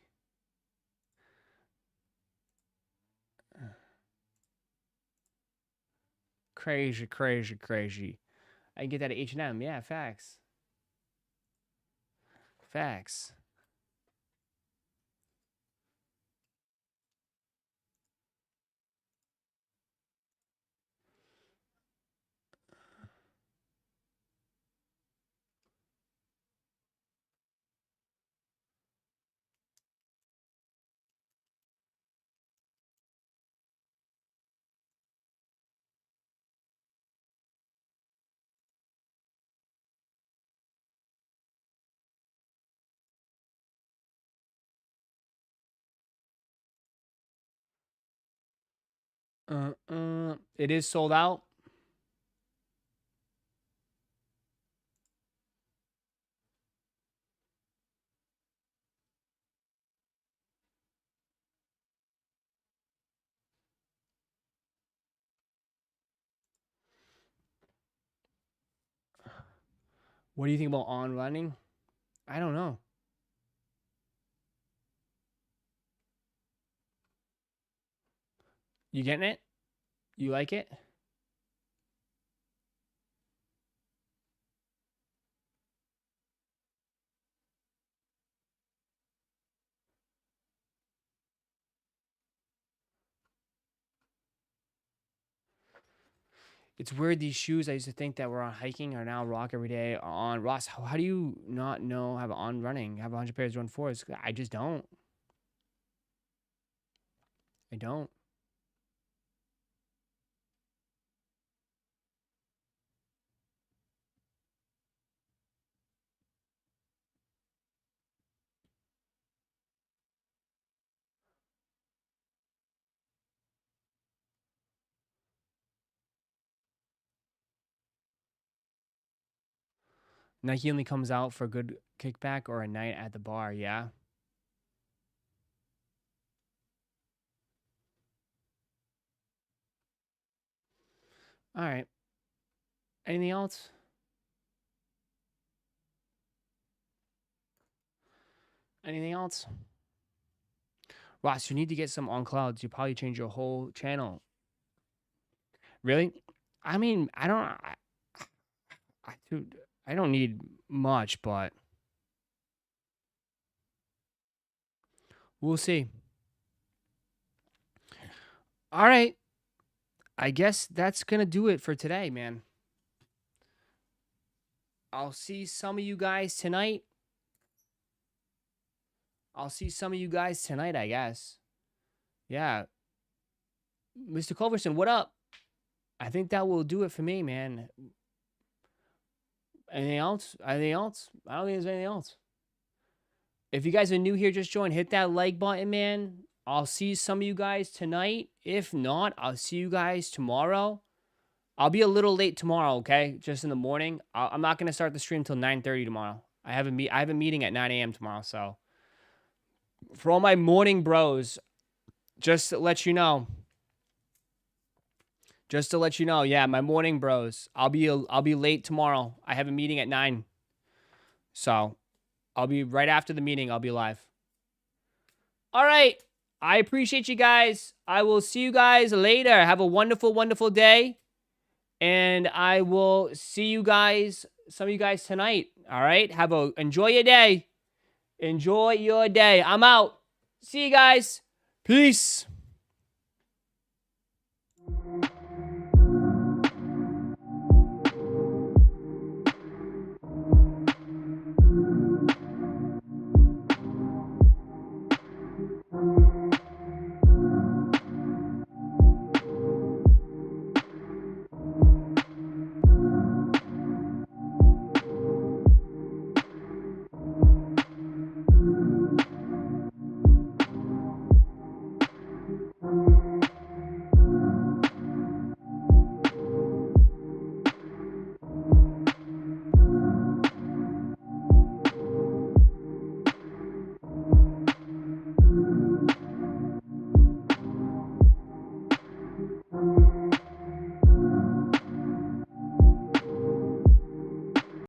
Crazy, crazy, crazy. I can get that at H&M. Yeah, facts. Facts. It is sold out. What do you think about on running? I don't know. You getting it? You like it? It's weird, these shoes I used to think that were on hiking are now rock every day are on. Ross, how do you not know have on running? Have 100 pairs run fours? I just don't. I don't. Nike only comes out for a good kickback or a night at the bar, yeah? All right. Anything else? Anything else? Ross, you need to get some on clouds. You probably change your whole channel. Really? I mean, dude, I don't need much, but we'll see. All right. I guess that's going to do it for today, man. I'll see some of you guys tonight. I guess. Yeah. Mr. Culverson, what up? I think that will do it for me, man. Anything else? I don't think there's anything else. If you guys are new here, just join. Hit that like button, man. I'll see some of you guys tonight. If not, I'll see you guys tomorrow. I'll be a little late tomorrow, okay? Just in the morning. I'm not going to start the stream till 9:30 tomorrow. I have a meeting at 9 a.m. tomorrow, so. For all my morning bros, just to let you know. Yeah, my morning bros. I'll be late tomorrow. I have a meeting at 9. So, I'll be right after the meeting. I'll be live. All right. I appreciate you guys. I will see you guys later. Have a wonderful, wonderful day. And I will see you guys, some of you guys tonight. All right. Enjoy your day. I'm out. See you guys. Peace.